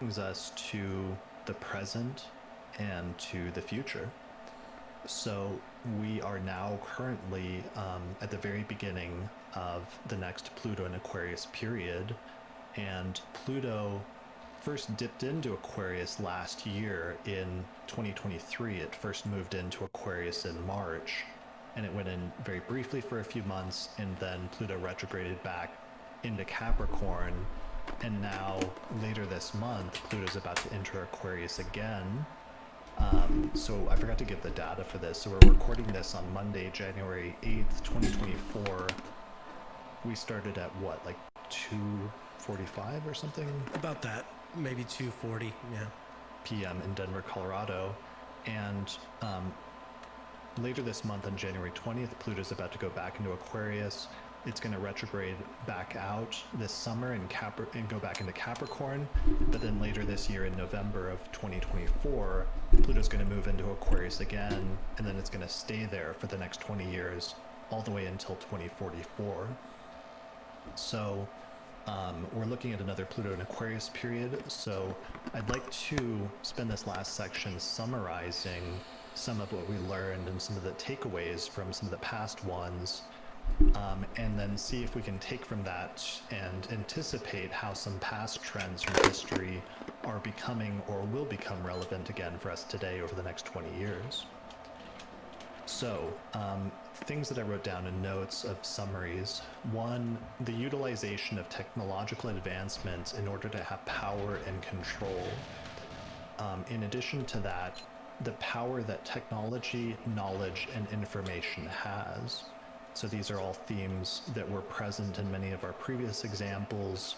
brings us to the present and to the future. So we are now currently at the very beginning of the next Pluto and Aquarius period, and Pluto first dipped into Aquarius last year in 2023. It first moved into Aquarius in March, and it went in very briefly for a few months, and then Pluto retrograded back into Capricorn, and now later this month Pluto's about to enter Aquarius again. So I forgot to give the data for this. So we're recording this on Monday, January 8th, 2024. We started at what, like 2:45 or something? About that, maybe 2:40, yeah. PM in Denver, Colorado. And later this month on January 20th, Pluto's about to go back into Aquarius. It's going to retrograde back out this summer and go back into Capricorn. But then later this year in November of 2024, Pluto's going to move into Aquarius again, and then it's going to stay there for the next 20 years, all the way until 2044. So we're looking at another Pluto and Aquarius period. So I'd like to spend this last section summarizing some of what we learned and some of the takeaways from some of the past ones. And then see if we can take from that and anticipate how some past trends from history are becoming or will become relevant again for us today over the next 20 years. So, things that I wrote down in notes of summaries. One, the utilization of technological advancements in order to have power and control. In addition to that, the power that technology, knowledge, and information has. So these are all themes that were present in many of our previous examples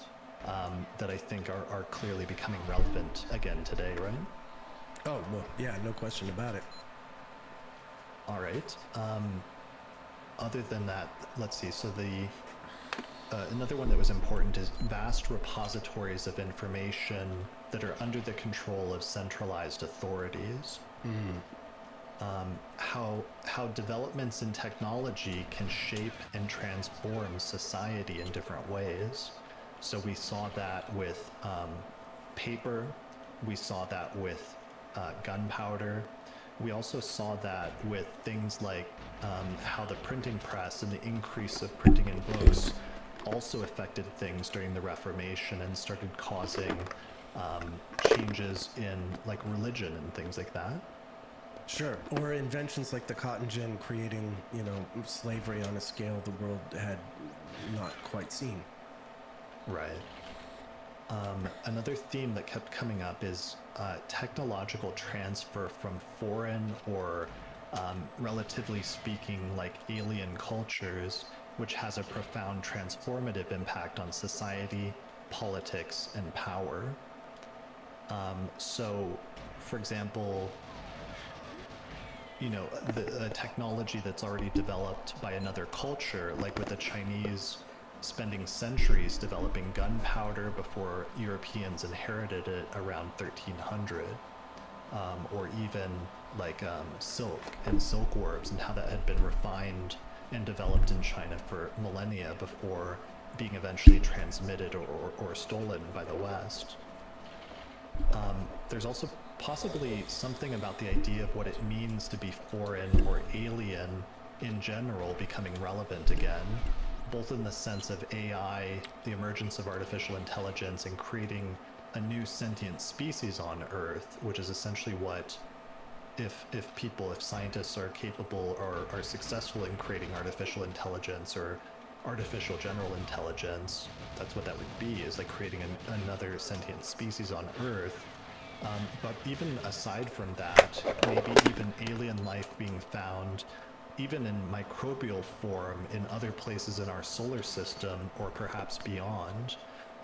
that I think are clearly becoming relevant again today, right? Oh, well, yeah, no question about it. All right. Other than that, let's see. So another one that was important is vast repositories of information that are under the control of centralized authorities. How developments in technology can shape and transform society in different ways. So we saw that with paper, we saw that with gunpowder. We also saw that with things like how the printing press and the increase of printing in books also affected things during the Reformation and started causing changes in like religion and things like that. Sure. Or inventions like the cotton gin creating, slavery on a scale the world had not quite seen. Right. Another theme that kept coming up is technological transfer from foreign or relatively speaking like alien cultures, which has a profound transformative impact on society, politics, and power. So, for example, the technology that's already developed by another culture, like with the Chinese spending centuries developing gunpowder before Europeans inherited it around 1300, or even like silk and silkworms and how that had been refined and developed in China for millennia before being eventually transmitted or stolen by the West. There's also possibly something about the idea of what it means to be foreign or alien in general becoming relevant again, both in the sense of AI, the emergence of artificial intelligence, and creating a new sentient species on Earth, which is essentially what, if scientists are capable or are successful in creating artificial intelligence or artificial general intelligence, that's what that would be, is like creating another sentient species on Earth. But even aside from that, maybe even alien life being found, even in microbial form in other places in our solar system or perhaps beyond,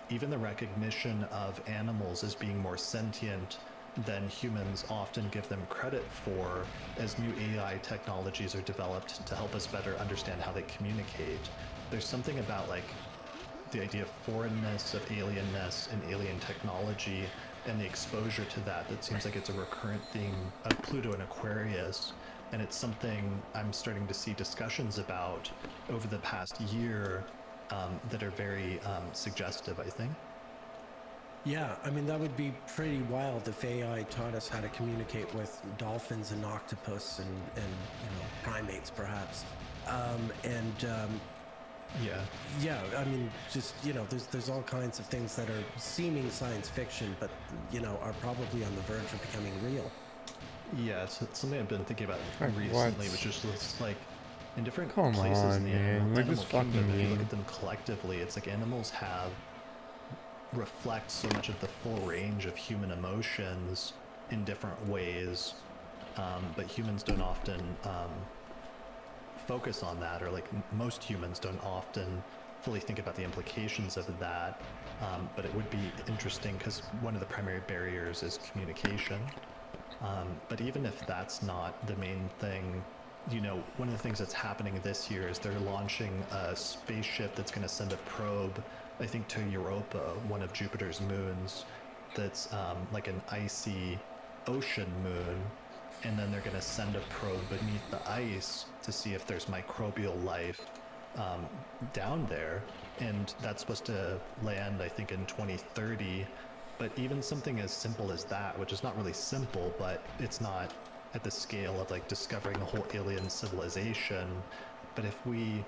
even the recognition of animals as being more sentient than humans often give them credit for as new AI technologies are developed to help us better understand how they communicate. There's something about like the idea of foreignness, of alienness, and alien technology, and the exposure to that seems like it's a recurrent theme of Pluto and Aquarius, and it's something I'm starting to see discussions about over the past year that are very suggestive, I think. Yeah, I mean, that would be pretty wild if AI taught us how to communicate with dolphins and octopus and primates, perhaps. And Yeah. yeah, I mean, just, there's all kinds of things that are seeming science fiction, but, are probably on the verge of becoming real. Yeah, it's something I've been thinking about Like, recently, what? which is this, like, in different Come places in on, the man. Like, this animal kingdom, fucking if you look game. at them collectively, it's like animals reflect so much of the full range of human emotions in different ways, but humans don't often focus on that, or like most humans don't often fully think about the implications of that. But it would be interesting because one of the primary barriers is communication. But even if that's not the main thing, one of the things that's happening this year is they're launching a spaceship that's going to send a probe, I think, to Europa, one of Jupiter's moons, that's like an icy ocean moon. And then they're going to send a probe beneath the ice to see if there's microbial life down there. And that's supposed to land, I think, in 2030. But even something as simple as that, which is not really simple, but it's not at the scale of like discovering a whole alien civilization. But if we,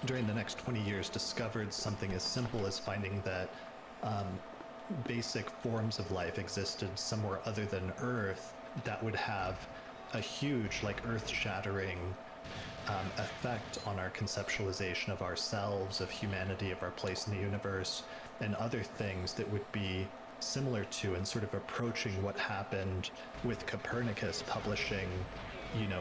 during the next 20 years, discovered something as simple as finding that basic forms of life existed somewhere other than Earth, that would have a huge, like, earth-shattering effect on our conceptualization of ourselves, of humanity, of our place in the universe, and other things that would be similar to and sort of approaching what happened with Copernicus publishing,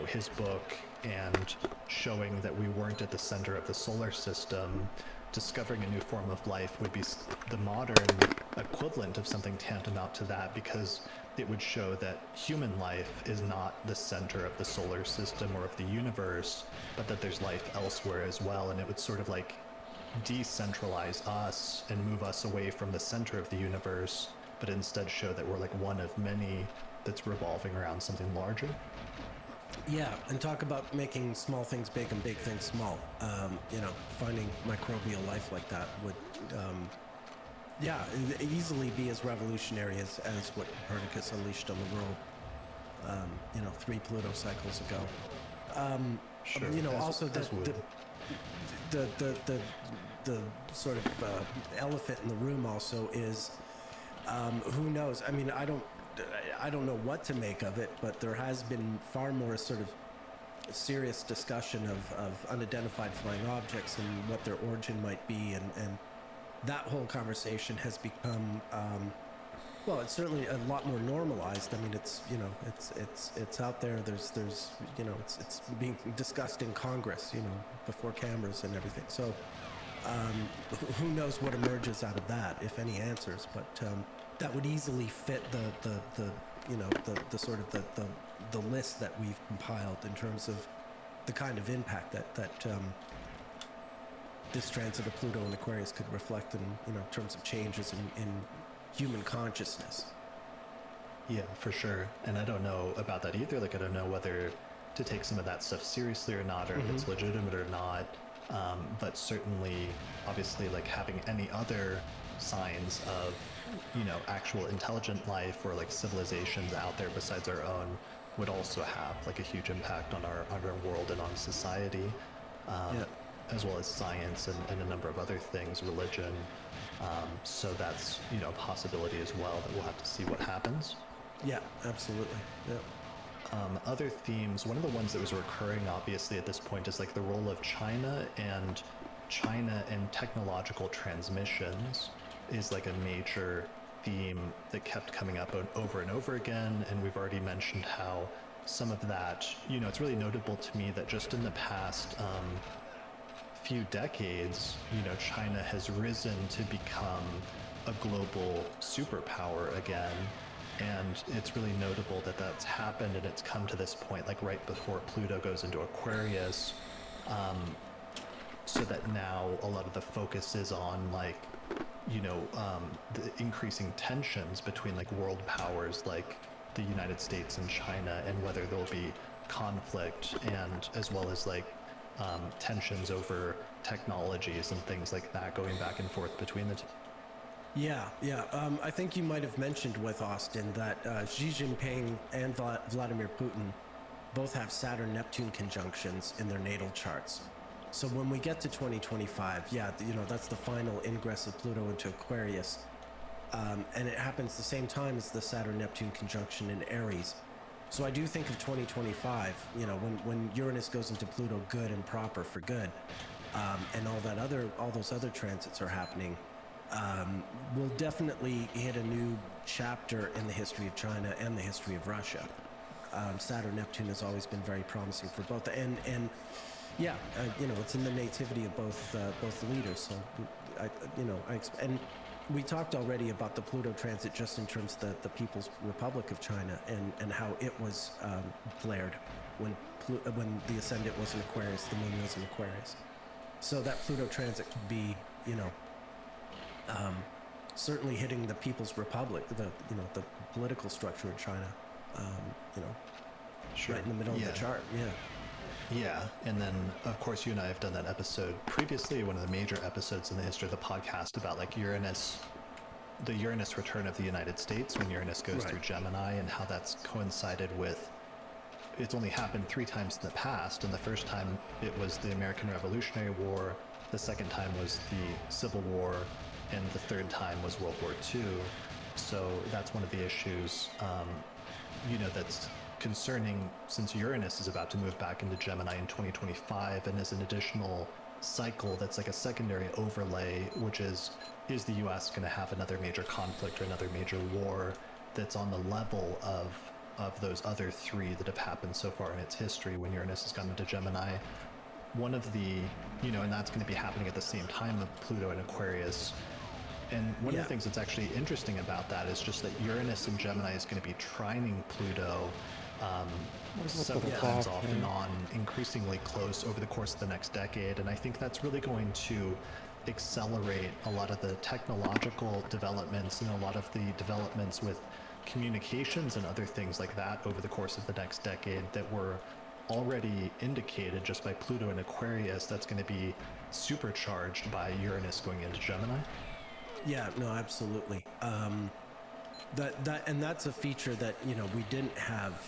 his book and showing that we weren't at the center of the solar system. Discovering a new form of life would be the modern equivalent of something tantamount to that, because it would show that human life is not the center of the solar system or of the universe, but that there's life elsewhere as well. And it would sort of like decentralize us and move us away from the center of the universe, but instead show that we're like one of many that's revolving around something larger. Yeah, and talk about making small things big and big things small. Finding microbial life like that would, easily be as revolutionary as what Copernicus unleashed on the world, 3 Pluto cycles ago. Sure. Also as would. the sort of elephant in the room also is, who knows? I mean, I don't know what to make of it, but there has been far more sort of serious discussion of unidentified flying objects and what their origin might be, and that whole conversation has become, it's certainly a lot more normalized. I mean, it's out there. There's it's being discussed in Congress, before cameras and everything. So who knows what emerges out of that, if any answers, but that would easily fit the sort of the list that we've compiled in terms of the kind of impact that this transit of Pluto and Aquarius could reflect in terms of changes in human consciousness. Yeah, for sure. And I don't know about that either. Like, I don't know whether to take some of that stuff seriously or not, or if it's legitimate or not. But certainly, obviously, like having any other signs of, actual intelligent life or like civilizations out there besides our own would also have like a huge impact on our world and on society, as well as science and a number of other things, religion. So that's, a possibility as well that we'll have to see what happens. Yeah, absolutely. Yeah. Other themes, one of the ones that was recurring obviously at this point is like the role of China and technological transmissions is like a major theme that kept coming up over and over again. And we've already mentioned how some of that, it's really notable to me that just in the past few decades, China has risen to become a global superpower again. And it's really notable that that's happened, and it's come to this point, like right before Pluto goes into Aquarius, so that now a lot of the focus is on like, the increasing tensions between like world powers like the United States and China, and whether there'll be conflict, and as well as like tensions over technologies and things like that going back and forth between the two. Yeah. I think you might have mentioned with Austin that Xi Jinping and Vladimir Putin both have Saturn-Neptune conjunctions in their natal charts. So when we get to 2025, that's the final ingress of Pluto into Aquarius. And it happens the same time as the Saturn-Neptune conjunction in Aries. So I do think of 2025, when Uranus goes into Pluto good and proper for good, and all those other transits are happening, we'll definitely hit a new chapter in the history of China and the history of Russia. Saturn Neptune has always been very promising for both, and it's in the nativity of both leaders. So and we talked already about the Pluto transit just in terms of the People's Republic of China and how it was flared when the ascendant was in Aquarius, the moon was in Aquarius. So that Pluto transit could be, certainly hitting the People's Republic, the political structure in China, Sure. right in the middle of the chart. Yeah, and then of course you and I have done that episode previously, one of the major episodes in the history of the podcast about like Uranus, the Uranus return of the United States when Uranus goes through Gemini, and how that's coincided with, it's only happened 3 times in the past, and the first time it was the American Revolutionary War, the second time was the Civil War, and the third time was World War II. So that's one of the issues, that's concerning, since Uranus is about to move back into Gemini in 2025 and is an additional cycle that's like a secondary overlay, which is the US going to have another major conflict or another major war that's on the level of those other 3 that have happened so far in its history when Uranus has gone into Gemini. One of the, and that's going to be happening at the same time of Pluto and Aquarius. And one of the things that's actually interesting about that is just that Uranus in Gemini is going to be trining Pluto several times off and on, increasingly close over the course of the next decade. And I think that's really going to accelerate a lot of the technological developments and a lot of the developments with communications and other things like that over the course of the next decade that were already indicated just by Pluto and Aquarius. That's going to be supercharged by Uranus going into Gemini. Yeah, no, absolutely. That's a feature that we didn't have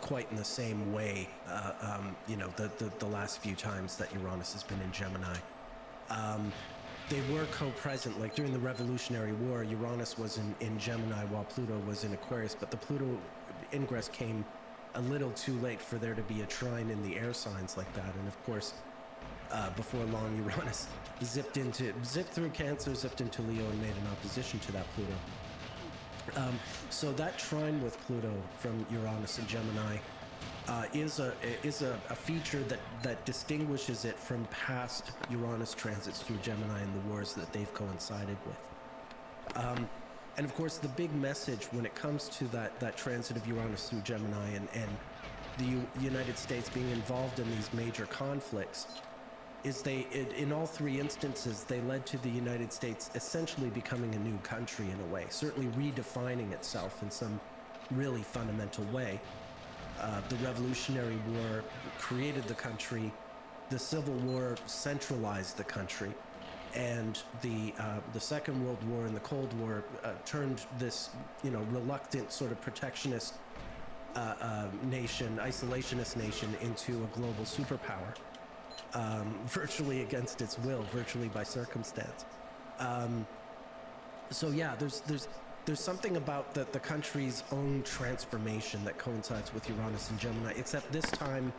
quite in the same way. The last few times that Uranus has been in Gemini, they were co-present. Like during the Revolutionary War, Uranus was in Gemini while Pluto was in Aquarius, but the Pluto ingress came a little too late for there to be a trine in the air signs like that. And of course, before long, Uranus zipped through Cancer, zipped into Leo, and made an opposition to that Pluto. So that trine with Pluto from Uranus and Gemini is a feature that distinguishes it from past Uranus transits through Gemini and the wars that they've coincided with. And of course, the big message when it comes to that transit of Uranus through Gemini and the United States being involved in these major conflicts is in all 3 instances, they led to the United States essentially becoming a new country in a way, certainly redefining itself in some really fundamental way. The Revolutionary War created the country, the Civil War centralized the country, and the Second World War and the Cold War turned this, reluctant sort of protectionist nation, isolationist nation into a global superpower. Virtually against its will, virtually by circumstance. There's something about the country's own transformation that coincides with Uranus and Gemini, except this time,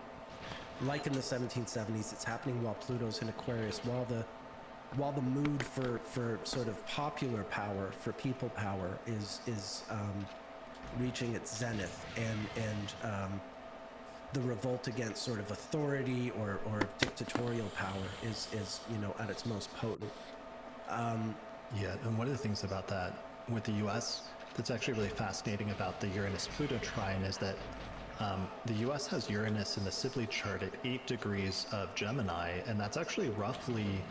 like in the 1770s, it's happening while Pluto's in Aquarius, while the mood for sort of popular power, for people power, is reaching its zenith, and the revolt against sort of authority or dictatorial power is at its most potent. And one of the things about that with the U.S. that's actually really fascinating about the Uranus-Pluto trine is that the U.S. has Uranus in the Sibley chart at 8 degrees of Gemini, and that's actually roughly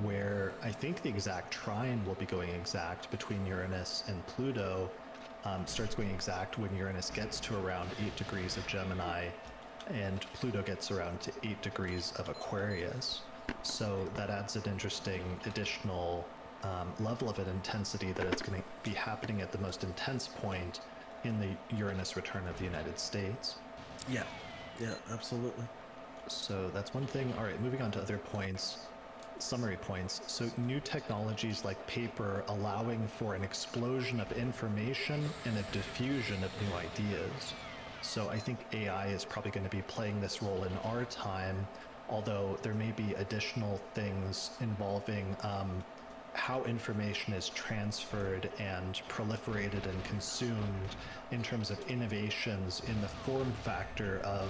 where I think the exact trine will be going exact between Uranus and Pluto. Starts going exact when Uranus gets to around 8 degrees of Gemini and Pluto gets around to 8 degrees of Aquarius. So that adds an interesting additional level of an intensity that it's going to be happening at the most intense point in the Uranus return of the United States. Yeah, absolutely. So that's one thing. All right, moving on to other points, summary points. So new technologies like paper allowing for an explosion of information and a diffusion of new ideas. So I think AI is probably going to be playing this role in our time, although there may be additional things involving how information is transferred and proliferated and consumed in terms of innovations in the form factor of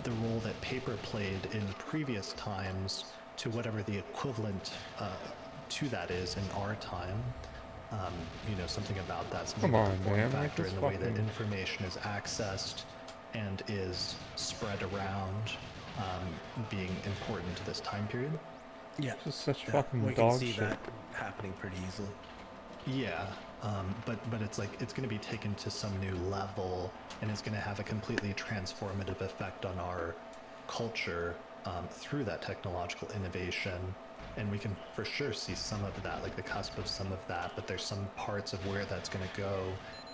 the role that paper played in previous times to whatever the equivalent to that is in our time. Something about that, something about the form factor in the way that information is accessed and is spread around being important to this time period. Yeah, just such fucking we dog can see shit. that happening pretty easily. Yeah, but it's like it's going to be taken to some new level, and it's going to have a completely transformative effect on our culture through that technological innovation. And we can for sure see some of that, like the cusp of some of that, but there's some parts of where that's going to go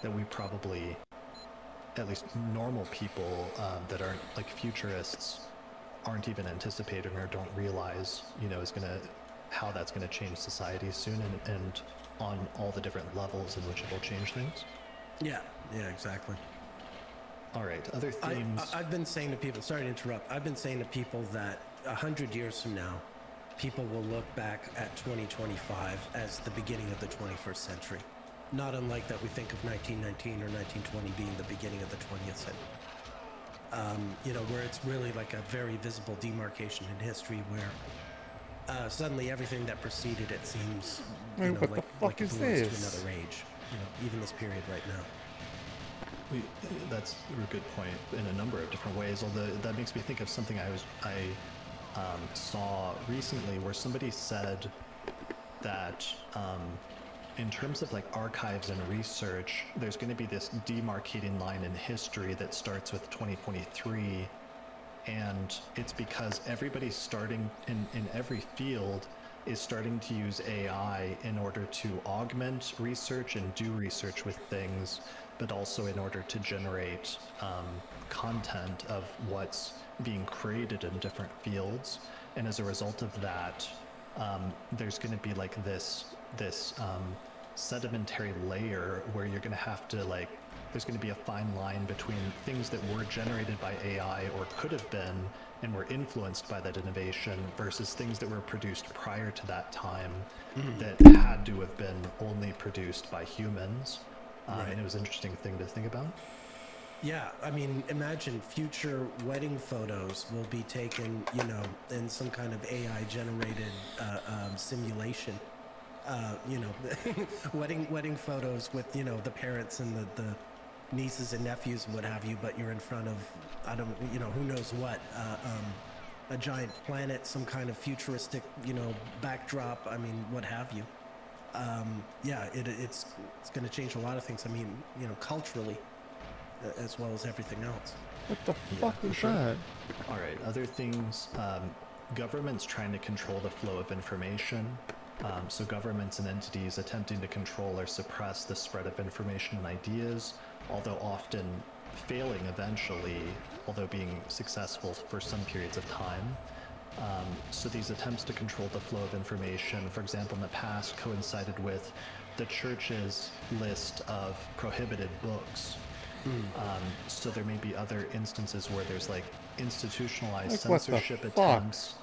that we probably, at least normal people that aren't like futurists, aren't even anticipating or don't realize, is going to, how that's going to change society soon, and on all the different levels in which it will change things. Yeah, exactly. All right, other themes. I've been saying to people, sorry to interrupt, I've been saying to people that 100 years from now, people will look back at 2025 as the beginning of the 21st century. Not unlike that we think of 1919 or 1920 being the beginning of the 20th century. Where it's really like a very visible demarcation in history where suddenly everything that preceded it seems, like it belongs to another age. Even this period right now. That's a good point in a number of different ways, although that makes me think of something I saw recently where somebody said that in terms of like archives and research, there's going to be this demarcating line in history that starts with 2023, and it's because everybody's starting in every field is starting to use AI in order to augment research and do research with things, but also in order to generate content of what's being created in different fields. And as a result of that, there's going to be like this sedimentary layer where you're going to have to there's going to be a fine line between things that were generated by AI or could have been and were influenced by that innovation versus things that were produced prior to that time that had to have been only produced by humans. Right. And it was an interesting thing to think about. Yeah, I mean, imagine future wedding photos will be taken, in some kind of AI-generated simulation. Wedding photos with, the parents and the nieces and nephews and what have you, but you're in front of, who knows what, a giant planet, some kind of futuristic, backdrop, what have you. It's going to change a lot of things. Culturally, as well as everything else. What the fuck is that? All right, other things. Governments trying to control the flow of information. So governments and entities attempting to control or suppress the spread of information and ideas, although often failing eventually, although being successful for some periods of time. So these attempts to control the flow of information, for example, in the past coincided with the church's list of prohibited books. So there may be other instances where there's institutionalized censorship attempts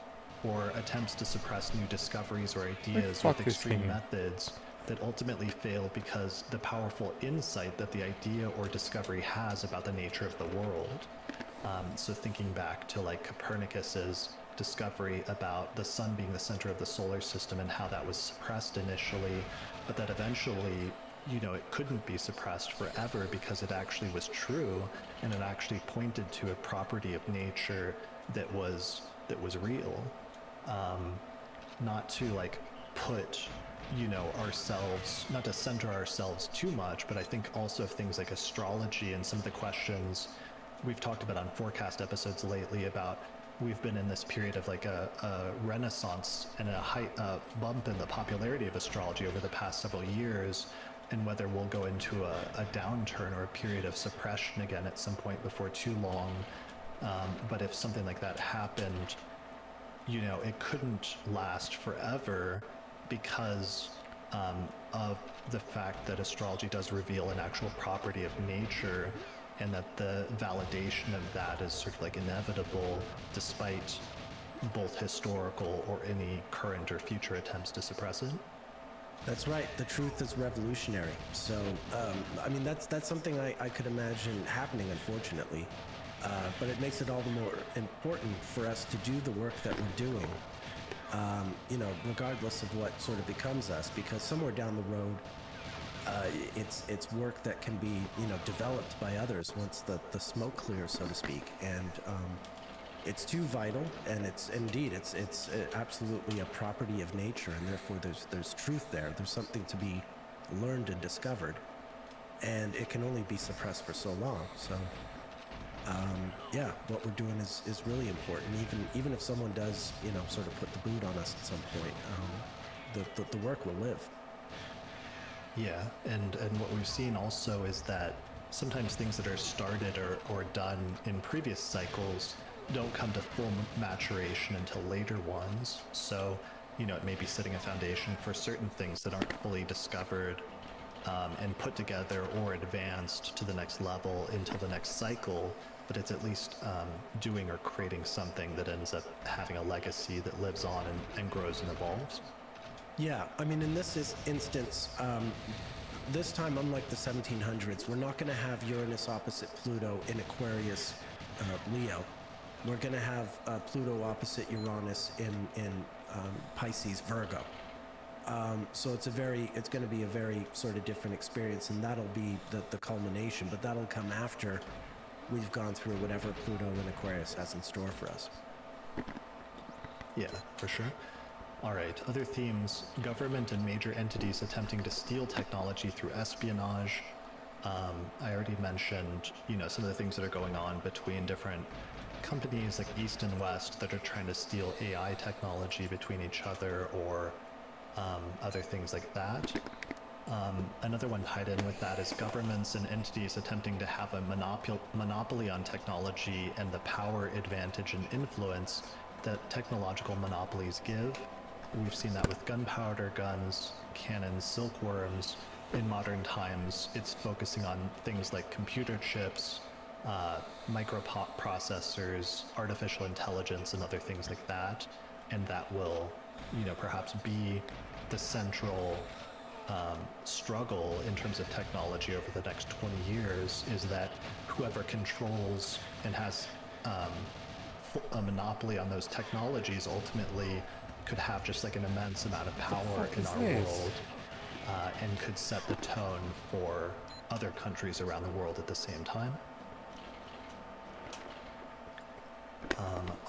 or attempts to suppress new discoveries or ideas with extreme methods that ultimately fail because the powerful insight that the idea or discovery has about the nature of the world. So thinking back to Copernicus's discovery about the sun being the center of the solar system and how that was suppressed initially, but that eventually it couldn't be suppressed forever because it actually was true, and it actually pointed to a property of nature that was real. Not to put ourselves, not to center ourselves too much, but I think also things like astrology and some of the questions we've talked about on forecast episodes lately about we've been in this period of like a renaissance and a bump in the popularity of astrology over the past several years, and whether we'll go into a downturn or a period of suppression again at some point before too long. But if something like that happened, it couldn't last forever because of the fact that astrology does reveal an actual property of nature, and that the validation of that is sort of like inevitable despite both historical or any current or future attempts to suppress it. That's right. The truth is revolutionary. So, that's something I could imagine happening, unfortunately. But it makes it all the more important for us to do the work that we're doing, regardless of what sort of becomes us, because somewhere down the road, it's work that can be, developed by others once the smoke clears, so to speak. And it's too vital, and it's absolutely a property of nature, and therefore there's truth there. There's something to be learned and discovered, and it can only be suppressed for so long. So, what we're doing is really important. Even if someone does, sort of put the boot on us at some point, the work will live. Yeah, and what we've seen also is that sometimes things that are started or done in previous cycles don't come to full maturation until later ones. So, it may be setting a foundation for certain things that aren't fully discovered and put together or advanced to the next level until the next cycle, but it's at least doing or creating something that ends up having a legacy that lives on and grows and evolves. Yeah, in this instance, this time, unlike the 1700s, we're not going to have Uranus opposite Pluto in Aquarius, Leo. We're going to have Pluto opposite Uranus in Pisces, Virgo. So it's going to be a very sort of different experience, and that'll be the culmination. But that'll come after we've gone through whatever Pluto in Aquarius has in store for us. Yeah, for sure. All right, other themes: government and major entities attempting to steal technology through espionage. I already mentioned, some of the things that are going on between different companies like East and West that are trying to steal AI technology between each other, or other things like that. Another one tied in with that is governments and entities attempting to have a monopoly on technology and the power, advantage, and influence that technological monopolies give. We've seen that with gunpowder, guns, cannons, silkworms. In modern times, it's focusing on things like computer chips, microprocessors, artificial intelligence, and other things like that. And that will, perhaps be the central struggle in terms of technology over the next 20 years, is that whoever controls and has a monopoly on those technologies ultimately could have just like an immense amount of power in our world, and could set the tone for other countries around the world at the same time.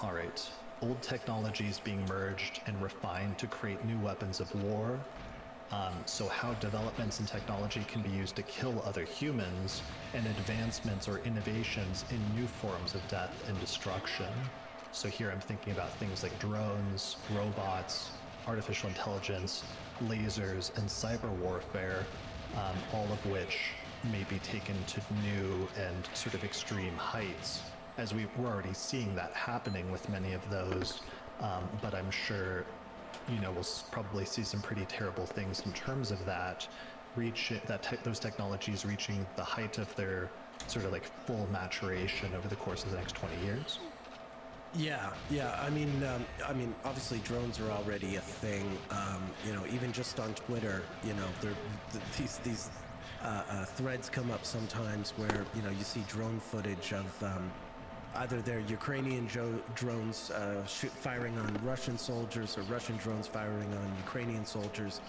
All right. Old technologies being merged and refined to create new weapons of war. So how developments in technology can be used to kill other humans, and advancements or innovations in new forms of death and destruction. So here I'm thinking about things like drones, robots, artificial intelligence, lasers, and cyber warfare, all of which may be taken to new and sort of extreme heights, as we're already seeing that happening with many of those. But I'm sure, we'll probably see some pretty terrible things in terms of that, those technologies reaching the height of their sort of like full maturation over the course of the next 20 years. Yeah. Obviously drones are already a thing. Even just on Twitter, these threads come up sometimes where, you see drone footage of either their Ukrainian drones firing on Russian soldiers, or Russian drones firing on Ukrainian soldiers.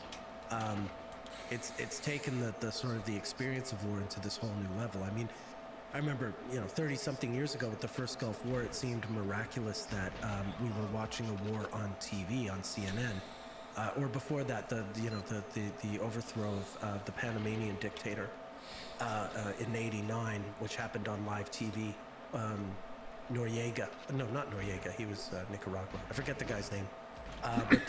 It's taken the sort of the experience of war into this whole new level. I remember, 30-something years ago with the first Gulf War, it seemed miraculous that we were watching a war on TV, on CNN. Or before that, the overthrow of the Panamanian dictator in '89, which happened on live TV. Noriega. No, not Noriega. He was Nicaragua. I forget the guy's name. But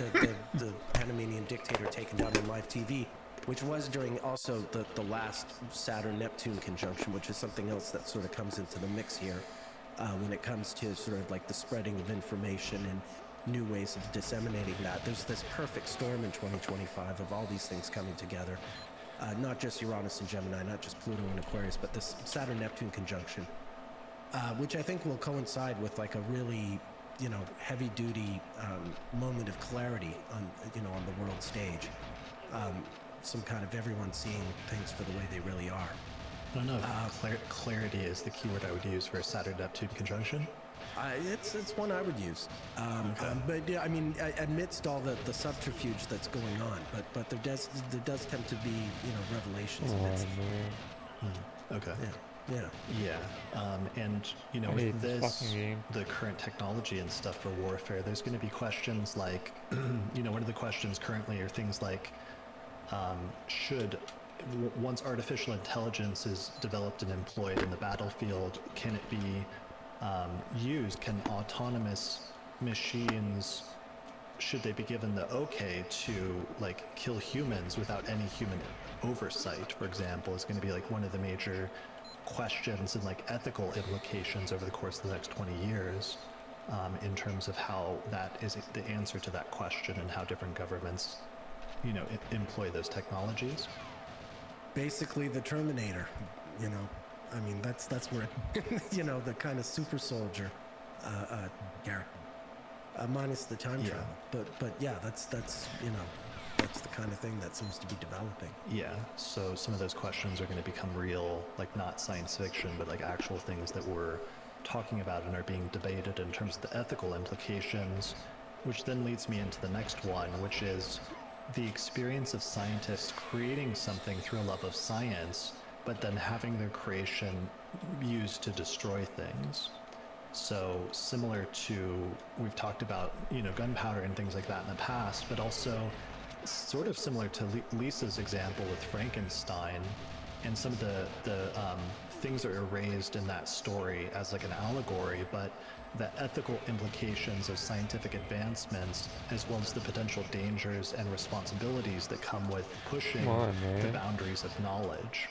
the Panamanian dictator taken down on live TV, which was during also the last Saturn-Neptune conjunction, which is something else that sort of comes into the mix here when it comes to sort of like the spreading of information and new ways of disseminating that. There's this perfect storm in 2025 of all these things coming together. Not just Uranus and Gemini, not just Pluto and Aquarius, but this Saturn-Neptune conjunction, which I think will coincide with like a really, heavy-duty moment of clarity on the world stage. Some kind of everyone seeing things for the way they really are. I don't know if clarity is the keyword I would use for a Saturn-Neptune conjunction. It's one I would use. But yeah, I mean, amidst all the subterfuge that's going on, but there does tend to be revelations amidst. Okay. Yeah. And I hate with this this, fucking game. the current technology and stuff for warfare, there's going to be questions like, one of the questions currently are things like, once artificial intelligence is developed and employed in the battlefield, can it be used? Can autonomous machines, should they be given the okay to like kill humans without any human oversight, for example, is going to be like one of the major questions and like ethical implications over the course of the next 20 years in terms of how that is the answer to that question and how different governments employ those technologies. Basically the Terminator, I mean, that's where, the kind of super soldier character, minus the time travel. But yeah, that's the kind of thing that seems to be developing. Yeah, so some of those questions are going to become real, like not science fiction, but like actual things that we're talking about and are being debated in terms of the ethical implications, which then leads me into the next one, which is the experience of scientists creating something through a love of science, but then having their creation used to destroy things. So similar to, we've talked about, gunpowder and things like that in the past, but also sort of similar to Lisa's example with Frankenstein and some of the things that are raised in that story as like an allegory, but the ethical implications of scientific advancements, as well as the potential dangers and responsibilities that come with pushing the boundaries of knowledge.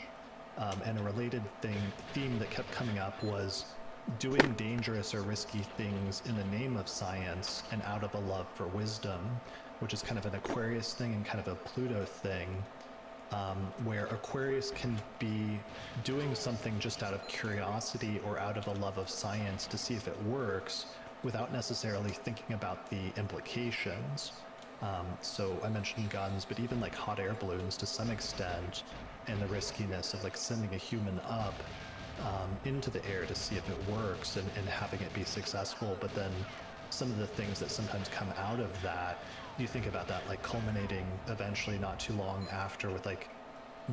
And a related theme that kept coming up was doing dangerous or risky things in the name of science and out of a love for wisdom, which is kind of an Aquarius thing and kind of a Pluto thing, where Aquarius can be doing something just out of curiosity or out of a love of science to see if it works without necessarily thinking about the implications. So I mentioned guns, but even like hot air balloons to some extent, and the riskiness of like sending a human up into the air to see if it works and having it be successful. But then some of the things that sometimes come out of that, you think about that like culminating eventually not too long after with like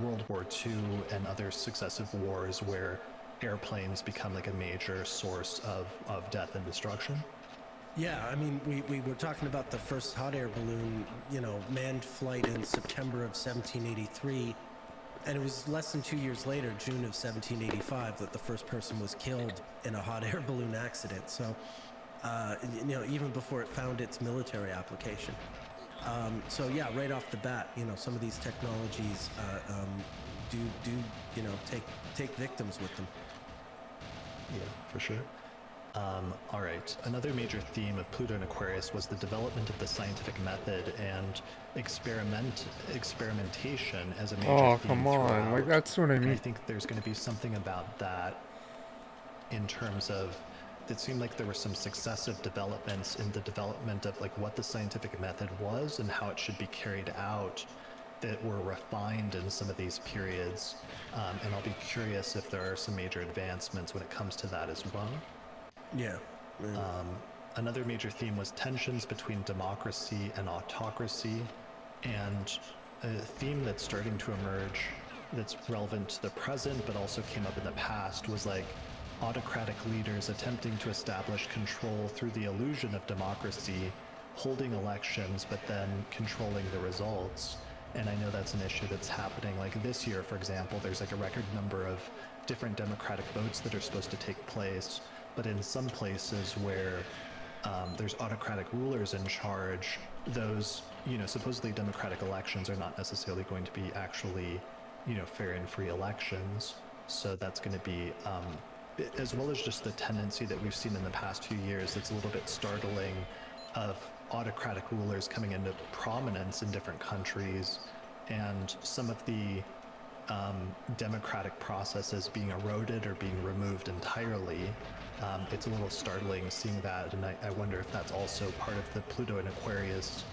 World War II and other successive wars where airplanes become like a major source of death and destruction. Yeah, I mean, we were talking about the first hot air balloon, manned flight in September of 1783. And it was less than 2 years later, June of 1785, that the first person was killed in a hot air balloon accident. So, even before it found its military application. So yeah, right off the bat, some of these technologies do take victims with them. Yeah, for sure. All right. Another major theme of Pluto and Aquarius was the development of the scientific method and experimentation as a major theme. Oh, come on. throughout. Like, that's what I And I mean. think there's going to be something about that in terms of, it seemed like there were some successive developments in the development of like what the scientific method was and how it should be carried out that were refined in some of these periods. And I'll be curious if there are some major advancements when it comes to that as well. Yeah. Another major theme was tensions between democracy and autocracy, and a theme that's starting to emerge that's relevant to the present but also came up in the past was like autocratic leaders attempting to establish control through the illusion of democracy, holding elections but then controlling the results. And I know that's an issue that's happening. Like this year, for example, there's like a record number of different democratic votes that are supposed to take place, but in some places where there's autocratic rulers in charge, those, supposedly democratic elections are not necessarily going to be actually, fair and free elections. So that's going to be, as well as just the tendency that we've seen in the past few years, that's a little bit startling, of autocratic rulers coming into prominence in different countries, and some of the democratic processes being eroded or being removed entirely. It's a little startling seeing that, and I wonder if that's also part of the Pluto and Aquarius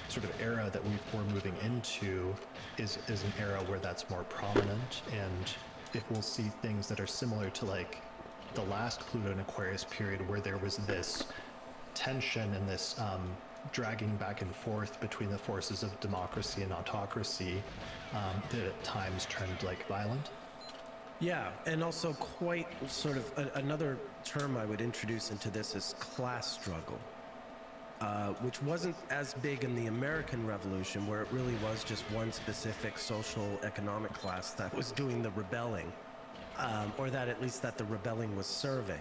sort of era that we're moving into, is an era where that's more prominent, and if we'll see things that are similar to like the last Pluto and Aquarius period, where there was this tension and this dragging back and forth between the forces of democracy and autocracy, that at times turned like violent. Yeah, and also quite sort of another term I would introduce into this is class struggle, which wasn't as big in the American Revolution, where it really was just one specific social economic class that was doing the rebelling, or that at least that the rebelling was serving.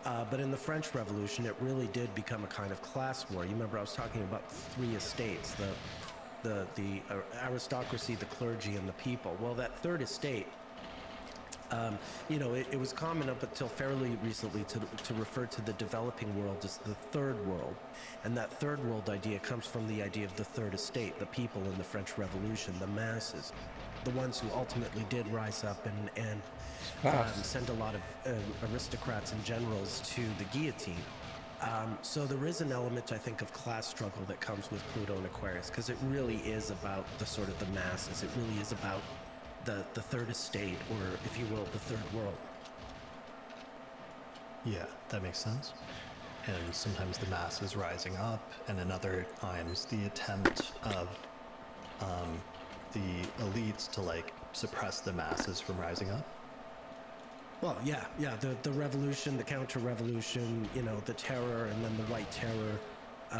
But in the French Revolution, it really did become a kind of class war. You remember I was talking about three estates, the aristocracy, the clergy, and the people. Well, that third estate, it was common up until fairly recently to refer to the developing world as the third world. And that third world idea comes from the idea of the third estate, the people in the French Revolution, the masses, the ones who ultimately did rise up and send a lot of aristocrats and generals to the guillotine. So there is an element, I think, of class struggle that comes with Pluto and Aquarius, because it really is about the sort of the masses. It really is about the third estate, or if you will, the third world. Yeah, that makes sense. And sometimes the masses rising up, and in other times the attempt of the elites to like suppress the masses from rising up. Well, yeah, the revolution, the counter-revolution, the terror, and then the white terror,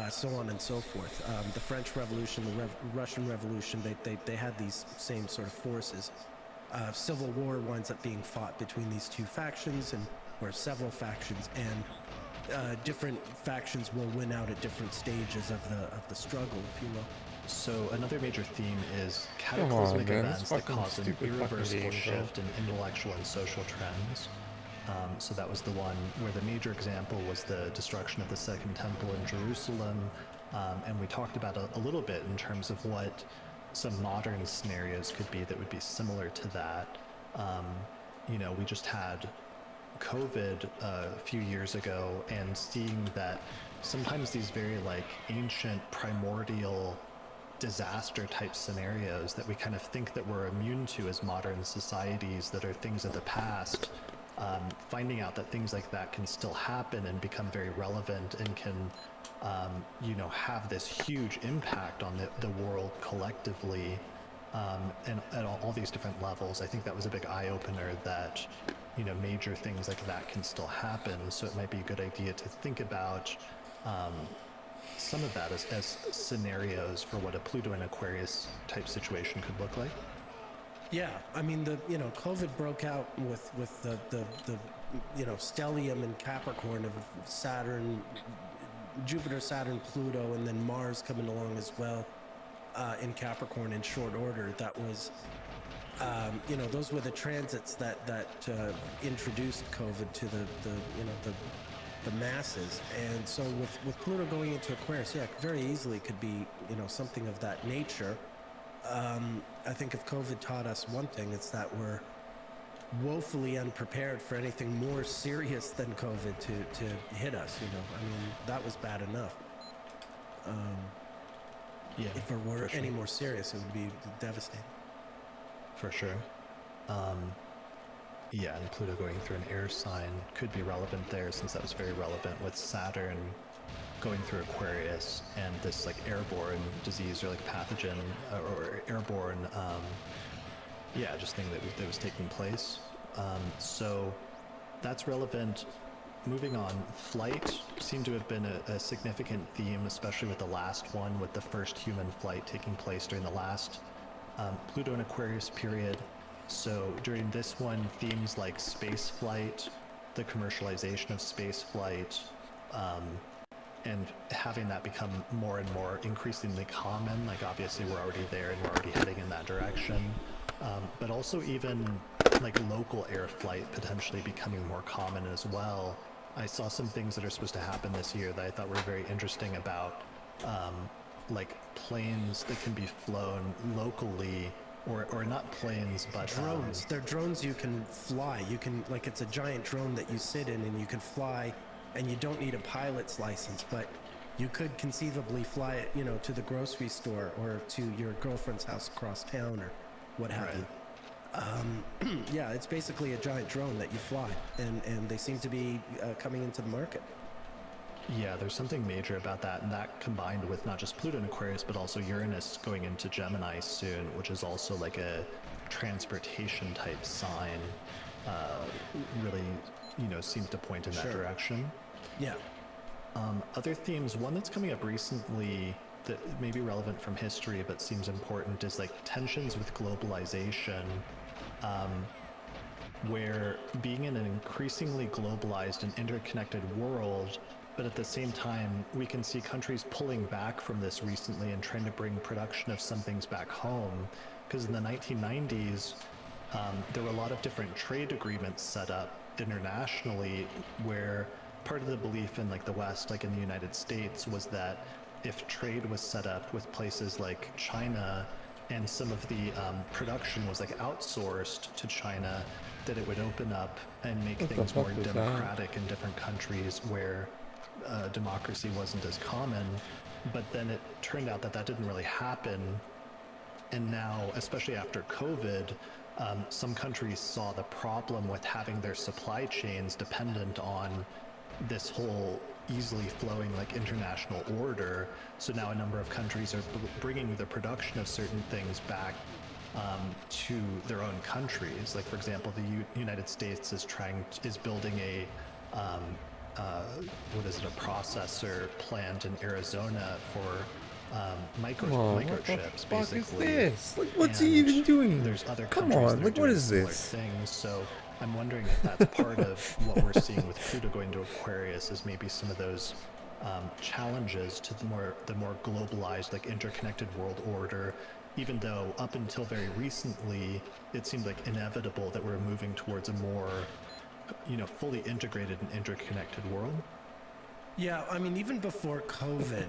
so on and so forth. The French Revolution, the Russian Revolution, they had these same sort of forces. Civil war winds up being fought between these two factions, or several factions, and different factions will win out at different stages of the struggle, if you will. So another major theme is cataclysmic events that cause an irreversible shift in intellectual and social trends. So that was the one where the major example was the destruction of the Second Temple in Jerusalem. And we talked about a little bit in terms of what some modern scenarios could be that would be similar to that. We just had COVID a few years ago, and seeing that sometimes these very like ancient primordial disaster type scenarios that we kind of think that we're immune to as modern societies, that are things of the past, finding out that things like that can still happen and become very relevant, and can have this huge impact on the world collectively, and at all these different levels. I think that was a big eye-opener that major things like that can still happen. So it might be a good idea to think about some of that as scenarios for what a Pluto and Aquarius type situation could look like. Yeah, I mean, COVID broke out with the stellium in Capricorn of Saturn, Jupiter, Saturn, Pluto, and then Mars coming along as well in Capricorn in short order. That was, those were the transits that introduced COVID to the masses. And so with Pluto going into Aquarius, yeah, very easily could be, something of that nature. I think if COVID taught us one thing, it's that we're woefully unprepared for anything more serious than COVID to hit us. I mean, that was bad enough. Yeah, if it were sure. any more serious, it would be devastating. For sure. Yeah, and Pluto going through an air sign could be relevant there, since that was very relevant with Saturn going through Aquarius, and this like airborne disease, or like pathogen, or airborne, just thing that was taking place. So that's relevant. Moving on, flight seemed to have been a significant theme, especially with the last one, with the first human flight taking place during the last Pluto and Aquarius period. So during this one, themes like space flight the commercialization of space flight, and having that become more and more increasingly common. Like obviously we're already there and we're already heading in that direction, but also even like local air flight potentially becoming more common as well. I saw some things that are supposed to happen this year that I thought were very interesting about like planes that can be flown locally, or not planes, but Drones. They're drones you can fly. You can, like, it's a giant drone that you sit in and you can fly, and you don't need a pilot's license, but you could conceivably fly it, you know, to the grocery store or to your girlfriend's house across town or what have you. Yeah, it's basically a giant drone that you fly, and they seem to be coming into the market. Yeah, there's something major about that, and that combined with not just Pluto and Aquarius, but also Uranus going into Gemini soon, which is also like a transportation type sign, really, you know, seems to point in that direction. Yeah. Other themes, one that's coming up recently that may be relevant from history but seems important is like tensions with globalization, where being in an increasingly globalized and interconnected world, but at the same time, we can see countries pulling back from this recently and trying to bring production of some things back home. Because in the 1990s, there were a lot of different trade agreements set up internationally where part of the belief in like the West, like in the United States, was that if trade was set up with places like China and some of the production was like outsourced to China, that it would open up and make things more democratic in different countries where democracy wasn't as common. But then it turned out that that didn't really happen. And now, especially after COVID, some countries saw the problem with having their supply chains dependent on this whole easily flowing like international order. So now a number of countries are bringing the production of certain things back to their own countries. Like for example, the United States is building a a processor plant in Arizona for microchips, basically. What is this? Like, what's he even doing? There's other Come countries on, that are like, what doing is similar this? things. So I'm wondering if that's part of what we're seeing with Pluto going to Aquarius, is maybe some of those challenges to the more globalized, like interconnected world order. Even though up until very recently, it seemed like inevitable that we're moving towards a more, you know, fully integrated and interconnected world. Yeah, I mean, even before COVID,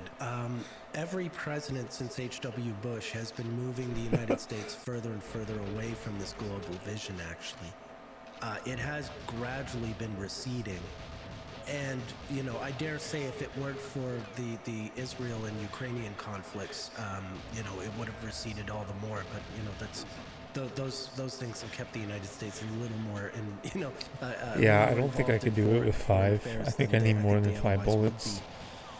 every president since H.W. Bush has been moving the United States further and further away from this global vision, actually. It has gradually been receding. And, you know, I dare say if it weren't for the Israel and Ukrainian conflicts, you know, it would have receded all the more. But, you know, those things have kept the United States a little more in, you know. Yeah, I don't think I could do it with 5. I think I need more than 5 bullets.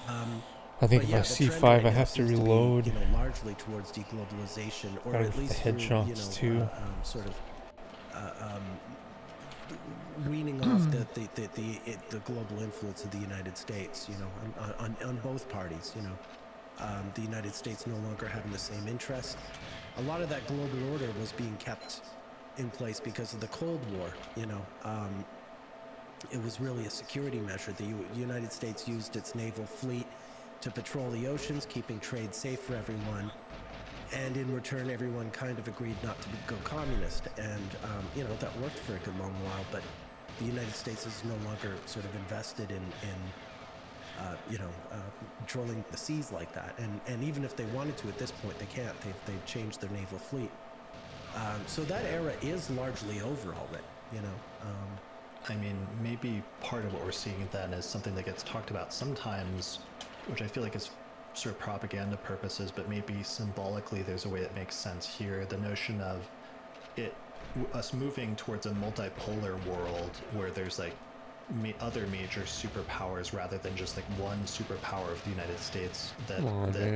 I think if I see 5, I have to reload. You know, largely towards deglobalization, or at least the headshots too. Sort of weaning off the global influence of the United States. You know, on both parties. You know, the United States no longer having the same interest. A lot of that global order was being kept in place because of the Cold War. You know, it was really a security measure. The United States used its naval fleet to patrol the oceans, keeping trade safe for everyone. And in return, everyone kind of agreed not to go communist. And, you know, that worked for a good long while. But the United States is no longer sort of invested in patrolling the seas like that. And even if they wanted to at this point, they can't. They've changed their naval fleet. So that era is largely over already, you know. I mean, maybe part of what we're seeing then is something that gets talked about sometimes, which I feel like is sort of propaganda purposes, but maybe symbolically there's a way that makes sense here. The notion of us moving towards a multipolar world where there's like other major superpowers rather than just like one superpower of the United States that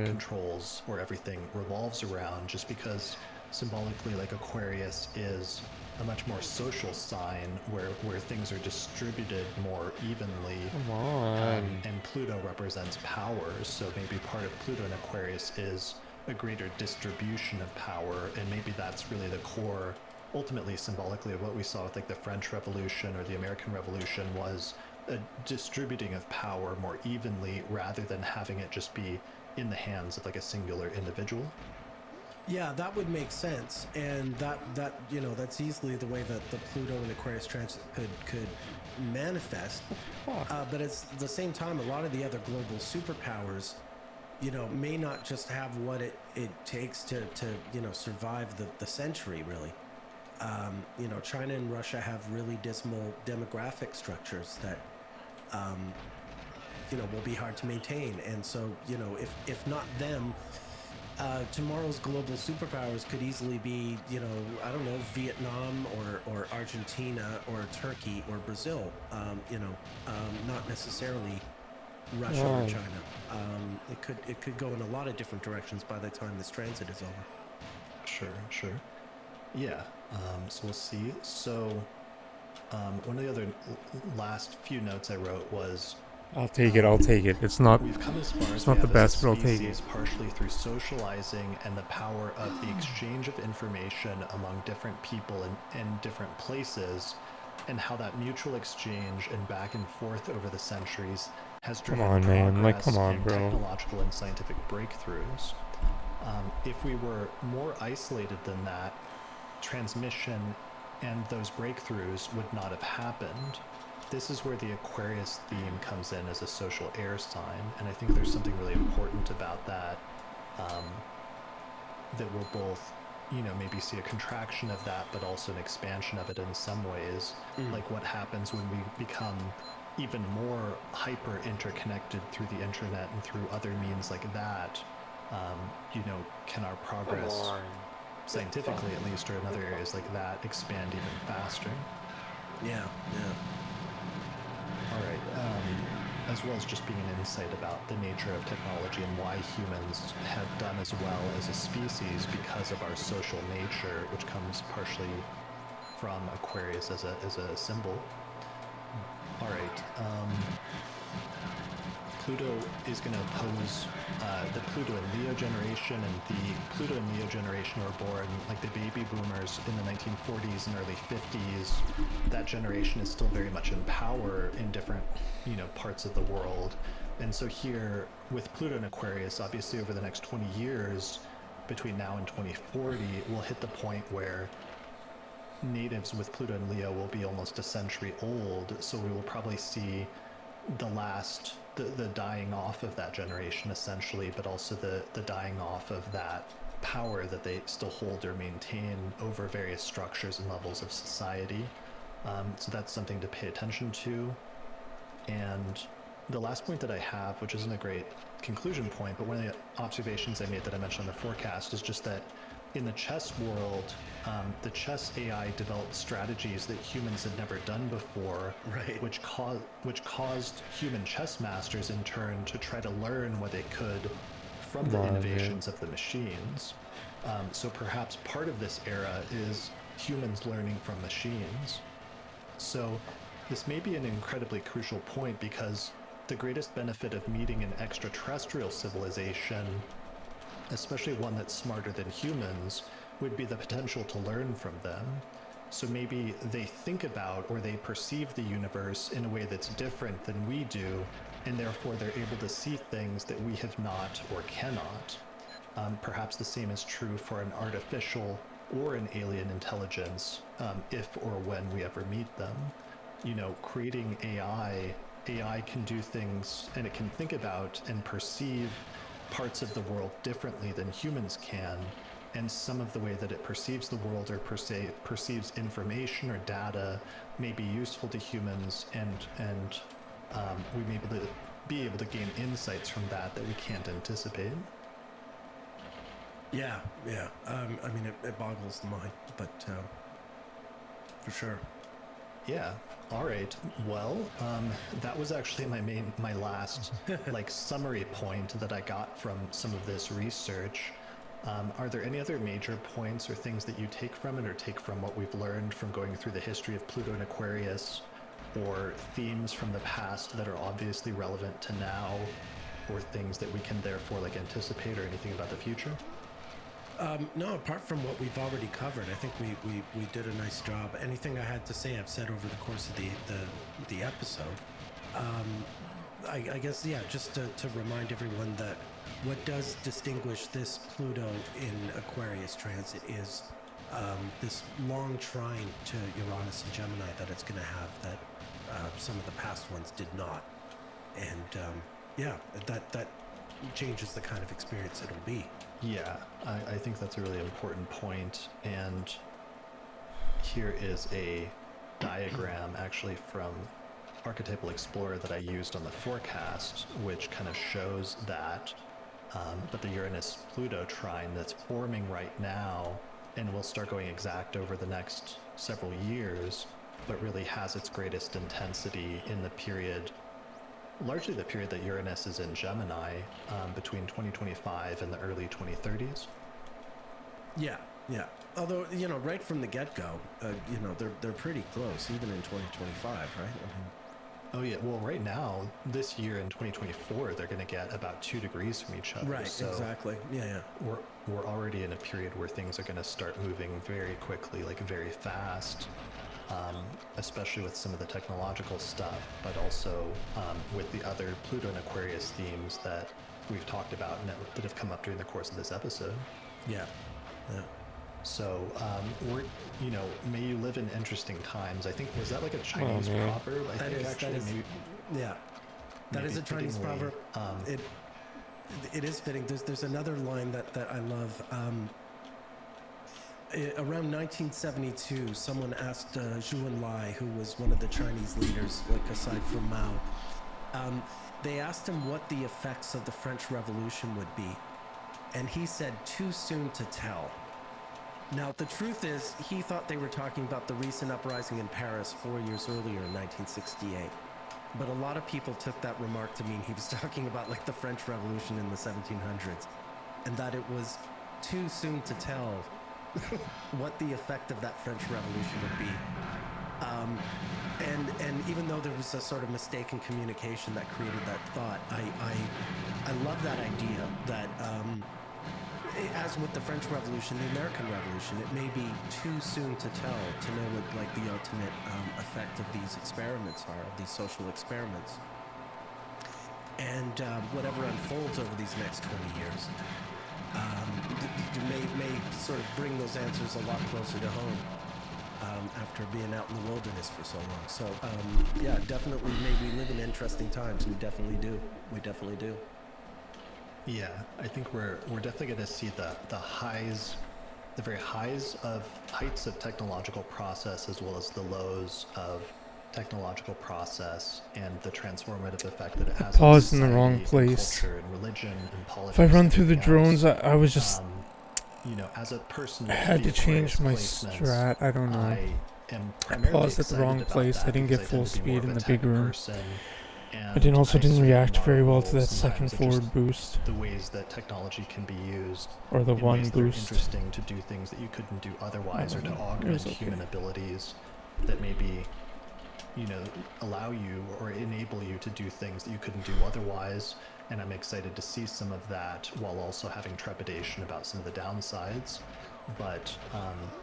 controls or everything revolves around, just because symbolically like Aquarius is a much more social sign where things are distributed more evenly. Come on. And Pluto represents power, so maybe part of Pluto and Aquarius is a greater distribution of power, and maybe that's really the core ultimately symbolically of what we saw with like the French Revolution or the American Revolution was a distributing of power more evenly rather than having it just be in the hands of like a singular individual. Yeah, that would make sense, and that that's easily the way that the Pluto and Aquarius transit could manifest. But at the same time, a lot of the other global superpowers, may not just have what it takes to survive the century, really. China and Russia have really dismal demographic structures that will be hard to maintain, and so if not them, tomorrow's global superpowers could easily be, I don't know, Vietnam or Argentina or Turkey or Brazil, not necessarily Russia or China. It could go in a lot of different directions by the time this transit is over. Sure. Yeah, so we'll see. So one of the other last few notes I wrote was, I'll take it. It's not. We've come as far It's as not we the have best, as but a I'll take species, it. partially through socializing and the power of the exchange of information among different people in different places, and how that mutual exchange and back and forth over the centuries has driven on, man. progress Come on, and bro. technological and scientific breakthroughs. If we were more isolated than that, transmission and those breakthroughs would not have happened. This is where the Aquarius theme comes in as a social air sign, and I think there's something really important about that, that will both, maybe see a contraction of that, but also an expansion of it in some ways. Like what happens when we become even more hyper interconnected through the internet and through other means like that. Can our progress, scientifically at least, or in other areas like that, expand even faster? Yeah. All right. As well as just being an insight about the nature of technology and why humans have done as well as a species because of our social nature, which comes partially from Aquarius as a symbol. All right. Pluto is going to oppose the Pluto and Leo generation, and the Pluto and Leo generation were born like the baby boomers in the 1940s and early 50s. That generation is still very much in power in different, parts of the world. And so here with Pluto and Aquarius, obviously over the next 20 years, between now and 2040, we'll hit the point where natives with Pluto and Leo will be almost a century old. So we will probably see the dying off of that generation essentially, but also the dying off of that power that they still hold or maintain over various structures and levels of society. So that's something to pay attention to. And the last point that I have, which isn't a great conclusion point, but one of the observations I made that I mentioned on the forecast is just that in the chess world, the chess AI developed strategies that humans had never done before, Right. which caused human chess masters in turn to try to learn what they could from the innovations of the machines. So perhaps part of this era is humans learning from machines. So this may be an incredibly crucial point, because the greatest benefit of meeting an extraterrestrial civilization, especially one that's smarter than humans, would be the potential to learn from them. So maybe they think about or they perceive the universe in a way that's different than we do, and therefore they're able to see things that we have not or cannot. Perhaps the same is true for an artificial or an alien intelligence, if or when we ever meet them. Creating AI can do things, and it can think about and perceive parts of the world differently than humans can, and some of the way that it perceives the world or perceives information or data may be useful to humans, and we may be able to gain insights from that we can't anticipate. Yeah. It boggles the mind, but for sure. Yeah. All right. Well, that was actually my last summary point that I got from some of this research. Are there any other major points or things that you take from it, or take from what we've learned from going through the history of Pluto and Aquarius, or themes from the past that are obviously relevant to now, or things that we can therefore anticipate, or anything about the future? No, apart from what we've already covered, I think we did a nice job. Anything I had to say, I've said over the course of the episode. I guess, yeah, just to remind everyone that what does distinguish this Pluto in Aquarius transit is this long trine to Uranus and Gemini that it's going to have that some of the past ones did not. And yeah, that changes the kind of experience it'll be. Yeah, I think that's a really important point. And here is a diagram actually from Archetypal Explorer that I used on the forecast, which kind of shows that, but the Uranus-Pluto trine that's forming right now and will start going exact over the next several years, but really has its greatest intensity in the period, largely the period that Uranus is in Gemini, between 2025 and the early 2030s. Yeah. Although, right from the get-go, they're pretty close, even in 2025, right? I mean, oh yeah, well right now, this year in 2024, they're going to get about 2 degrees from each other. Right, so exactly. Yeah. We're already in a period where things are going to start moving very quickly, like very fast. Especially with some of the technological stuff, but also with the other Pluto and Aquarius themes that we've talked about and that have come up during the course of this episode. Yeah. So, may you live in interesting times. I think, was that like a Chinese proverb? That is a Chinese proverb. It is fitting. There's another line that I love. Around 1972, someone asked Zhou Enlai, who was one of the Chinese leaders, like aside from Mao, they asked him what the effects of the French Revolution would be. And he said, too soon to tell. Now, the truth is, he thought they were talking about the recent uprising in Paris 4 years earlier in 1968. But a lot of people took that remark to mean he was talking about like the French Revolution in the 1700s, and that it was too soon to tell what the effect of that French Revolution would be. And even though there was a sort of mistaken communication that created that thought, I love that idea that, as with the French Revolution, the American Revolution, it may be too soon to tell to know what like the ultimate effect of these experiments are, of these social experiments. And whatever unfolds over these next 20 years may sort of bring those answers a lot closer to home after being out in the wilderness for so long. So, yeah, definitely, may we live in interesting times. We definitely do. Yeah, I think we're definitely going to see the highs, the very heights of technological process, as well as the lows of technological process and the transformative effect that it has on paused in the society wrong and place. culture and religion and politics. If I run through the and drones, I was just as a person, I had to change my strat. I don't know. I paused at the wrong place. I didn't get full speed in the big room. I didn't react very well to that second forward boost. The ways that technology can be used, or the one ways boost. That are interesting to do things that you couldn't do otherwise, or to augment human abilities that maybe, allow you or enable you to do things that you couldn't do otherwise. And I'm excited to see some of that while also having trepidation about some of the downsides. But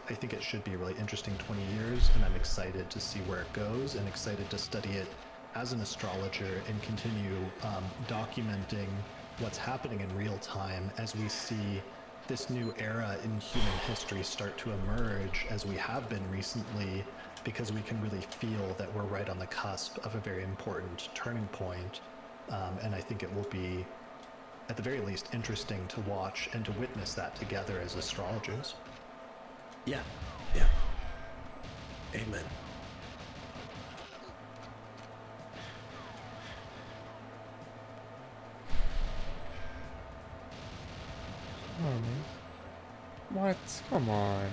I think it should be a really interesting 20 years, and I'm excited to see where it goes and excited to study it as an astrologer and continue documenting what's happening in real time as we see this new era in human history start to emerge, as we have been recently, because we can really feel that we're right on the cusp of a very important turning point. And I think it will be, at the very least, interesting to watch and to witness that together as astrologers. Yeah. Amen. Oh, man. What? Come on.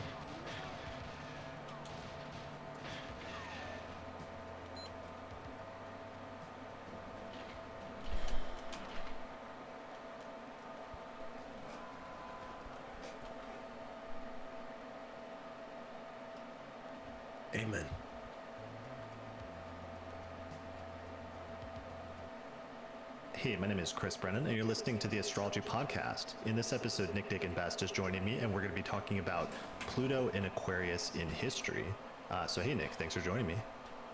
Amen. Hey, my name is Chris Brennan, and you're listening to the Astrology Podcast. In this episode, Nick Dick and Best is joining me, and we're going to be talking about Pluto in Aquarius in history. So hey, Nick, thanks for joining me.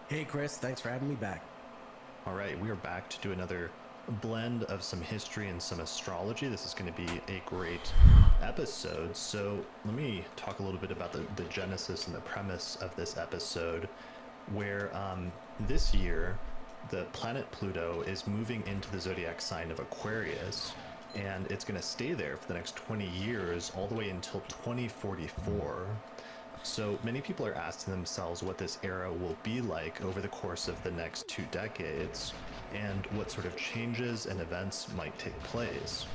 Hey, Chris, thanks for having me back. All right, we are back to do another blend of some history and some astrology. This is going to be a great episode. So let me talk a little bit about the genesis and the premise of this episode, where this year, the planet Pluto is moving into the zodiac sign of Aquarius, and it's going to stay there for the next 20 years, all the way until 2044. So many people are asking themselves what this era will be like over the course of the next 2 decades, and what sort of changes and events might take place.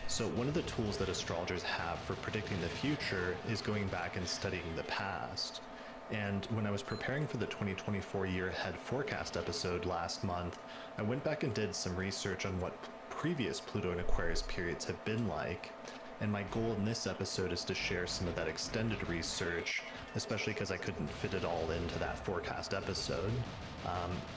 So one of the tools that astrologers have for predicting the future is going back and studying the past. And when I was preparing for the 2024 year ahead forecast episode last month, I went back and did some research on what previous Pluto and Aquarius periods have been like. And my goal in this episode is to share some of that extended research, especially because I couldn't fit it all into that forecast episode.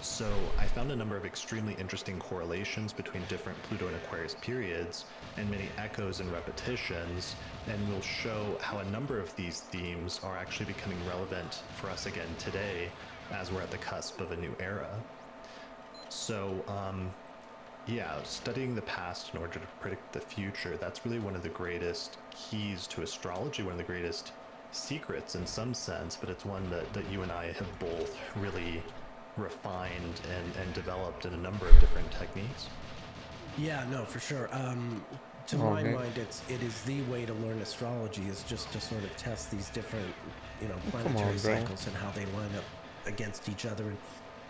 So I found a number of extremely interesting correlations between different Pluto and Aquarius periods, and many echoes and repetitions, and we'll show how a number of these themes are actually becoming relevant for us again today as we're at the cusp of a new era. So studying the past in order to predict the future, that's really one of the greatest keys to astrology, one of the greatest secrets in some sense, but it's one that you and I have both really refined and developed in a number of different techniques. Yeah, no, for sure. To my mind, it is the way to learn astrology, is just to sort of test these different, planetary cycles and how they line up against each other in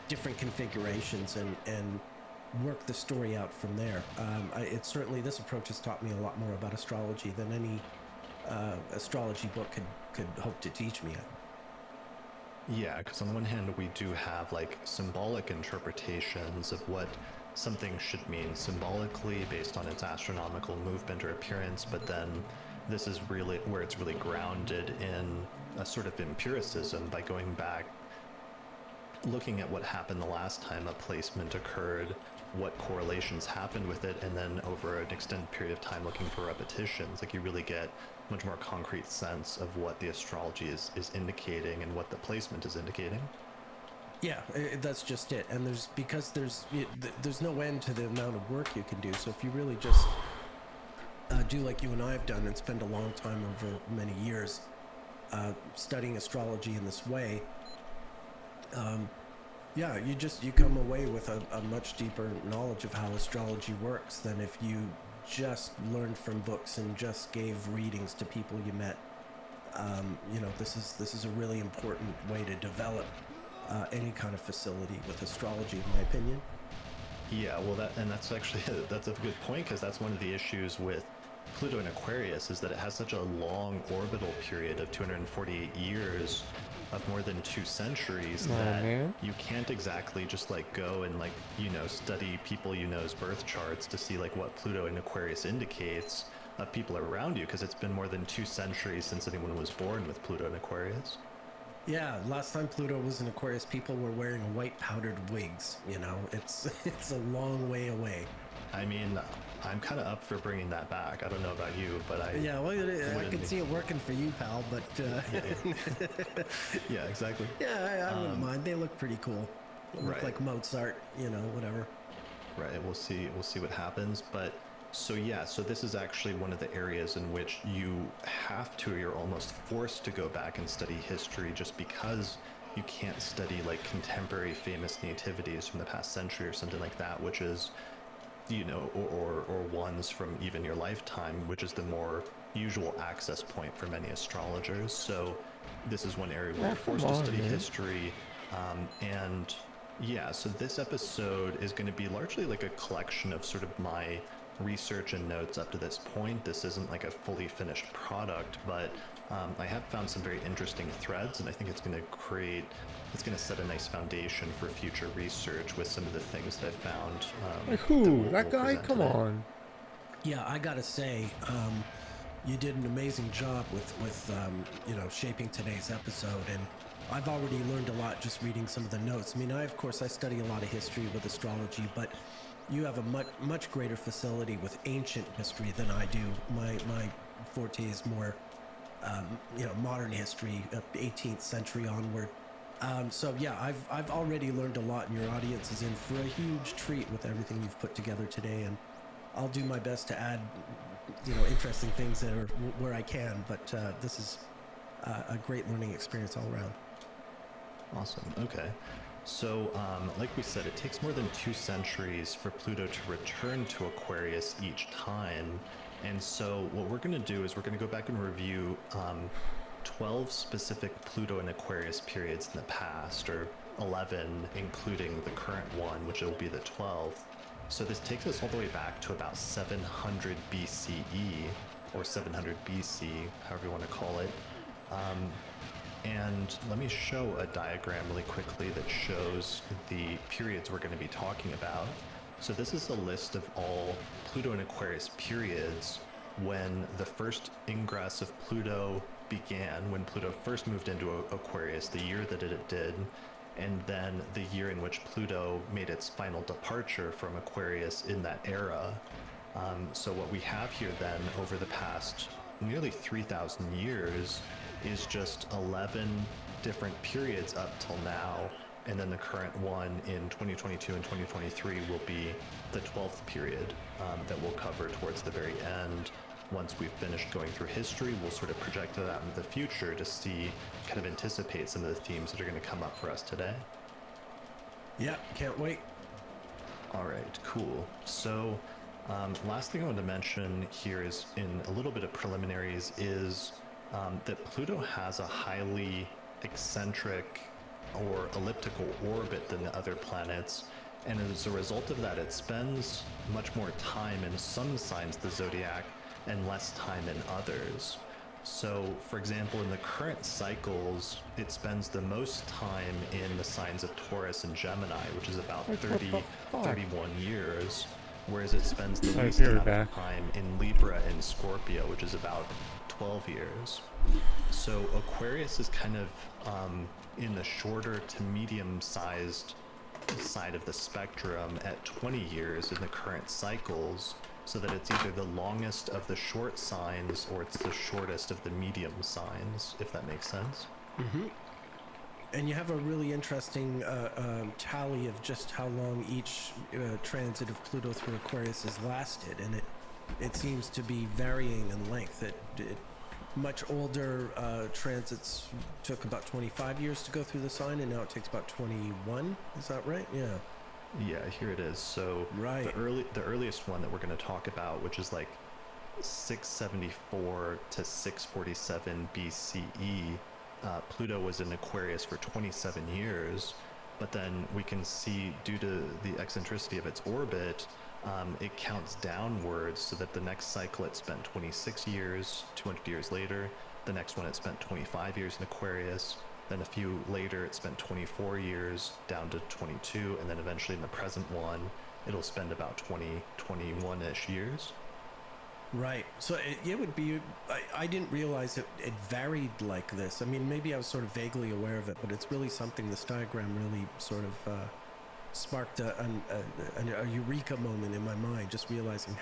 different configurations, and work the story out from there. This approach has taught me a lot more about astrology than any astrology book could hope to teach me. Yeah, because on the one hand, we do have like symbolic interpretations of what something should mean symbolically based on its astronomical movement or appearance, but then this is really where it's really grounded in a sort of empiricism by going back, looking at what happened the last time a placement occurred, what correlations happened with it, and then over an extended period of time looking for repetitions. Like, you really get much more concrete sense of what the astrology is indicating and what the placement is indicating. Yeah, that's just it. And there's no end to the amount of work you can do. So if you really just do like you and I have done and spend a long time over many years studying astrology in this way, you come away with a much deeper knowledge of how astrology works than if you just learned from books and just gave readings to people you met. This is a really important way to develop any kind of facility with astrology, in my opinion. Yeah, well, that's actually that's a good point, because that's one of the issues with Pluto in Aquarius, is that it has such a long orbital period of 248 years, of more than 2 centuries, you can't exactly just go and study people birth charts to see what Pluto in Aquarius indicates of people around you, because it's been more than 2 centuries since anyone was born with Pluto in Aquarius. Yeah, last time Pluto was in Aquarius, people were wearing white powdered wigs. It's a long way away. I mean, I'm kind of up for bringing that back. I don't know about you, but I can see it working for you, pal. But yeah, exactly. Yeah, I wouldn't mind. They look pretty cool. They look like Mozart, whatever. Right. We'll see what happens. But so this is actually one of the areas in which you're almost forced to go back and study history, just because you can't study contemporary famous nativities from the past century or something like that, which is, or ones from even your lifetime, which is the more usual access point for many astrologers. So this is one area where you're forced to study history. So this episode is going to be largely a collection of sort of my research and notes up to this point. This isn't a fully finished product, but I have found some very interesting threads, and I think it's going to set a nice foundation for future research with some of the things that I found. That guy? Come on. Yeah, I gotta say, you did an amazing job with shaping today's episode, and I've already learned a lot just reading some of the notes. I mean, I study a lot of history with astrology, but you have a much greater facility with ancient history than I do. My forte is more, modern history, 18th century onward. So yeah, I've already learned a lot, and your audience is in for a huge treat with everything you've put together today. And I'll do my best to add, interesting things that are where I can. But this is a great learning experience all around. Awesome. Okay. So, like we said, it takes more than 2 centuries for Pluto to return to Aquarius each time. And so what we're going to do is we're going to go back and review 12 specific Pluto and Aquarius periods in the past, or 11, including the current one, which will be the 12th. So this takes us all the way back to about 700 BCE, or 700 BC, however you want to call it. And let me show a diagram really quickly that shows the periods we're going to be talking about. So this is a list of all Pluto and Aquarius periods when the first ingress of Pluto began, when Pluto first moved into Aquarius, the year that it did, and then the year in which Pluto made its final departure from Aquarius in that era. So what we have here then over the past nearly 3,000 years is just 11 different periods up till now, and then the current one in 2022 and 2023 will be the 12th period that we'll cover towards the very end. Once we've finished going through history, we'll sort of project that out into the future to see, kind of anticipate some of the themes that are going to come up for us today. Yeah, can't wait. All right, cool. So last thing I wanted to mention here is, in a little bit of preliminaries, is that Pluto has a highly eccentric or elliptical orbit than the other planets, and as a result of that, it spends much more time in some signs of the zodiac and less time in others. So, for example, in the current cycles, it spends the most time in the signs of Taurus and Gemini, which is about 31 years, whereas it spends the least amount of time in Libra and Scorpio, which is about 12 years. So Aquarius is kind of in the shorter to medium-sized side of the spectrum at 20 years in the current cycles, so that it's either the longest of the short signs or it's the shortest of the medium signs, if that makes sense. Mm-hmm. And you have a really interesting tally of just how long each transit of Pluto through Aquarius has lasted, and it seems to be varying in length. Much older transits took about 25 years to go through the sign, and now it takes about 21. Is that right? Yeah. Yeah, here it is. So right. the earliest one that we're going to talk about, which is like 674 to 647 BCE, Pluto was in Aquarius for 27 years, but then we can see, due to the eccentricity of its orbit, it counts downwards, so that the next cycle it spent 26 years, 200 years later. The next one it spent 25 years in Aquarius. Then a few later it spent 24 years, down to 22, and then eventually in the present one, it'll spend about 21-ish years. Right. So it would be, I didn't realize it varied like this. I mean, maybe I was sort of vaguely aware of it, but it's really something. This diagram really sort of sparked a eureka moment in my mind, just realizing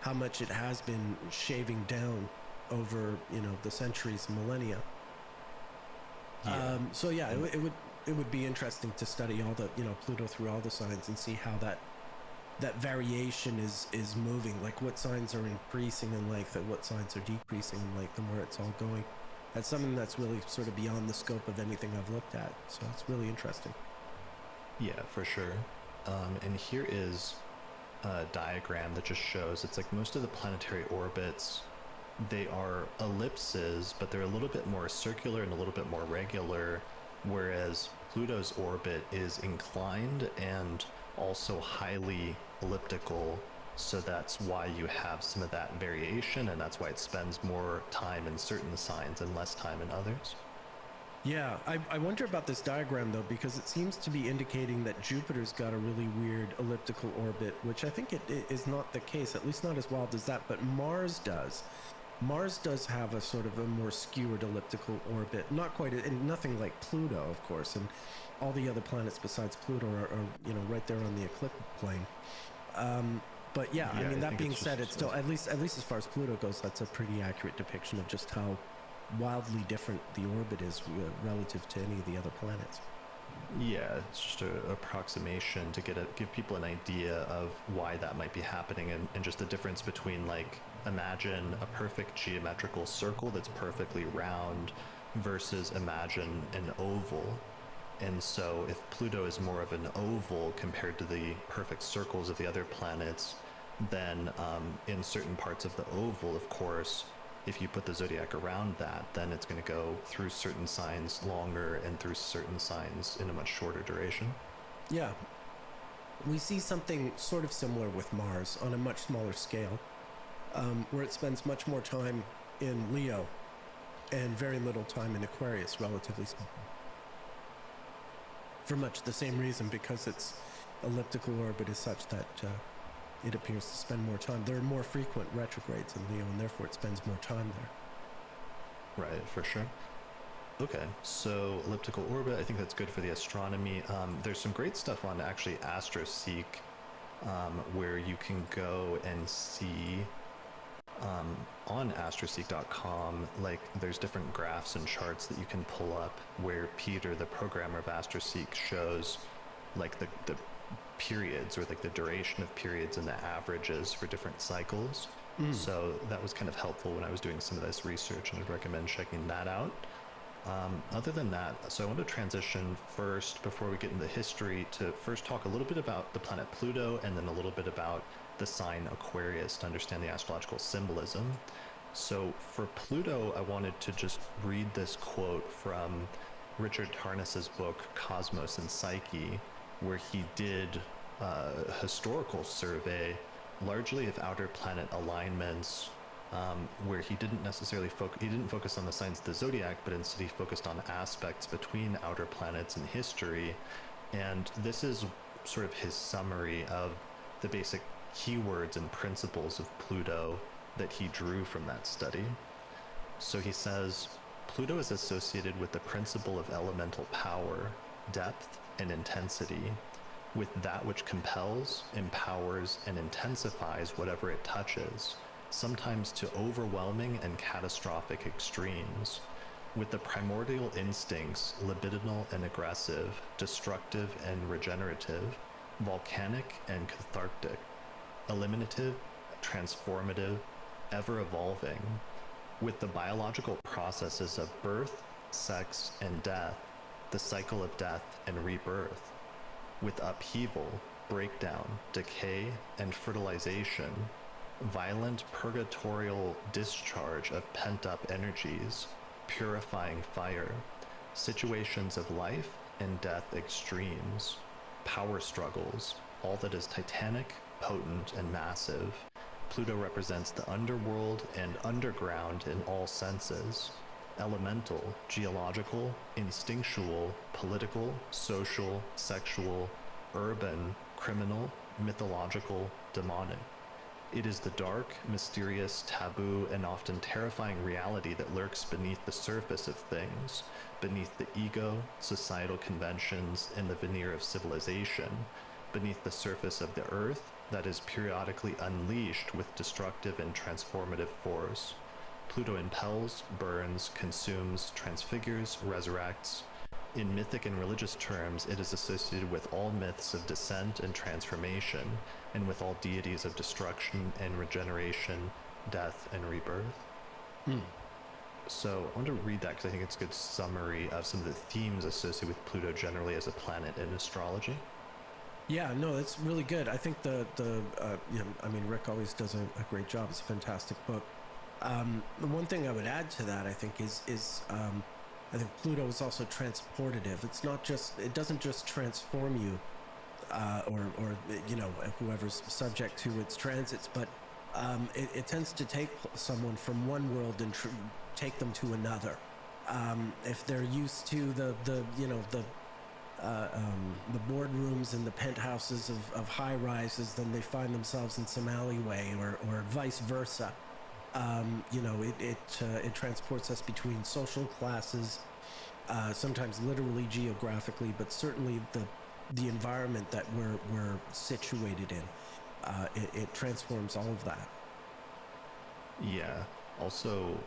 how much it has been shaving down over, the centuries and millennia. Yeah. So yeah, it would be interesting to study all the, Pluto through all the signs and see how that variation is moving, like what signs are increasing in length and what signs are decreasing in length, and where it's all going. That's something that's really sort of beyond the scope of anything I've looked at. So it's really interesting. Yeah, for sure. And here is a diagram that just shows, it's like most of the planetary orbits, they are ellipses, but they're a little bit more circular and a little bit more regular, whereas Pluto's orbit is inclined and also highly elliptical, so that's why you have some of that variation, and that's why it spends more time in certain signs and less time in others. Yeah, I wonder about this diagram, though, because it seems to be indicating that Jupiter's got a really weird elliptical orbit, which I think it is not the case, at least not as wild as that, but Mars does. Mars does have a sort of a more skewered elliptical orbit, not quite, and nothing like Pluto, of course, and all the other planets besides Pluto are right there on the ecliptic plane. But yeah, I mean, that being said, it's still, at least as far as Pluto goes, that's a pretty accurate depiction of just how wildly different the orbit is relative to any of the other planets. Yeah, it's just an approximation to give people an idea of why that might be happening, and just the difference between, like, imagine a perfect geometrical circle that's perfectly round versus imagine an oval. And so if Pluto is more of an oval compared to the perfect circles of the other planets, then in certain parts of the oval, of course, if you put the zodiac around that, then it's going to go through certain signs longer and through certain signs in a much shorter duration. Yeah. We see something sort of similar with Mars on a much smaller scale, where it spends much more time in Leo and very little time in Aquarius, relatively speaking. For much the same reason, because its elliptical orbit is such that it appears to spend more time. There are more frequent retrogrades in Leo, and therefore it spends more time there. Right, for sure. Okay, so elliptical orbit, I think that's good for the astronomy. There's some great stuff on actually AstroSeek, where you can go and see on astroseek.com, like, there's different graphs and charts that you can pull up where Peter, the programmer of AstroSeek, shows like the periods, or like the duration of periods and the averages for different cycles. So that was kind of helpful when I was doing some of this research, and I'd recommend checking that out. Other than that, so I want to transition first, before we get into history, to first talk a little bit about the planet Pluto, and then a little bit about the sign Aquarius to understand the astrological symbolism. So for Pluto, I wanted to just read this quote from Richard Tarnas's book Cosmos and Psyche, where he did a historical survey largely of outer planet alignments, where he didn't necessarily focus on the signs of the zodiac, but instead he focused on aspects between outer planets in history. And this is sort of his summary of the basic keywords and principles of Pluto that he drew from that study. So he says, Pluto is associated with the principle of elemental power, depth, and intensity, with that which compels, empowers, and intensifies whatever it touches, sometimes to overwhelming and catastrophic extremes, with the primordial instincts, libidinal and aggressive, destructive and regenerative, volcanic and cathartic, eliminative, transformative, ever-evolving, with the biological processes of birth, sex, and death, the cycle of death and rebirth, with upheaval, breakdown, decay, and fertilization, violent purgatorial discharge of pent-up energies, purifying fire, situations of life and death extremes, power struggles, all that is titanic, potent, and massive. Pluto represents the underworld and underground in all senses. Elemental, geological, instinctual, political, social, sexual, urban, criminal, mythological, demonic. It is the dark, mysterious, taboo, and often terrifying reality that lurks beneath the surface of things, beneath the ego, societal conventions, and the veneer of civilization, beneath the surface of the earth that is periodically unleashed with destructive and transformative force. Pluto impels, burns, consumes, transfigures, resurrects. In mythic and religious terms, it is associated with all myths of descent and transformation, and with all deities of destruction and regeneration, death and rebirth. So I want to read that because I think it's a good summary of some of the themes associated with Pluto generally as a planet in astrology. Yeah, no, that's really good. I think Rick always does a great job. It's a fantastic book. The one thing I would add to that, I think, is I think Pluto is also transportative. It doesn't just transform you, or whoever's subject to its transits, but it tends to take someone from one world and take them to another. If they're used to the boardrooms and the penthouses of high rises, then they find themselves in some alleyway, or vice versa. It transports us between social classes, sometimes literally geographically, but certainly the environment that we're situated in. it transforms all of that. Yeah. Also,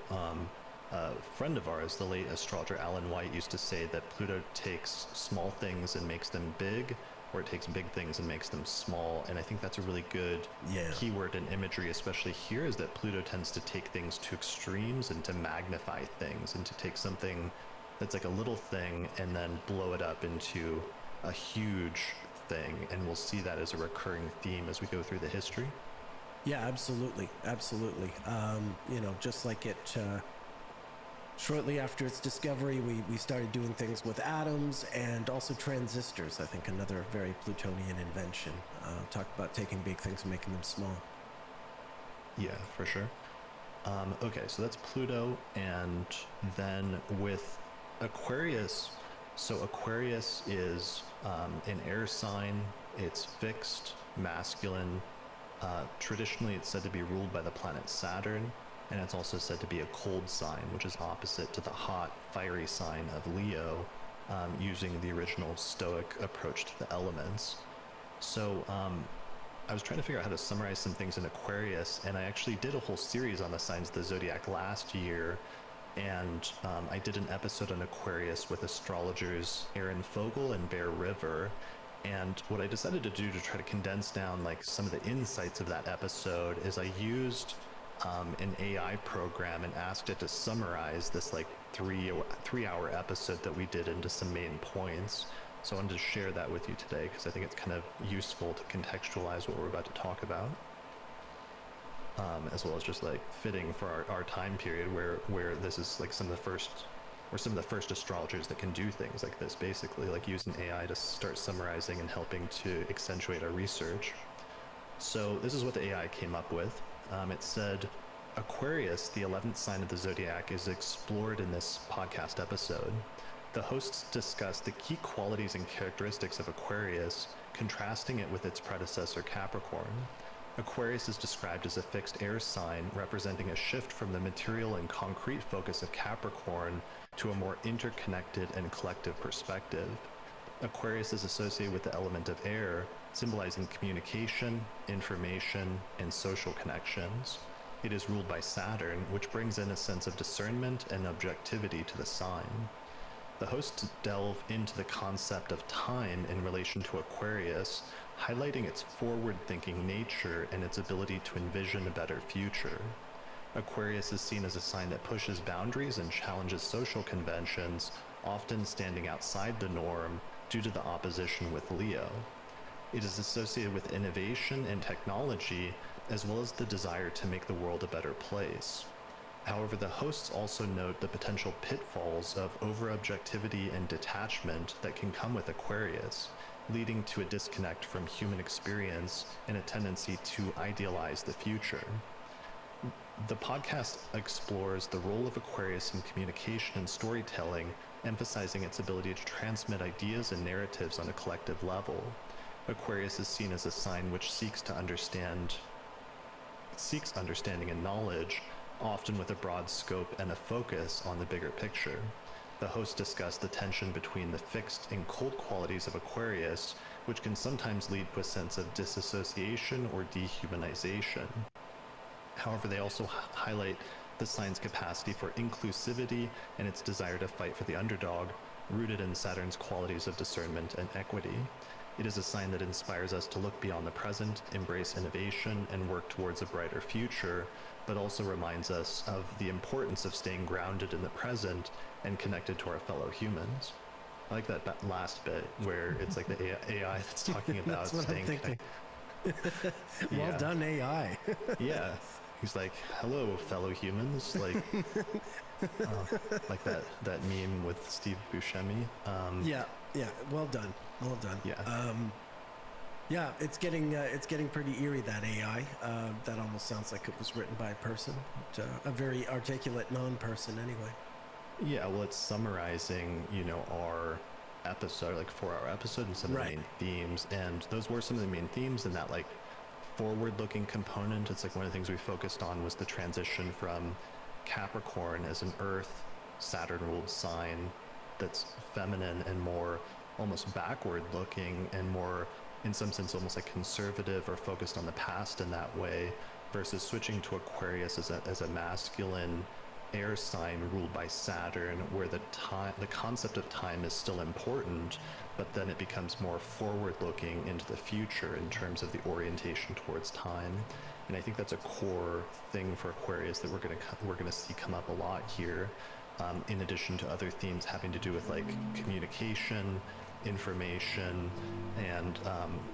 a friend of ours, the late astrologer Alan White, used to say that Pluto takes small things and makes them big, or it takes big things and makes them small. And I think that's a really good keyword in imagery, especially here, is that Pluto tends to take things to extremes and to magnify things, and to take something that's like a little thing and then blow it up into a huge thing. And we'll see that as a recurring theme as we go through the history. Yeah, absolutely. Absolutely. Just like it, shortly after its discovery, we started doing things with atoms and also transistors. I think another very Plutonian invention. Talk about taking big things and making them small. Yeah, for sure. Okay, so that's Pluto. And then with Aquarius, so Aquarius is an air sign. It's fixed, masculine. Traditionally, it's said to be ruled by the planet Saturn, and it's also said to be a cold sign, which is opposite to the hot, fiery sign of Leo, using the original Stoic approach to the elements. So I was trying to figure out how to summarize some things in Aquarius, and I actually did a whole series on the signs of the zodiac last year, and I did an episode on Aquarius with astrologers Aaron Fogel and Bear River. And what I decided to do to try to condense down like some of the insights of that episode is I used an AI program and asked it to summarize this like three-hour episode that we did into some main points. So I wanted to share that with you today because I think it's kind of useful to contextualize what we're about to talk about, as well as just like fitting for our time period where this is like some of the first astrologers that can do things like this, basically like using AI to start summarizing and helping to accentuate our research. So this is what the AI came up with. It said, Aquarius, the 11th sign of the zodiac, is explored in this podcast episode. The hosts discuss the key qualities and characteristics of Aquarius, contrasting it with its predecessor Capricorn. Aquarius is described as a fixed air sign representing a shift from the material and concrete focus of Capricorn to a more interconnected and collective perspective. Aquarius is associated with the element of air, symbolizing communication, information, and social connections. It is ruled by Saturn, which brings in a sense of discernment and objectivity to the sign. The hosts delve into the concept of time in relation to Aquarius, highlighting its forward-thinking nature and its ability to envision a better future. Aquarius is seen as a sign that pushes boundaries and challenges social conventions, often standing outside the norm due to the opposition with Leo. It is associated with innovation and technology, as well as the desire to make the world a better place. However, the hosts also note the potential pitfalls of over-objectivity and detachment that can come with Aquarius, leading to a disconnect from human experience and a tendency to idealize the future. The podcast explores the role of Aquarius in communication and storytelling, emphasizing its ability to transmit ideas and narratives on a collective level. Aquarius is seen as a sign which seeks understanding and knowledge, often with a broad scope and a focus on the bigger picture. The hosts discuss the tension between the fixed and cold qualities of Aquarius, which can sometimes lead to a sense of disassociation or dehumanization. However, they also highlight the sign's capacity for inclusivity and its desire to fight for the underdog, rooted in Saturn's qualities of discernment and equity. It is a sign that inspires us to look beyond the present, embrace innovation, and work towards a brighter future, but also reminds us of the importance of staying grounded in the present and connected to our fellow humans. I like that last bit where it's like the AI that's talking about that's what staying I'm thinking. Well done, AI. Yeah. He's like, hello, fellow humans. Like that meme with Steve Buscemi. Yeah. Well done. Yeah. Yeah, it's getting pretty eerie, that AI. That almost sounds like it was written by a person, but, a very articulate non-person anyway. Yeah, well, it's summarizing, our episode, like 4-hour episode, and some of the main themes. And those were some of the main themes in that, like, forward-looking component. It's like one of the things we focused on was the transition from Capricorn as an Earth, Saturn-ruled sign that's feminine and more almost backward-looking and more in some sense almost like conservative or focused on the past in that way, versus switching to Aquarius as a masculine air sign ruled by Saturn, where the concept of time is still important, but then it becomes more forward-looking into the future in terms of the orientation towards time. And I think that's a core thing for Aquarius that we're gonna see come up a lot here, in addition to other themes having to do with like communication, information, and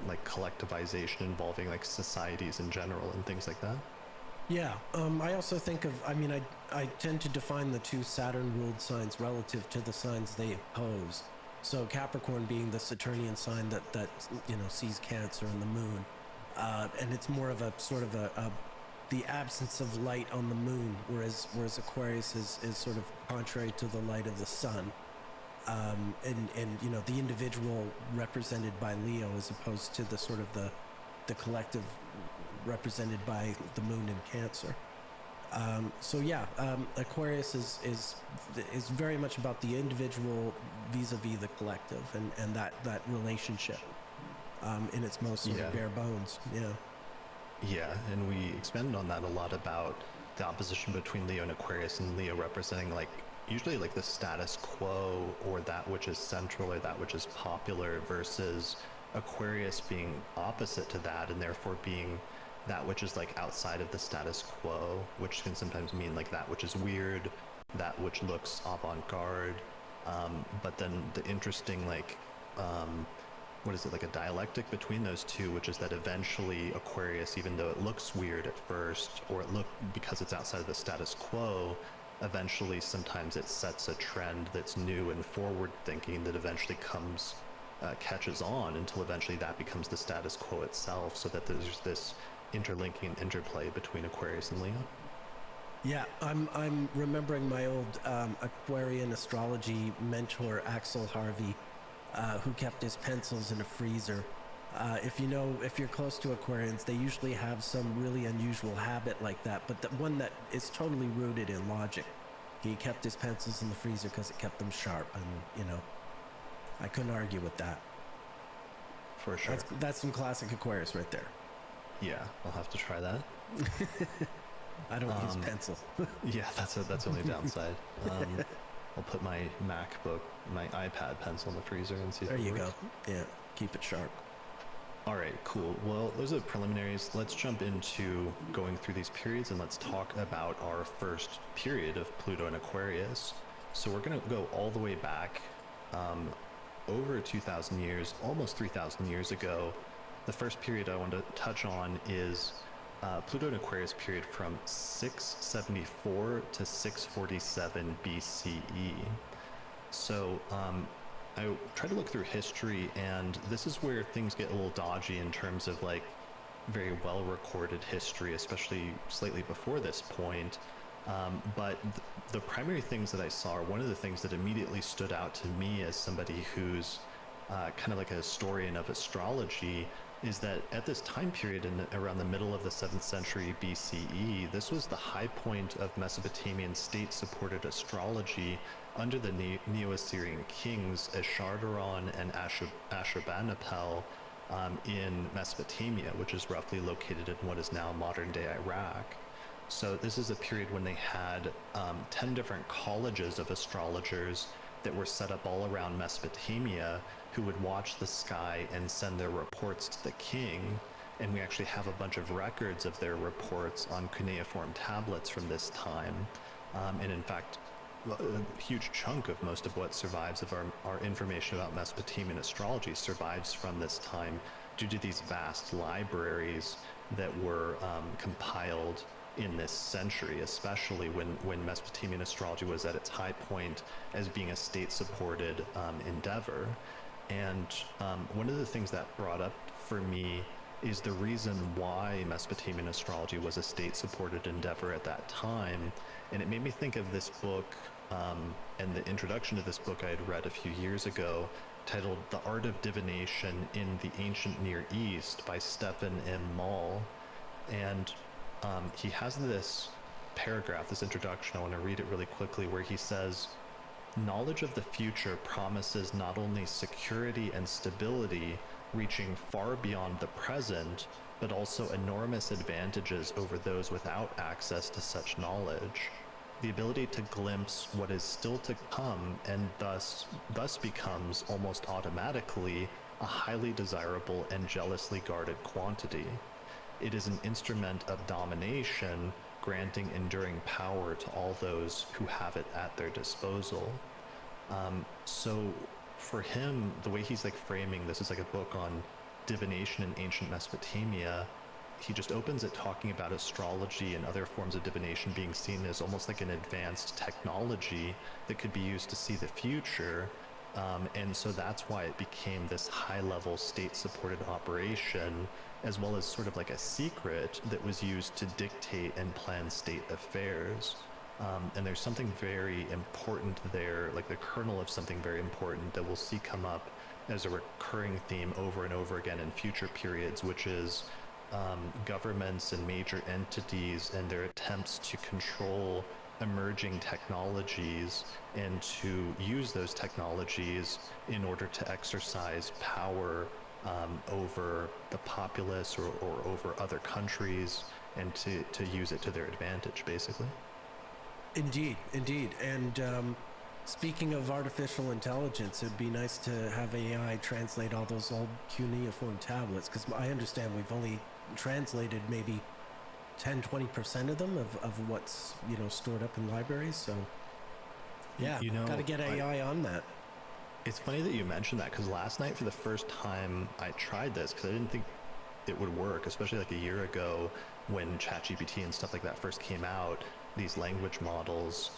like collectivization involving like societies in general and things like that. Yeah, I also think of, I tend to define the two Saturn-ruled signs relative to the signs they oppose. So Capricorn being the Saturnian sign that sees Cancer and the moon, and it's more of a sort of the absence of light on the moon, whereas Aquarius is sort of contrary to the light of the sun, and the individual represented by Leo as opposed to the sort of the collective represented by the moon in Cancer. Aquarius is very much about the individual vis-a-vis the collective, and that relationship in its most sort of bare bones. Yeah, and we expanded on that a lot about the opposition between Leo and Aquarius, and Leo representing like usually like the status quo or that which is central or that which is popular, versus Aquarius being opposite to that, and therefore being that which is like outside of the status quo, which can sometimes mean like that which is weird, that which looks avant-garde, but then the interesting like like a dialectic between those two, which is that eventually Aquarius, even though it looks weird at first, or because it's outside of the status quo, eventually sometimes it sets a trend that's new and forward thinking that eventually catches on until eventually that becomes the status quo itself, so that there's this interlinking interplay between Aquarius and Leo. Yeah, I'm remembering my old Aquarian astrology mentor, Axel Harvey, who kept his pencils in a freezer. If you're close to Aquarians, they usually have some really unusual habit like that, but the one that is totally rooted in logic. He kept his pencils in the freezer because it kept them sharp, and I couldn't argue with that. For sure. That's some classic Aquarius right there. Yeah, I'll have to try that. I don't use pencil. Yeah, that's only downside. I'll put my MacBook, my iPad pencil in the freezer and see if it works. There you go. Yeah, keep it sharp. All right, cool. Well, those are the preliminaries. Let's jump into going through these periods, and let's talk about our first period of Pluto and Aquarius. So we're going to go all the way back over 2,000 years, almost 3,000 years ago. The first period I want to touch on is Pluto and Aquarius period from 674 to 647 BCE. So I tried to look through history, and this is where things get a little dodgy in terms of like very well recorded history, especially slightly before this point. But the primary things that I saw, or one of the things that immediately stood out to me as somebody who's kind of like a historian of astrology, is that at this time period, around the middle of the 7th century BCE, this was the high point of Mesopotamian state-supported astrology under the Neo-Assyrian kings Esarhaddon and Ashurbanipal in Mesopotamia, which is roughly located in what is now modern-day Iraq. So this is a period when they had 10 different colleges of astrologers that were set up all around Mesopotamia, who would watch the sky and send their reports to the king. And we actually have a bunch of records of their reports on cuneiform tablets from this time. And in fact, a huge chunk of most of what survives of our information about Mesopotamian astrology survives from this time due to these vast libraries that were compiled in this century, especially when Mesopotamian astrology was at its high point as being a state-supported endeavor. And one of the things that brought up for me is the reason why Mesopotamian astrology was a state-supported endeavor at that time. And it made me think of this book, and the introduction to this book I had read a few years ago, titled The Art of Divination in the Ancient Near East by Stephen M. Mall. And he has this paragraph, this introduction, I want to read it really quickly, where he says, "Knowledge of the future promises not only security and stability, reaching far beyond the present, but also enormous advantages over those without access to such knowledge. The ability to glimpse what is still to come and thus becomes almost automatically a highly desirable and jealously guarded quantity. It is an instrument of domination, granting enduring power to all those who have it at their disposal. So for him, the way he's like framing this is like a book on divination in ancient Mesopotamia. He just opens it talking about astrology and other forms of divination being seen as almost like an advanced technology that could be used to see the future. And so that's why it became this high-level state-supported operation, as well as sort of like a secret that was used to dictate and plan state affairs. And there's something very important there, like the kernel of something very important that we'll see come up as a recurring theme over and over again in future periods, which is governments and major entities and their attempts to control emerging technologies and to use those technologies in order to exercise power over the populace or over other countries, and to use it to their advantage, basically. Indeed. And speaking of artificial intelligence, it'd be nice to have AI translate all those old cuneiform tablets, because I understand we've only translated maybe 10-20% of them of what's stored up in libraries. So yeah, got to get AI on that. It's funny that you mentioned that, because last night for the first time I tried this, because I didn't think it would work, especially like a year ago when ChatGPT and stuff like that first came out, these language models,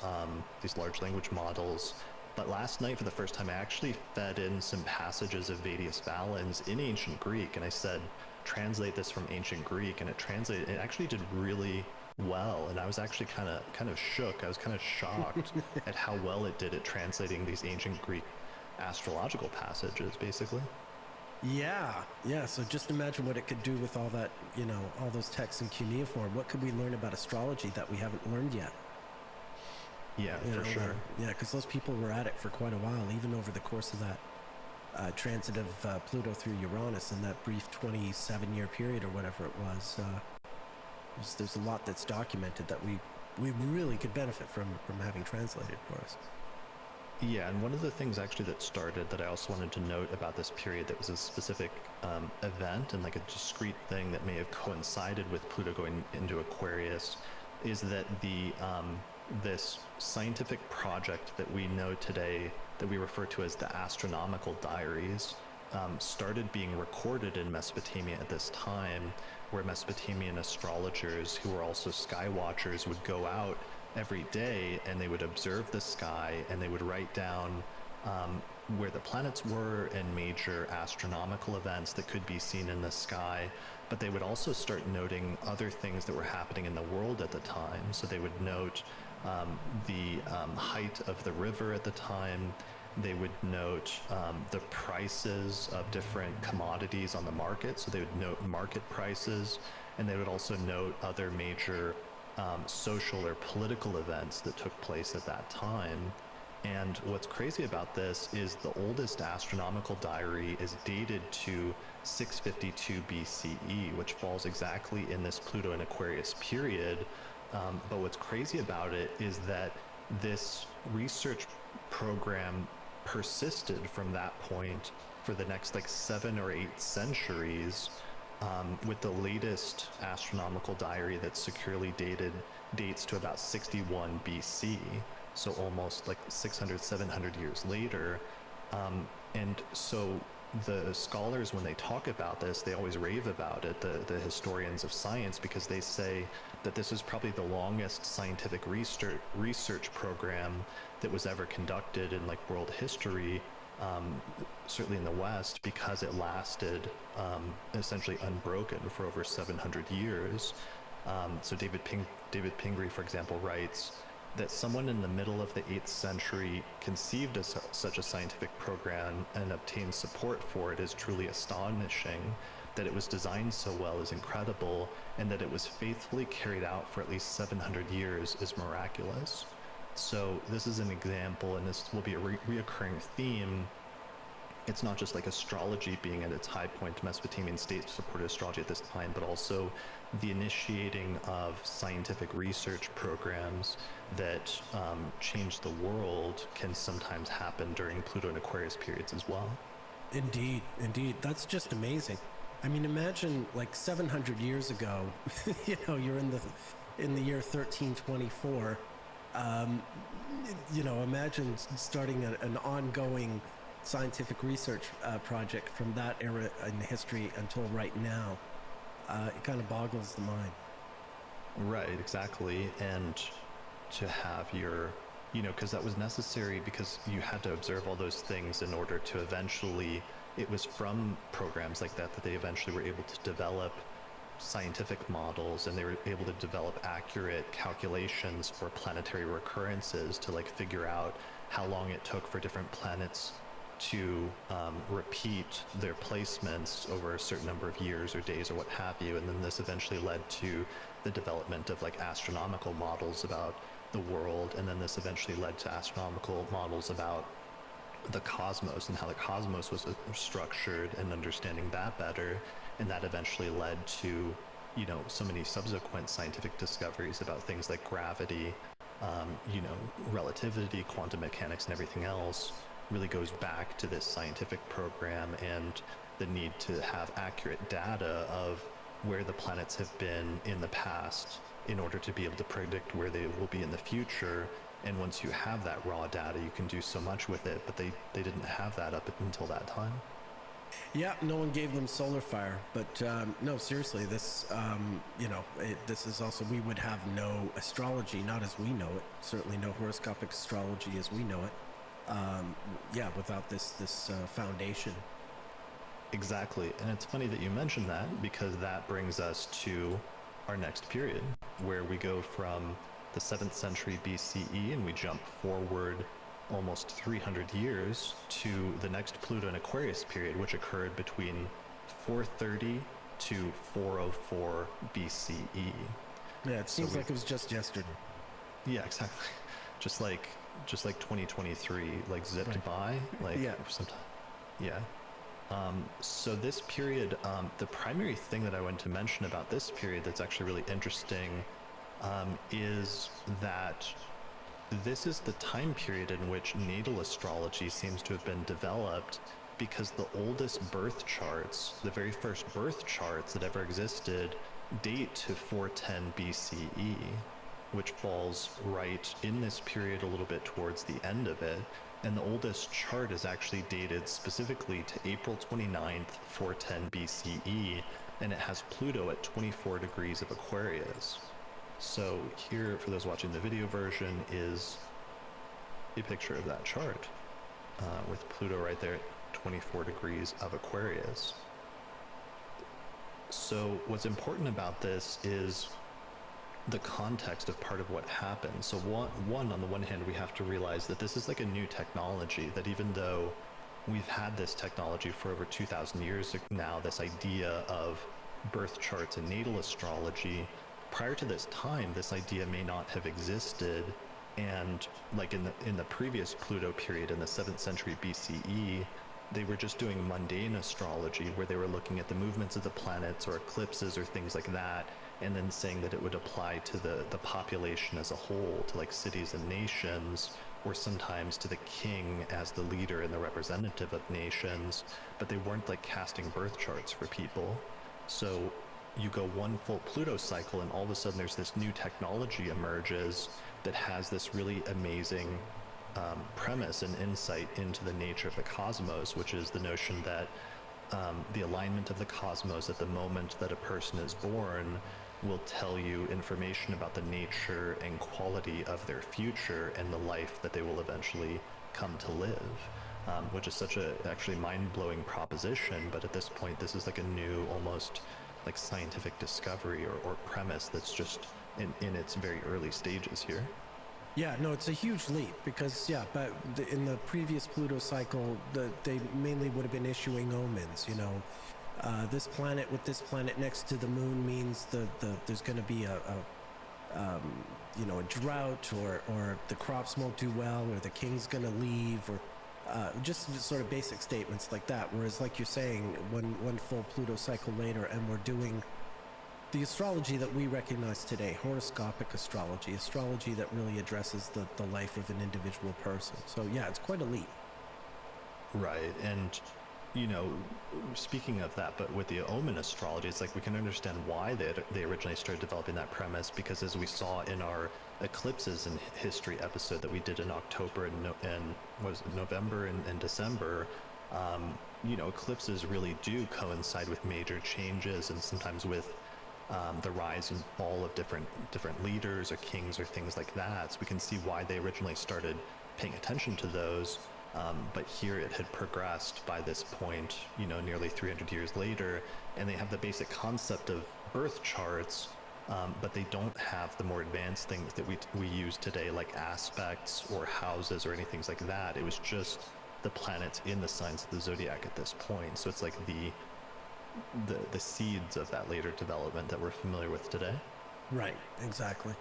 these large language models. But last night for the first time I actually fed in some passages of Vedic Valens in ancient Greek, and I said, translate this from ancient Greek, and it actually did really well. And I was actually kind of shook. I was kind of shocked at how well it did at translating these ancient Greek astrological passages, basically. Yeah. So just imagine what it could do with all that, all those texts in cuneiform. What could we learn about astrology that we haven't learned yet? Yeah, for sure. Yeah, because those people were at it for quite a while, even over the course of that transit of Pluto through Uranus in that brief 27-year period or whatever it was. There's a lot that's documented that we really could benefit from having translated for us. Yeah, and one of the things actually that started that I also wanted to note about this period that was a specific event and like a discrete thing that may have coincided with Pluto going into Aquarius is that this scientific project that we know today that we refer to as the astronomical diaries started being recorded in Mesopotamia at this time, where Mesopotamian astrologers who were also sky watchers would go out every day and they would observe the sky and they would write down where the planets were and major astronomical events that could be seen in the sky. But they would also start noting other things that were happening in the world at the time. So they would note the height of the river at the time. They would note the prices of different commodities on the market. So they would note market prices, and they would also note other major social or political events that took place at that time. And what's crazy about this is the oldest astronomical diary is dated to 652 BCE, which falls exactly in this Pluto and Aquarius period. But what's crazy about it is that this research program persisted from that point for the next like 7 or 8 centuries, with the latest astronomical diary that's securely dated dates to about 61 BC. So almost like 600, 700 years later. And so the scholars, when they talk about this, they always rave about it, the historians of science, because they say that this is probably the longest scientific research program that was ever conducted in like world history, certainly in the West, because it lasted essentially unbroken for over 700 years. So David Pingree, for example, writes that someone in the middle of the 8th century conceived of such a scientific program and obtained support for it is truly astonishing. That it was designed so well is incredible, and that it was faithfully carried out for at least 700 years is miraculous. So this is an example, and this will be a reoccurring theme it's not just like astrology being at its high point. Mesopotamian states supported astrology at this time, but also the initiating of scientific research programs that change the world can sometimes happen during Pluto and Aquarius periods as well. Indeed, indeed. That's just amazing. I mean, imagine like 700 years ago, you know, you're in the year 1324. You know, imagine starting an ongoing scientific research project from that era in history until right now. It kind of boggles the mind. Right, exactly. And to have your, you know, because that was necessary because you had to observe all those things in order to eventually, it was from programs like that they eventually were able to develop scientific models, and they were able to develop accurate calculations for planetary recurrences to like figure out how long it took for different planets to repeat their placements over a certain number of years or days or what have you. And then this eventually led to the development of like astronomical models about the world, and then this eventually led to astronomical models about the cosmos and how the cosmos was structured, and understanding that better. And that eventually led to, you know, so many subsequent scientific discoveries about things like gravity, you know, relativity, quantum mechanics, and everything else. Really goes back to this scientific program and the need to have accurate data of where the planets have been in the past in order to be able to predict where they will be in the future. And once you have that raw data, you can do so much with it, but they didn't have that up until that time. Yeah, no one gave them solar fire, but no, seriously, this, you know, this is also, we would have no astrology, not as we know it, certainly no horoscopic astrology as we know it. Yeah, without this foundation. Exactly. And it's funny that you mentioned that, because that brings us to our next period, where we go from the 7th century BCE and we jump forward almost 300 years to the next Pluto and Aquarius period, which occurred between 430 to 404 BCE. Yeah, it seems like it was just yesterday. Yeah, exactly. Just like 2023, like zipped Right. by, like Yeah. sometime. Yeah. So this period, the primary thing that I wanted to mention about this period that's actually really interesting is that this is the time period in which natal astrology seems to have been developed, because the oldest birth charts, the very first birth charts that ever existed, date to 410 BCE, which falls right in this period a little bit towards the end of it. And the oldest chart is actually dated specifically to April 29th, 410 BCE, and it has Pluto at 24 degrees of Aquarius. So here, for those watching the video version, is a picture of that chart with Pluto right there at 24 degrees of Aquarius. So what's important about this is the context of part of what happened. So one, on the one hand, we have to realize that this is like a new technology, that even though we've had this technology for over 2,000 years now, this idea of birth charts and natal astrology, prior to this time, this idea may not have existed. And like in the previous Pluto period in the 7th century BCE, they were just doing mundane astrology, where they were looking at the movements of the planets or eclipses or things like that, and then saying that it would apply to the population as a whole, to like cities and nations, or sometimes to the king as the leader and the representative of nations, but they weren't like casting birth charts for people. So you go one full Pluto cycle and all of a sudden there's this new technology emerges that has this really amazing premise and insight into the nature of the cosmos, which is the notion that the alignment of the cosmos at the moment that a person is born will tell you information about the nature and quality of their future and the life that they will eventually come to live, which is such a actually mind-blowing proposition. But at this point, this is like a new, almost like scientific discovery or premise that's just in its very early stages here. Yeah, no, it's a huge leap because, yeah, but in the previous Pluto cycle, they mainly would have been issuing omens, you know. This planet with this planet next to the moon means there's going to be a drought, or the crops won't do well, or the king's going to leave, or just sort of basic statements like that. Whereas, like you're saying, one full Pluto cycle later, and we're doing the astrology that we recognize today, horoscopic astrology that really addresses the life of an individual person. So yeah, it's quite a leap. Right, and speaking of that, but with the omen astrology, it's like we can understand why they originally started developing that premise, because as we saw in our eclipses in history episode that we did in October and November and December, eclipses really do coincide with major changes, and sometimes with the rise and fall of different leaders or kings or things like that. So we can see why they originally started paying attention to those. But here it had progressed by this point, nearly 300 years later, and they have the basic concept of birth charts, but they don't have the more advanced things that we use today, like aspects or houses or anything like that. It was just the planets in the signs of the zodiac at this point. So it's like the seeds of that later development that we're familiar with today. Right, exactly.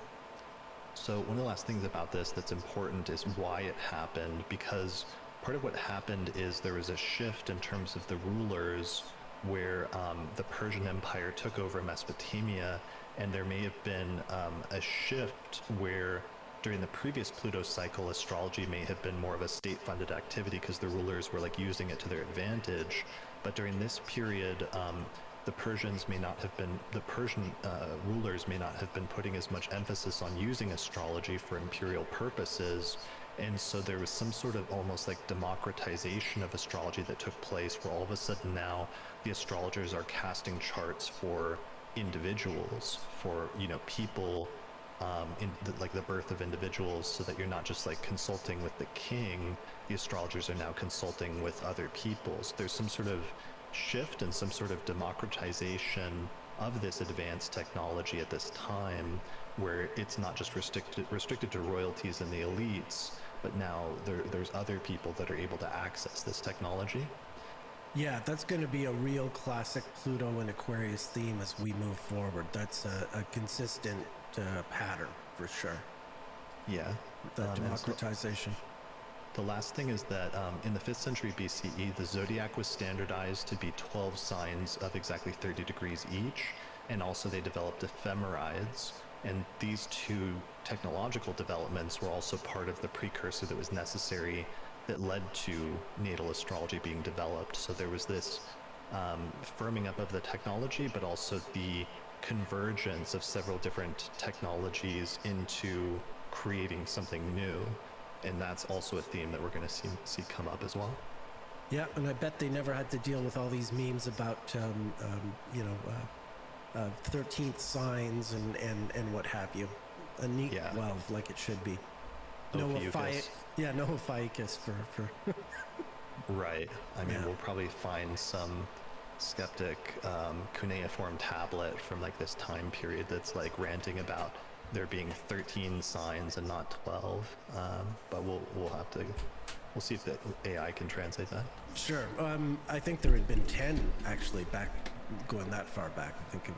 So one of the last things about this that's important is why it happened, because part of what happened is there was a shift in terms of the rulers where the Persian Empire took over Mesopotamia, and there may have been a shift where during the previous Pluto cycle, astrology may have been more of a state-funded activity because the rulers were like using it to their advantage. But during this period, the Persian rulers may not have been putting as much emphasis on using astrology for imperial purposes. And so there was some sort of almost like democratization of astrology that took place, where all of a sudden now the astrologers are casting charts for individuals, for, people, like the birth of individuals, so that you're not just like consulting with the king. The astrologers are now consulting with other people. So there's some sort of shift and some sort of democratization of this advanced technology at this time, where it's not just restricted to royalties and the elites, but now there's other people that are able to access this technology. Yeah, that's going to be a real classic Pluto and Aquarius theme as we move forward. That's a consistent pattern for sure. Yeah, the democratization. The last thing is that in the 5th century BCE, the zodiac was standardized to be 12 signs of exactly 30 degrees each, and also they developed ephemerides. And these two technological developments were also part of the precursor that was necessary that led to natal astrology being developed. So there was this firming up of the technology, but also the convergence of several different technologies into creating something new. And that's also a theme that we're going to see come up as well. Yeah, and I bet they never had to deal with all these memes about, 13th signs and what have you. A neat 12, like it should be. No Ophiuchus for Right. I mean, we'll probably find some skeptic cuneiform tablet from like this time period that's like ranting about there being 13 signs and not 12. But we'll see if the AI can translate that. Sure. I think there had been 10 actually going that far back. I think it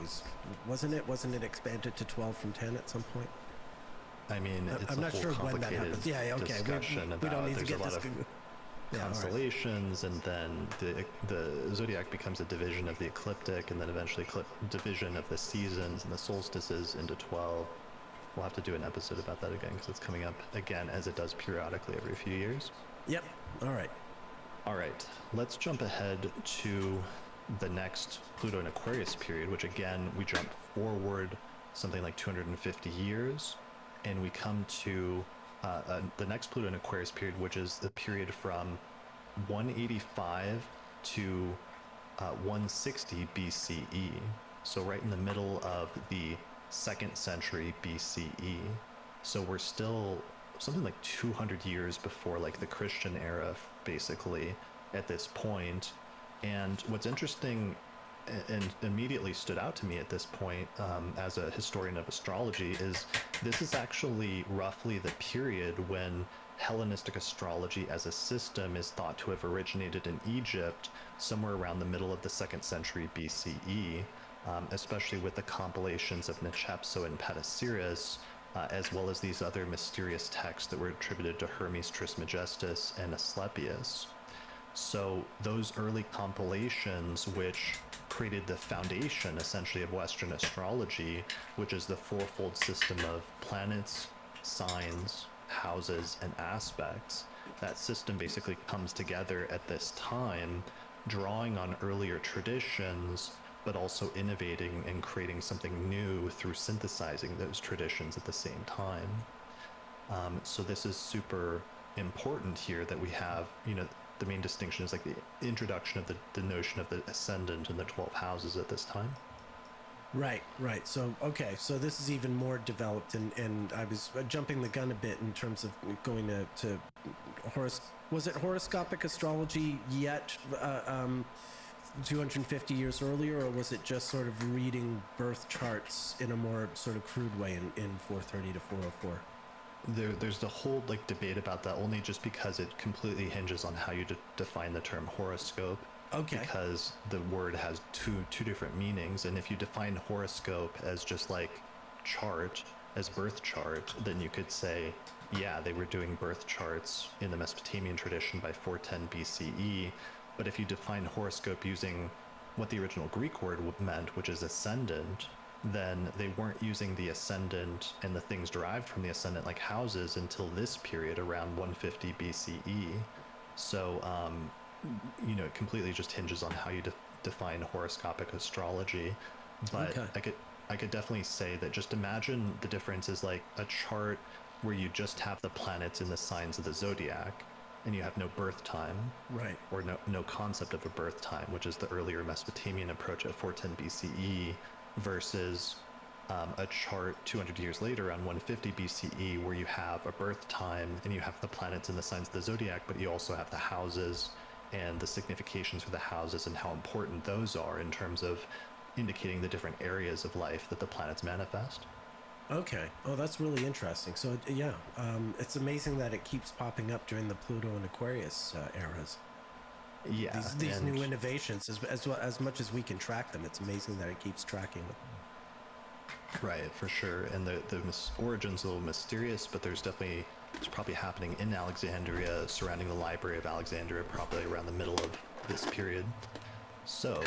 wasn't it expanded to 12 from 10 at some point? I mean, it's I'm not sure when that happens. Yeah, okay. Discussion we don't need to there's get a lot this. of constellations, and then the zodiac becomes a division of the ecliptic, and then eventually division of the seasons and the solstices into 12. We'll have to do an episode about that again, because it's coming up again, as it does periodically every few years. Yep. All right. Let's jump ahead to the next Pluto and Aquarius period, which again, we jump forward something like 250 years, and we come to the next Pluto and Aquarius period, which is the period from 185 to 160 BCE. So right in the middle of the 2nd century BCE. So we're still something like 200 years before like the Christian era, basically, at this point. And what's interesting and immediately stood out to me at this point as a historian of astrology is this is actually roughly the period when Hellenistic astrology as a system is thought to have originated in Egypt somewhere around the middle of the 2nd century BCE, especially with the compilations of Nechepso and Petasiris as well as these other mysterious texts that were attributed to Hermes Trismegistus and Asclepius. So those early compilations, which created the foundation essentially of Western astrology, which is the fourfold system of planets, signs, houses, and aspects, that system basically comes together at this time, drawing on earlier traditions, but also innovating and creating something new through synthesizing those traditions at the same time. So this is super important here that we have, the main distinction is like the introduction of the notion of the ascendant in the 12 houses at this time. Right. So, okay, so this is even more developed, and I was jumping the gun a bit in terms of going to was it horoscopic astrology yet 250 years earlier, or was it just sort of reading birth charts in a more sort of crude way in 430 to 404? There's the whole debate about that, only just because it completely hinges on how you define the term horoscope. Okay. Because the word has two different meanings, and if you define horoscope as just chart, as birth chart, then you could say, yeah, they were doing birth charts in the Mesopotamian tradition by 410 BCE. But if you define horoscope using what the original Greek word meant, which is ascendant, then they weren't using the ascendant and the things derived from the ascendant like houses until this period around 150 BCE. So, it completely just hinges on how you define horoscopic astrology. But okay. I could definitely say that just imagine the difference is like a chart where you just have the planets in the signs of the zodiac, and you have no birth time, right? Or no concept of a birth time, which is the earlier Mesopotamian approach at 410 BCE, versus a chart 200 years later on 150 BCE, where you have a birth time and you have the planets in the signs of the zodiac, but you also have the houses and the significations for the houses and how important those are in terms of indicating the different areas of life that the planets manifest. Okay. Oh, that's really interesting. So, yeah, it's amazing that it keeps popping up during the Pluto and Aquarius eras. Yeah. These new innovations, as much as we can track them, it's amazing that it keeps tracking them. Right, for sure. And the origin's a little mysterious, but it's probably happening in Alexandria, surrounding the Library of Alexandria, probably around the middle of this period. So,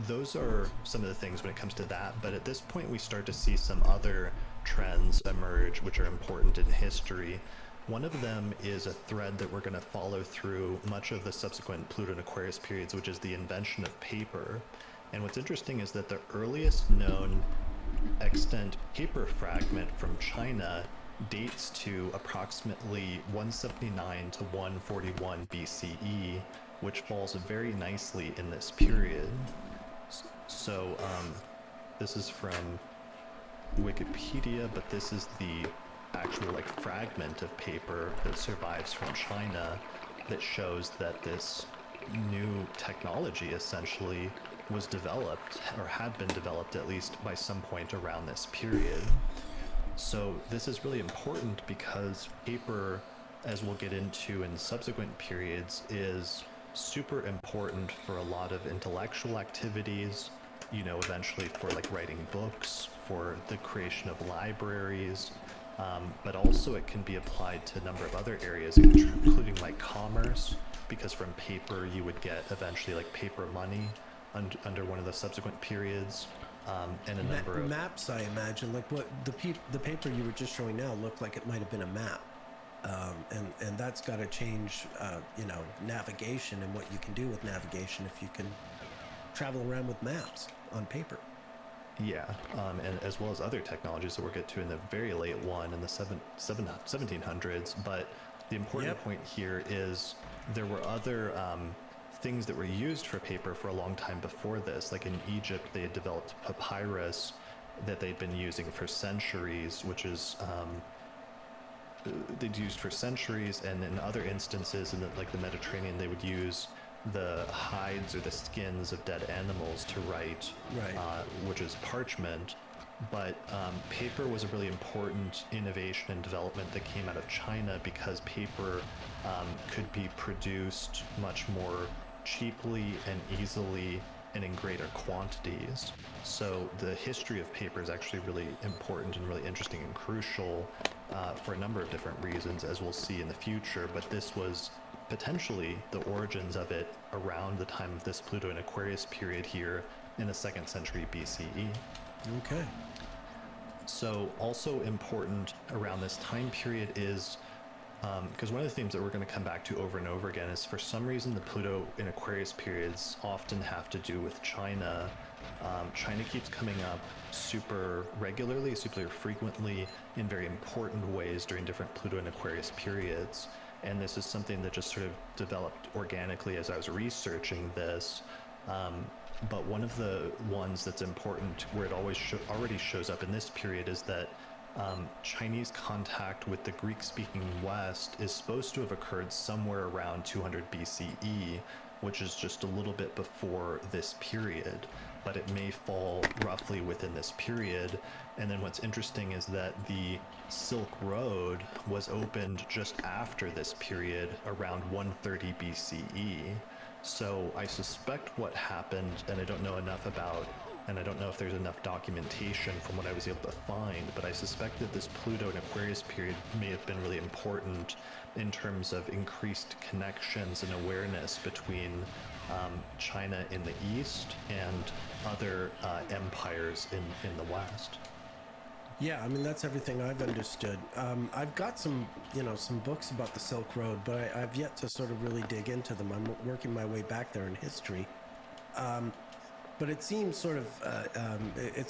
those are some of the things when it comes to that, but at this point we start to see some other trends emerge which are important in history. One of them is a thread that we're going to follow through much of the subsequent Pluto and Aquarius periods, which is the invention of paper. And what's interesting is that the earliest known extant paper fragment from China dates to approximately 179 to 141 BCE, which falls very nicely in this period. So this is from Wikipedia, but this is the actual fragment of paper that survives from China that shows that this new technology essentially was developed, or had been developed at least by some point around this period. So this is really important because paper, as we'll get into in subsequent periods, is super important for a lot of intellectual activities, eventually for writing books, for the creation of libraries, but also it can be applied to a number of other areas, including commerce, because from paper you would get eventually paper money under one of the subsequent periods, and a number of maps. I imagine what the paper you were just showing now looked like it might have been a map. And that's got to change, navigation and what you can do with navigation if you can travel around with maps on paper. Yeah, and as well as other technologies that we'll get to in the very late one in the 1700s. But the important point here is there were other things that were used for paper for a long time before this. Like in Egypt, they had developed papyrus that they'd been using for centuries, which is they'd used for centuries, and in other instances in the Mediterranean, they would use the hides or the skins of dead animals to write, which is parchment. But paper was a really important innovation and development that came out of China, because paper could be produced much more cheaply and easily and in greater quantities. So the history of paper is actually really important and really interesting and crucial for a number of different reasons, as we'll see in the future. But this was potentially the origins of it around the time of this Pluto and Aquarius period here in the 2nd century BCE. Okay. So also important around this time period is, because one of the themes that we're going to come back to over and over again is, for some reason, the Pluto and Aquarius periods often have to do with China. China keeps coming up super regularly, super frequently, in very important ways during different Pluto and Aquarius periods. And this is something that just sort of developed organically as I was researching this. But one of the ones that's important, where it always already shows up in this period, is that Chinese contact with the Greek-speaking West is supposed to have occurred somewhere around 200 BCE, which is just a little bit before this period, but it may fall roughly within this period. And then what's interesting is that the Silk Road was opened just after this period, around 130 BCE. So I suspect what happened, and I don't know enough about, and I don't know if there's enough documentation from what I was able to find, but I suspect that this Pluto and Aquarius period may have been really important in terms of increased connections and awareness between China in the East and other empires in the West. Yeah, I mean, that's everything I've understood. I've got some books about the Silk Road, but I've yet to sort of really dig into them. I'm working my way back there in history. But it seems sort of, it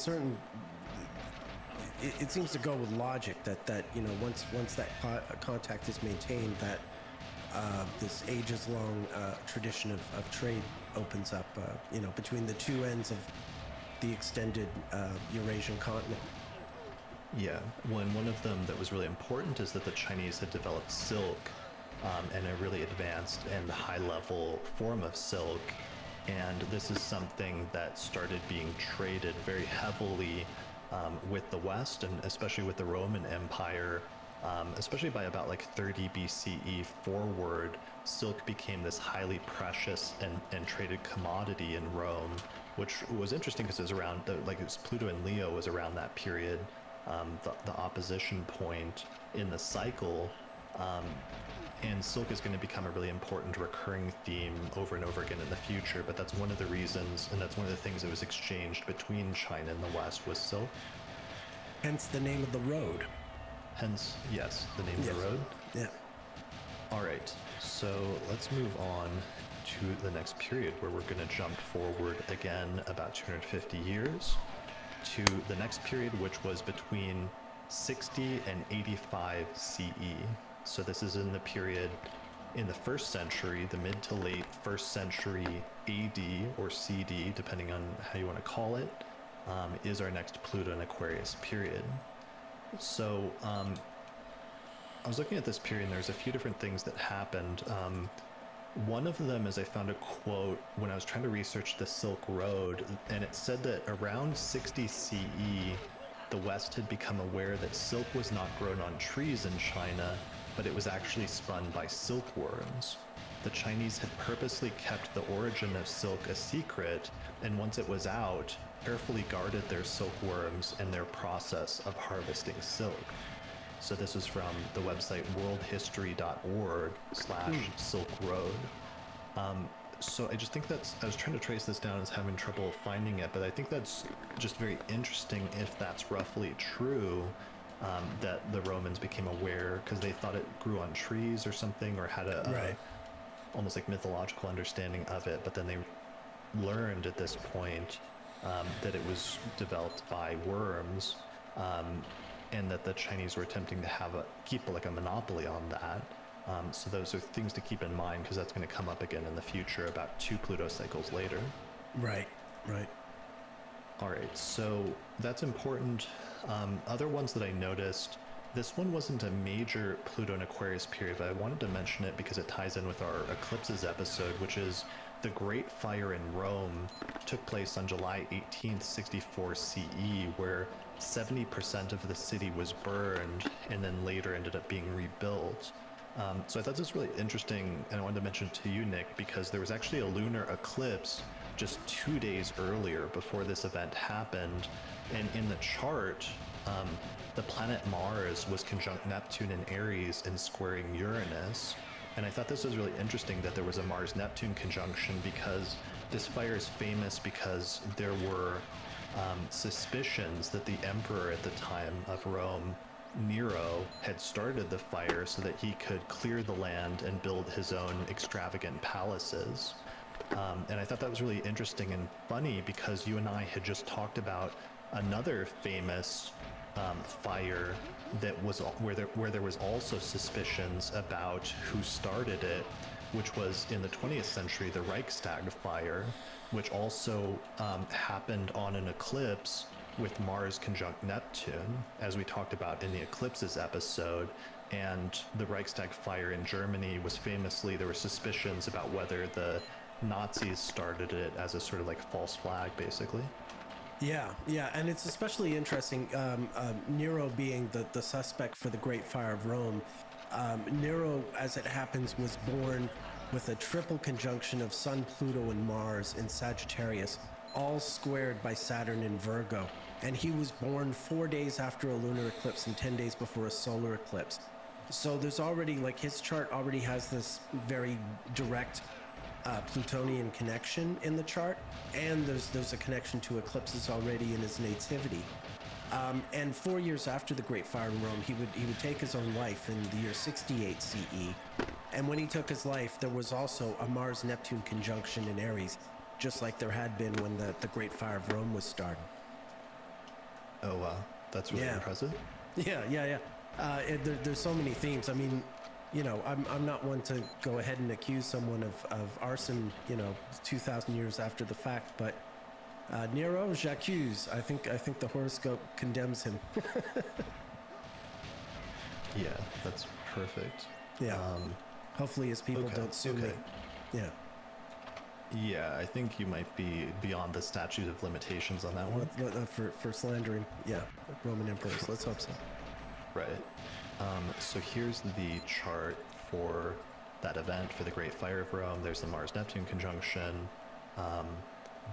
seems to go with logic that once that contact is maintained, that this ages-long tradition of trade opens up, between the two ends of the extended Eurasian continent. Yeah, one of them that was really important is that the Chinese had developed silk, and a really advanced and high-level form of silk, and this is something that started being traded very heavily with the West, and especially with the Roman Empire, especially by about like 30 BCE forward. Silk became this highly precious and traded commodity in Rome, which was interesting because it was around, Pluto and Leo was around that period. The opposition point in the cycle, and silk is going to become a really important recurring theme over and over again in the future, but that's one of the reasons, and that's one of the things that was exchanged between China and the West, was silk. Hence the name of the road. Hence, yes, the name of the road. Yeah. All right, so let's move on to the next period, where we're going to jump forward again about 250 years. To the next period, which was between 60 and 85 CE. So this is in the period in the 1st century, the mid to late 1st century AD or CD, depending on how you want to call it, is our next Pluto and Aquarius period. So I was looking at this period, and there's a few different things that happened. One of them is I found a quote when I was trying to research the Silk Road, and it said that around 60 CE, the West had become aware that silk was not grown on trees in China, but it was actually spun by silkworms. The Chinese had purposely kept the origin of silk a secret, and once it was out, carefully guarded their silkworms and their process of harvesting silk. So this is from the website worldhistory.org/Silk Road. So I just think I was trying to trace this down, as having trouble finding it, but I think that's just very interesting if that's roughly true, that the Romans became aware because they thought it grew on trees or something, or had a almost like mythological understanding of it, but then they learned at this point that it was developed by worms, and that the Chinese were attempting to keep a monopoly on that. So those are things to keep in mind, because that's going to come up again in the future about 2 Pluto cycles later. Right. All right, so that's important. Other ones that I noticed, this one wasn't a major Pluto and Aquarius period, but I wanted to mention it because it ties in with our eclipses episode, which is the Great Fire in Rome took place on July 18th, 64 CE, where 70% of the city was burned and then later ended up being rebuilt. So I thought this was really interesting, and I wanted to mention it to you, Nick, because there was actually a lunar eclipse just 2 days earlier before this event happened. And in the chart, the planet Mars was conjunct Neptune in Aries and squaring Uranus. And I thought this was really interesting that there was a Mars-Neptune conjunction, because this fire is famous because there were suspicions that the emperor at the time of Rome, Nero, had started the fire so that he could clear the land and build his own extravagant palaces. And I thought that was really interesting and funny, because you and I had just talked about another famous fire that was where there was also suspicions about who started it, which was in the 20th century, the Reichstag fire, which also happened on an eclipse with Mars conjunct Neptune, as we talked about in the eclipses episode. And the Reichstag fire in Germany was famously, there were suspicions about whether the Nazis started it as a sort of like false flag, basically. Yeah, and it's especially interesting, Nero being the suspect for the Great Fire of Rome. Nero, as it happens, was born with a triple conjunction of Sun, Pluto, and Mars in Sagittarius, all squared by Saturn in Virgo. And he was born 4 days after a lunar eclipse and 10 days before a solar eclipse. So there's already, like, his chart already has this very direct Plutonian connection in the chart, and there's a connection to eclipses already in his nativity. And 4 years after the Great Fire in Rome, he would take his own life in the year 68 CE. And when he took his life, there was also a Mars-Neptune conjunction in Aries, just like there had been when the Great Fire of Rome was started. Oh wow, that's really impressive. Yeah. There's so many themes. I mean, you know, I'm not one to go ahead and accuse someone of arson, 2,000 years after the fact, but Nero, j'accuse. I think the horoscope condemns him. Yeah, that's perfect. Yeah. Hopefully his people don't sue me. Yeah. Yeah, I think you might be beyond the statute of limitations on that one. For slandering, Roman emperors. Let's hope so. Right. So here's the chart for that event, for the Great Fire of Rome. There's the Mars-Neptune conjunction.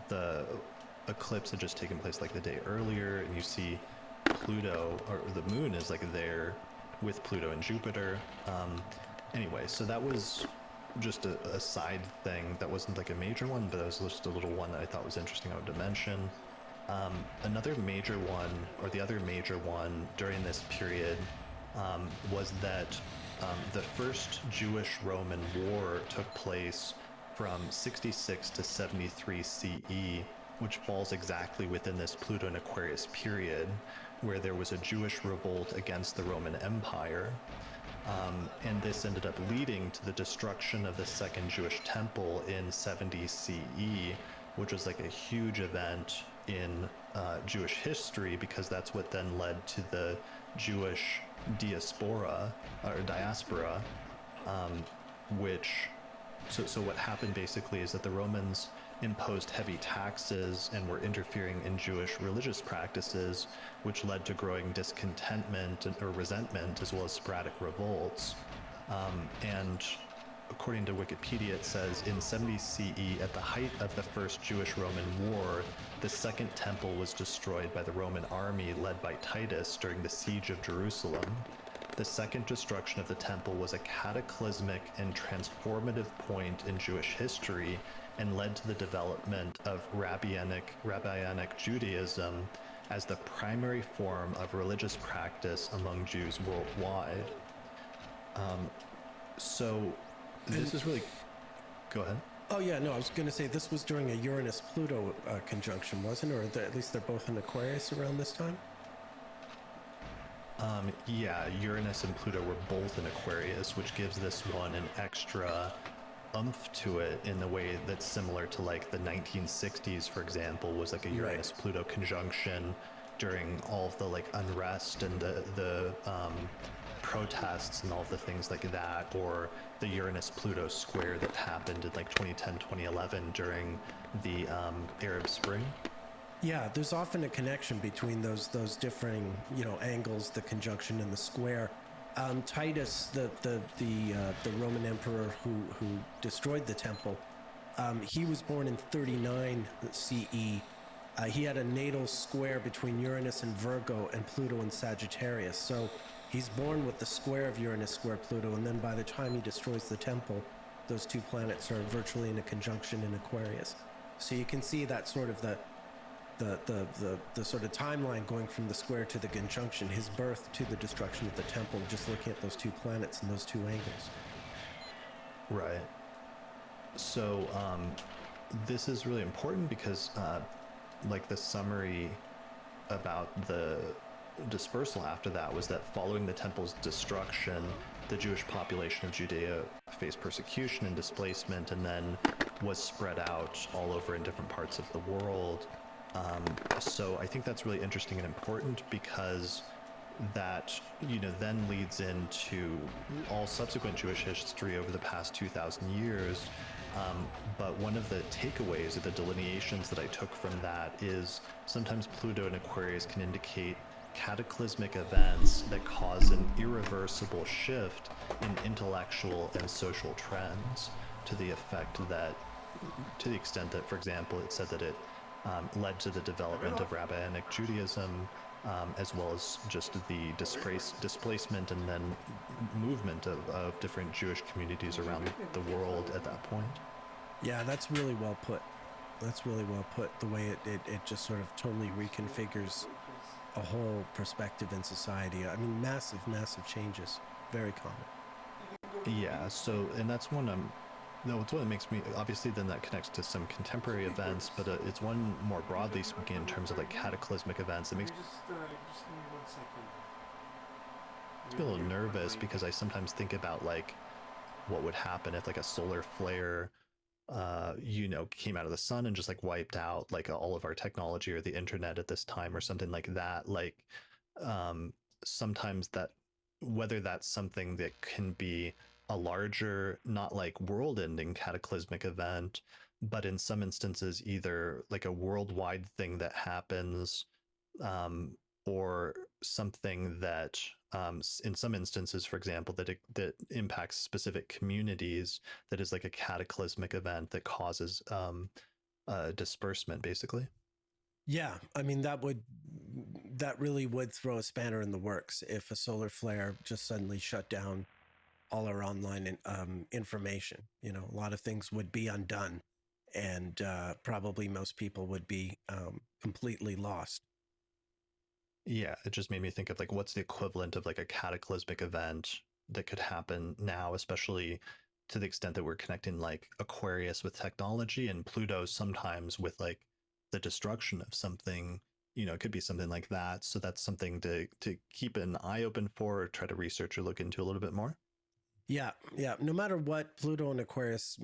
The eclipse had just taken place like the day earlier, and you see Pluto, or the moon is like there with Pluto and Jupiter. Anyway, so that was just a side thing. That wasn't like a major one, but it was just a little one that I thought was interesting I wanted to mention. Another major one, or the other major one during this period, was that the first Jewish-Roman war took place from 66 to 73 CE, which falls exactly within this Pluto and Aquarius period, where there was a Jewish revolt against the Roman Empire. And this ended up leading to the destruction of the Second Jewish Temple in 70 CE, which was like a huge event in Jewish history, because that's what then led to the Jewish diaspora, so what happened basically is that the Romans imposed heavy taxes and were interfering in Jewish religious practices, which led to growing discontentment or resentment, as well as sporadic revolts. And according to Wikipedia, it says in 70 CE, at the height of the First Jewish-Roman War, the Second Temple was destroyed by the Roman army led by Titus during the siege of Jerusalem. The second destruction of the temple was a cataclysmic and transformative point in Jewish history, and led to the development of Rabbinic Judaism as the primary form of religious practice among Jews worldwide. So this is really... Go ahead. Oh yeah, no, I was going to say this was during a Uranus-Pluto conjunction, wasn't it? Or at least they're both in Aquarius around this time? Yeah, Uranus and Pluto were both in Aquarius, which gives this one an extra oomph to it in the way that's similar to like the 1960s, for example, was like a Uranus-Pluto conjunction during all of the like unrest and the protests and all of the things like that, or the Uranus-Pluto square that happened in like 2010, 2011 during the Arab Spring. Yeah, there's often a connection between those differing, angles, the conjunction and the square. Titus, the Roman emperor who destroyed the temple, He was born in 39 CE. He had a natal square between Uranus and Virgo and Pluto and Sagittarius. So he's born with the square of Uranus square Pluto, and then by the time he destroys the temple, those two planets are virtually in a conjunction in Aquarius. So you can see that sort of the sort of timeline going from the square to the conjunction, his birth to the destruction of the temple, just looking at those two planets and those two angles. Right. So this is really important because like the summary about the dispersal after that was that following the temple's destruction, the Jewish population of Judea faced persecution and displacement, and then was spread out all over in different parts of the world. So I think that's really interesting and important because that, you know, then leads into all subsequent Jewish history over the past 2,000 years. But one of the takeaways or the delineations that I took from that is sometimes Pluto and Aquarius can indicate cataclysmic events that cause an irreversible shift in intellectual and social trends to the extent that, for example, it said that it led to the development of Rabbinic Judaism, as well as just the displacement and then movement of different Jewish communities around the world at that point. Yeah, that's really well put. That's really well put. The way it just sort of totally reconfigures a whole perspective in society. I mean, massive changes. Very common. Yeah, so, and that's one no, it's one that makes me, obviously then that connects to some contemporary events, but it's one more broadly speaking in terms of like cataclysmic events. It makes me a little nervous because I sometimes think about like what would happen if like a solar flare, you know, came out of the sun and just like wiped out like all of our technology or the internet at this time or something like that. Like sometimes that, whether that's something that can be a larger, not like world-ending cataclysmic event, but in some instances either like a worldwide thing that happens, or something that in some instances, for example, that impacts specific communities, that is like a cataclysmic event that causes disbursement, basically. Yeah, I mean that really would throw a spanner in the works if a solar flare just suddenly shut down all our online information. You know, a lot of things would be undone, and probably most people would be completely lost. Yeah, it just made me think of like what's the equivalent of like a cataclysmic event that could happen now, especially to the extent that we're connecting like Aquarius with technology and Pluto sometimes with like the destruction of something. You know, it could be something like that. So that's something to keep an eye open for, or try to research or look into a little bit more. Yeah. No matter what, Pluto and Aquarius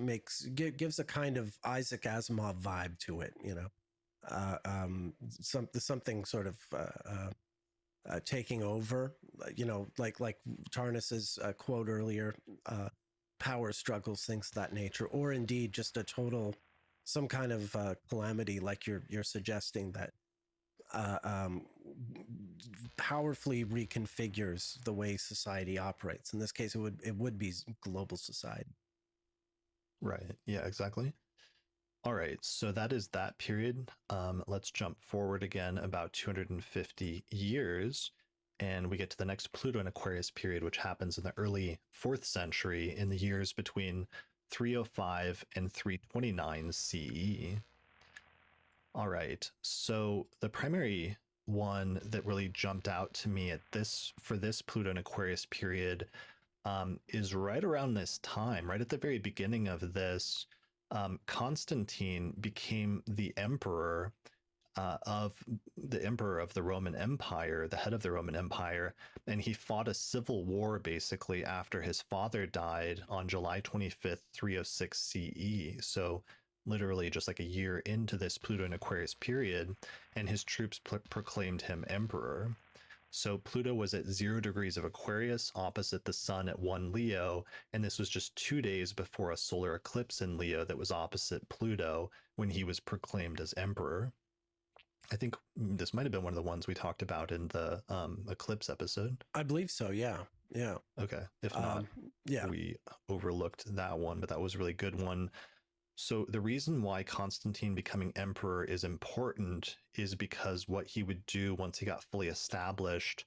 gives a kind of Isaac Asimov vibe to it. You know, something sort of taking over. You know, like Tarnus's quote earlier, power struggles, things of that nature, or indeed just a total some kind of calamity, like you're suggesting that. Powerfully reconfigures the way society operates. In this case, it would be global society. Right. Yeah, exactly. All right. So that is that period. Let's jump forward again about 250 years, and we get to the next Pluto and Aquarius period, which happens in the early 4th century in the years between 305 and 329 CE. All right. So the primary one that really jumped out to me for this Pluto and Aquarius period is right around this time, right at the very beginning of this. Constantine became the emperor of the Roman Empire, the head of the Roman Empire, and he fought a civil war basically after his father died on July 25th, 306 CE. So literally just like a year into this Pluto and Aquarius period, and his troops proclaimed him emperor. So Pluto was at 0 degrees of Aquarius opposite the sun at 1 Leo, and this was just 2 days before a solar eclipse in Leo that was opposite Pluto when he was proclaimed as emperor. I think this might have been one of the ones we talked about in the eclipse episode. I believe so, yeah. Okay. If not, we overlooked that one, but that was a really good one. So the reason why Constantine becoming emperor is important is because what he would do once he got fully established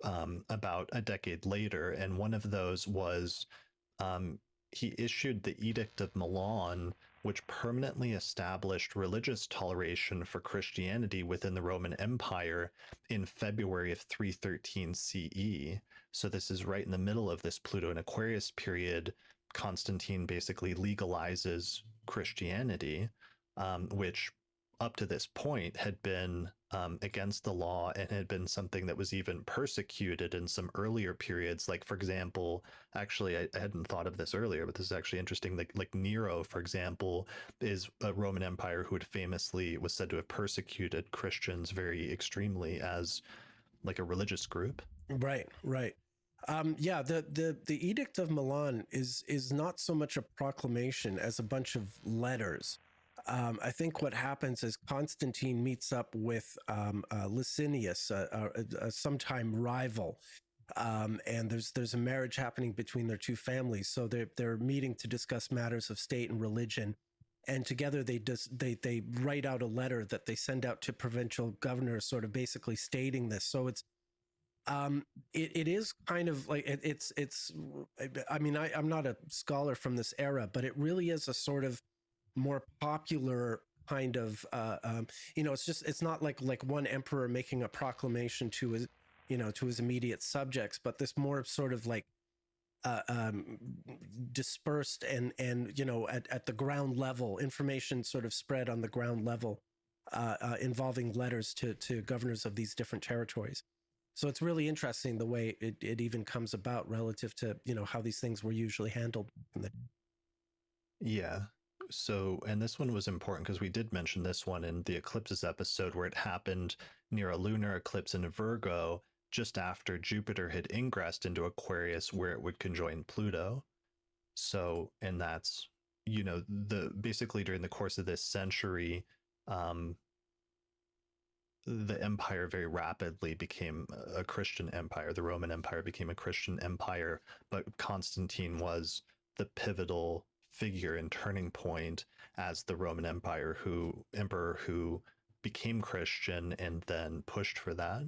about a decade later, and one of those was he issued the Edict of Milan, which permanently established religious toleration for Christianity within the Roman Empire in February of 313 CE. So this is right in the middle of this Pluto and Aquarius period. Constantine basically legalizes Christianity, which up to this point had been against the law and had been something that was even persecuted in some earlier periods. Like, for example, actually, I hadn't thought of this earlier, but this is actually interesting. Like Nero, for example, is a Roman Empire who had famously was said to have persecuted Christians very extremely as like a religious group. Right. Yeah, the Edict of Milan is not so much a proclamation as a bunch of letters. I think what happens is Constantine meets up with Licinius, a sometime rival, and there's a marriage happening between their two families. So they're meeting to discuss matters of state and religion, and together they write out a letter that they send out to provincial governors, sort of basically stating this. So it's it is kind of like it's I mean, I'm not a scholar from this era, but it really is a sort of more popular kind of it's not like one emperor making a proclamation to his immediate subjects, but this more sort of like dispersed and at the ground level, information sort of spread on the ground level, involving letters to governors of these different territories. So it's really interesting the way it even comes about relative to how these things were usually handled. Yeah. So, and this one was important because we did mention this one in the eclipses episode, where it happened near a lunar eclipse in Virgo just after Jupiter had ingressed into Aquarius, where it would conjoin Pluto. So, and that's, basically during the course of this century, the empire very rapidly became a Christian empire. The Roman Empire became a Christian empire, but Constantine was the pivotal figure and turning point as the Roman emperor who became Christian and then pushed for that.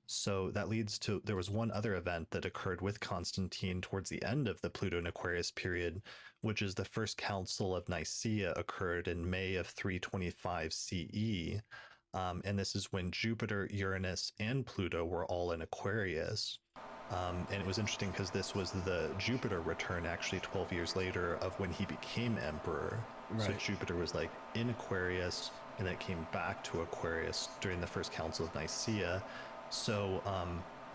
So that leads to, there was one other event that occurred with Constantine towards the end of the Pluto and Aquarius period, which is the First Council of Nicaea occurred in May of 325 CE. And this is when Jupiter, Uranus, and Pluto were all in Aquarius. And it was interesting because this was the Jupiter return actually 12 years later of when he became emperor. Right. So Jupiter was like in Aquarius, and then it came back to Aquarius during the First Council of Nicaea. So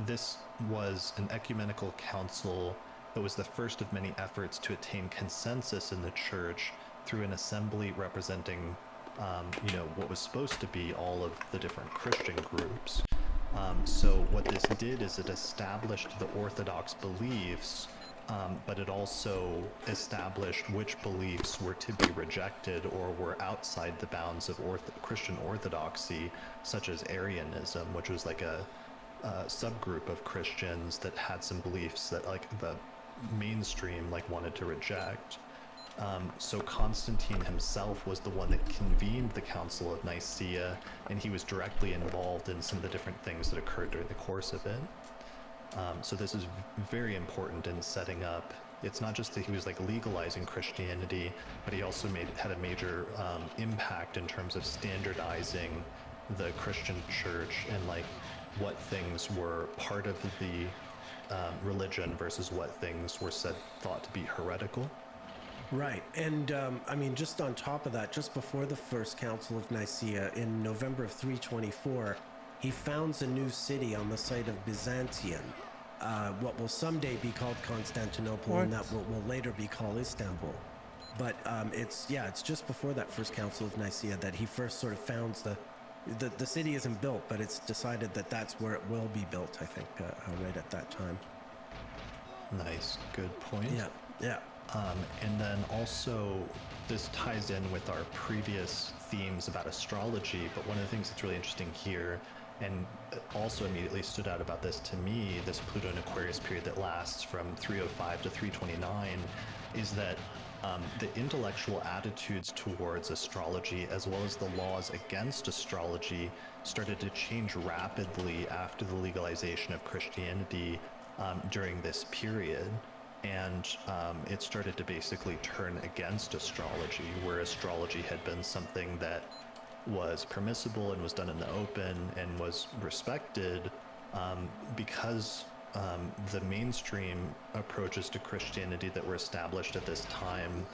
this was an ecumenical council that was the first of many efforts to attain consensus in the church through an assembly representing what was supposed to be all of the different Christian groups. So what this did is it established the Orthodox beliefs, but it also established which beliefs were to be rejected or were outside the bounds of Christian orthodoxy, such as Arianism, which was like a subgroup of Christians that had some beliefs that like the mainstream wanted to reject. So Constantine himself was the one that convened the Council of Nicaea, and he was directly involved in some of the different things that occurred during the course of it. So this is very important in setting up. It's not just that he was legalizing Christianity, but he also had a major impact in terms of standardizing the Christian church and what things were part of the religion versus what things were thought to be heretical. Right. And just on top of that, just before the First Council of Nicaea in November of 324, he founds a new city on the site of Byzantium, what will someday be called Constantinople, and that will later be called Istanbul. But it's just before that First Council of Nicaea that he first sort of founds the city isn't built, but it's decided that that's where it will be built, I think, right at that time. Nice. Good point. Yeah. And then also, this ties in with our previous themes about astrology, but one of the things that's really interesting here, and also immediately stood out about this to me, this Pluto and Aquarius period that lasts from 305 to 329, is that the intellectual attitudes towards astrology, as well as the laws against astrology, started to change rapidly after the legalization of Christianity during this period. And it started to basically turn against astrology, where astrology had been something that was permissible and was done in the open and was respected, because the mainstream approaches to Christianity that were established at this time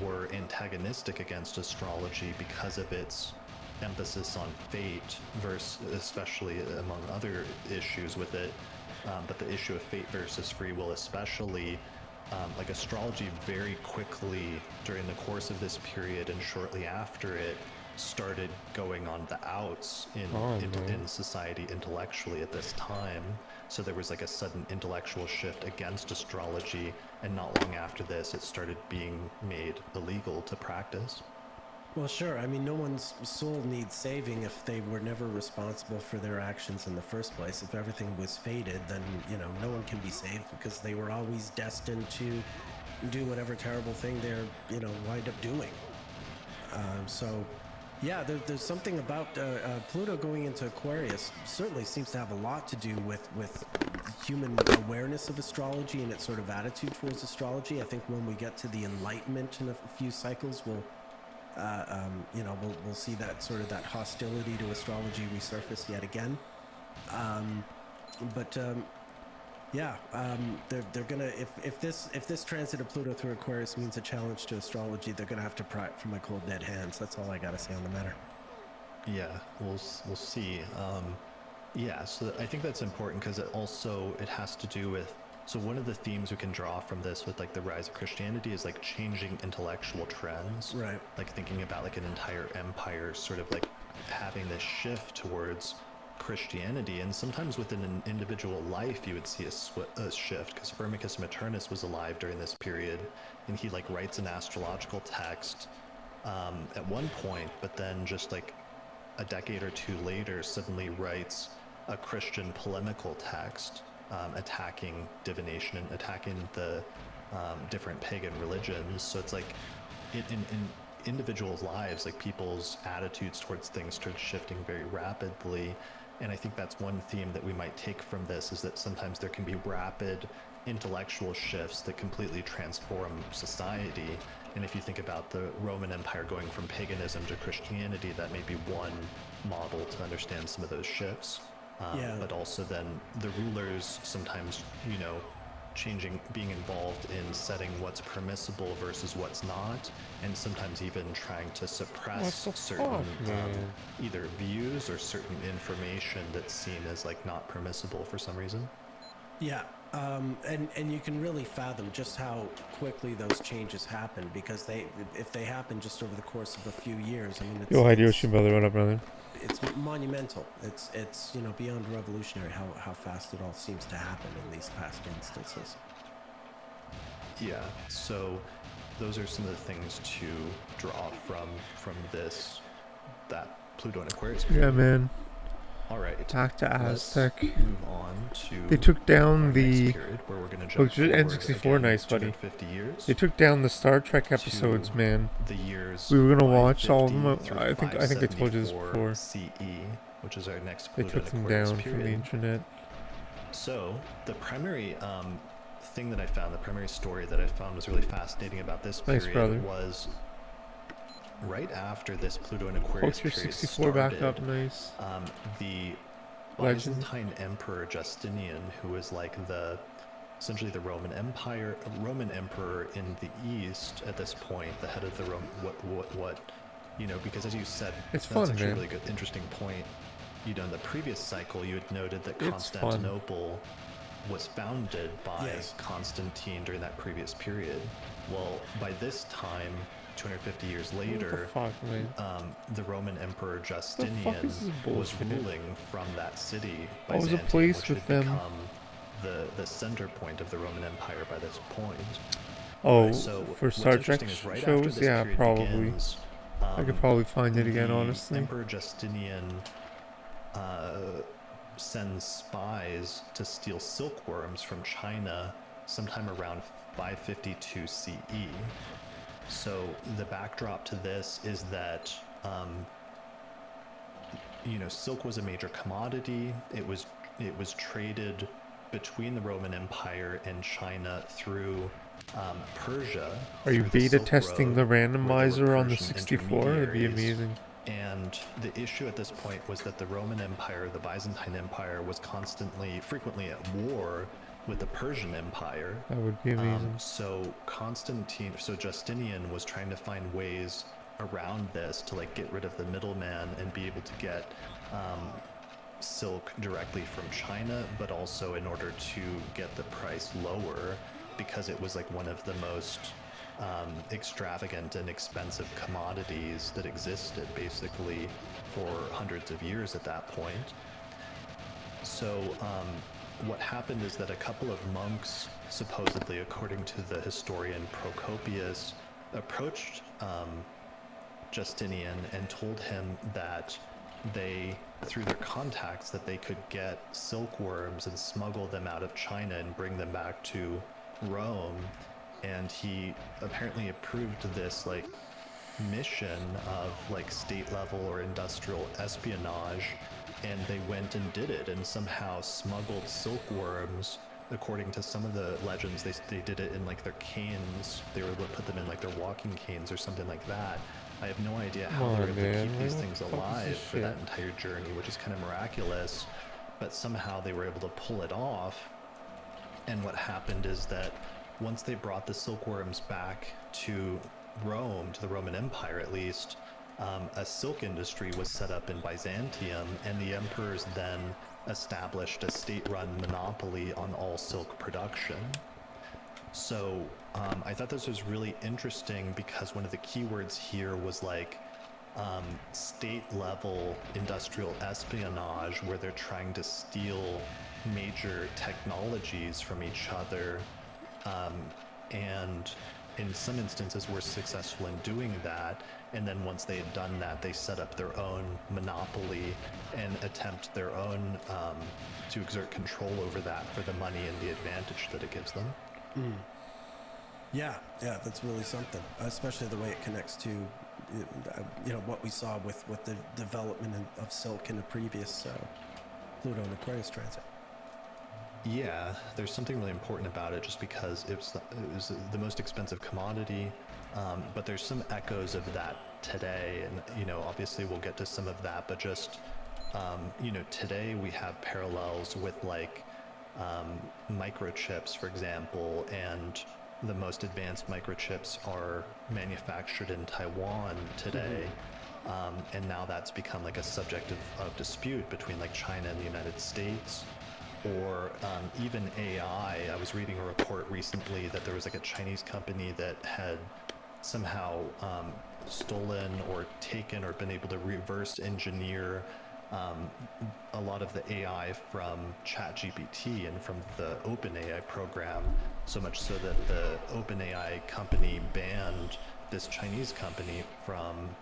were antagonistic against astrology because of its emphasis on fate, versus, especially among other issues with it, but the issue of fate versus free will especially, like astrology very quickly during the course of this period and shortly after it started going on the outs in society intellectually at this time. So there was like a sudden intellectual shift against astrology, and not long after this it started being made illegal to practice. Well, sure. I mean, no one's soul needs saving if they were never responsible for their actions in the first place. If everything was fated, then, you know, no one can be saved because they were always destined to do whatever terrible thing they're, you know, wind up doing. So, yeah, there's something about Pluto going into Aquarius certainly seems to have a lot to do with human awareness of astrology and its sort of attitude towards astrology. I think when we get to the Enlightenment in a few cycles, we'll see that sort of that hostility to astrology resurface yet again. They're gonna, if this transit of Pluto through Aquarius means a challenge to astrology, they're gonna have to pry it from my cold dead hands. That's all I gotta say on the matter. Yeah, we'll see. So I think that's important because it has to do with. So one of the themes we can draw from this with like the rise of Christianity is like changing intellectual trends. Right. Like thinking about like an entire empire sort of like having this shift towards Christianity, and sometimes within an individual life you would see a shift, because Firmicus Maternus was alive during this period, and he like writes an astrological text at one point, but then just like a decade or two later suddenly writes a Christian polemical text attacking divination and attacking the different pagan religions. So it's like in individuals' lives, like people's attitudes towards things start shifting very rapidly. And I think that's one theme that we might take from this, is that sometimes there can be rapid intellectual shifts that completely transform society. And if you think about the Roman Empire going from paganism to Christianity, that may be one model to understand some of those shifts. But also then the rulers sometimes, you know, being involved in setting what's permissible versus what's not, and sometimes even trying to suppress certain either views or certain information that's seen as like not permissible for some reason. Yeah, and you can really fathom just how quickly those changes happen, because if they happen just over the course of a few years, I mean, Yo, Hideyoshi, brother, what up, brother? It's monumental. It's you know, beyond revolutionary how fast it all seems to happen in these past instances. Yeah, so those are some of the things to draw from that Pluto and Aquarius period. Yeah, man. All right. Back to Aztec. Let's move on to they took down the period where we're going to jump N64, nice buddy. 50 years. They took down the Star Trek episodes, man. The years we were gonna watch all of them. I think I told you this before. CE, which is our next They Pluto took them and down Aquarius from the period. internet. So the primary thing that I found, the primary story that I found was really fascinating about this period was right after this Pluto and Aquarius period 64 started, back up, nice. The Byzantine Emperor Justinian, who was like essentially the Roman Emperor in the East at this point, the head of the what you know, because as you said, it's that's fun, actually man. a really good, interesting point. You know, in the previous cycle, you had noted that Constantinople was founded by Constantine during that previous period. Well, by this time, 250 years later, the Roman Emperor Justinian was ruling from that city, Byzantium, which had become the center point of the Roman Empire by this point. Oh, so for Star Trek shows? Yeah, probably. Begins, I could probably find it again, honestly. Emperor Justinian sends spies to steal silkworms from China sometime around 552 CE. So the backdrop to this is that, silk was a major commodity. It was traded between the Roman Empire and China through Persia. Are you through the beta Silk testing the Road, where there were randomizer on the Persian 64? It'd be intermediaries. amazing. And the issue at this point was that the Roman Empire, the Byzantine Empire, was frequently at war with the Persian Empire. That would be amazing. So Justinian was trying to find ways around this to like get rid of the middleman and be able to get silk directly from China, but also in order to get the price lower, because it was like one of the most extravagant and expensive commodities that existed basically for hundreds of years at that point. So what happened is that a couple of monks, supposedly according to the historian Procopius, approached Justinian and told him that they, through their contacts, that they could get silkworms and smuggle them out of China and bring them back to Rome. And he apparently approved this like mission of like state level or industrial espionage, and they went and did it and somehow smuggled silkworms. According to some of the legends, they did it in like their canes. They were able to put them in like their walking canes or something like that. I have no idea how they were able to keep these things alive for that entire journey, which is kind of miraculous, but somehow they were able to pull it off. And what happened is that once they brought the silkworms back to Rome, to the Roman Empire at least, a silk industry was set up in Byzantium, and the emperors then established a state-run monopoly on all silk production. So I thought this was really interesting because one of the keywords here was like state-level industrial espionage, where they're trying to steal major technologies from each other, and in some instances were successful in doing that. And then once they had done that, they set up their own monopoly and attempt their own to exert control over that for the money and the advantage that it gives them. Mm. Yeah, that's really something, especially the way it connects to what we saw with the development of silk in the previous Pluto and Aquarius transit. Yeah, there's something really important about it just because it was the most expensive commodity, but there's some echoes of that today, and obviously we'll get to some of that, but just today we have parallels with like microchips, for example, and the most advanced microchips are manufactured in Taiwan today. And now that's become like a subject of dispute between like China and the United States. Or even AI. I was reading a report recently that there was like a Chinese company that had somehow stolen or taken or been able to reverse engineer a lot of the AI from ChatGPT and from the OpenAI program, so much so that the OpenAI company banned this Chinese company from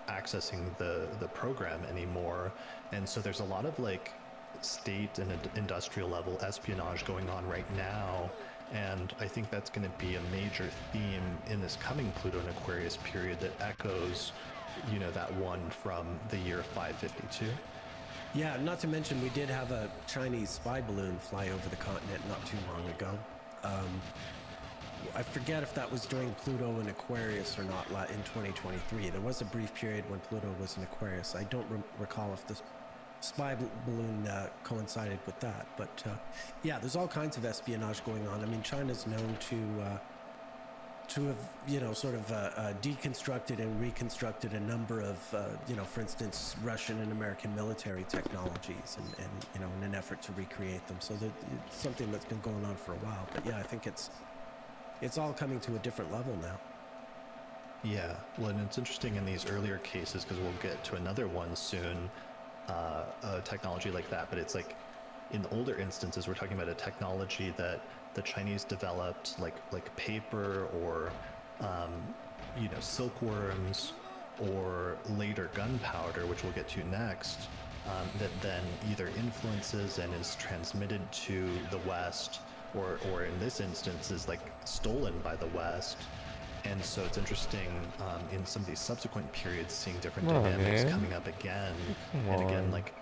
accessing the program anymore. And so there's a lot of like state and industrial level espionage going on right now, and I think that's going to be a major theme in this coming Pluto and Aquarius period that echoes that one from the year 552. Yeah, not to mention we did have a Chinese spy balloon fly over the continent not too long ago. I forget if that was during Pluto and Aquarius or not in 2023. There was a brief period when Pluto was in Aquarius. I don't recall if the spy balloon coincided with that, but yeah, there's all kinds of espionage going on. I mean, China's known to have sort of deconstructed and reconstructed a number of for instance, Russian and American military technologies, and in an effort to recreate them. So it's something that's been going on for a while. But yeah, I think it's all coming to a different level now. Yeah, well, and it's interesting in these earlier cases, because we'll get to another one soon, a technology like that, but it's like in the older instances we're talking about a technology that the Chinese developed, like paper or silkworms, or later gunpowder, which we'll get to next, that then either influences and is transmitted to the West, or in this instance is like stolen by the West. And so it's interesting in some of these subsequent periods seeing different dynamics coming up again and again. Like,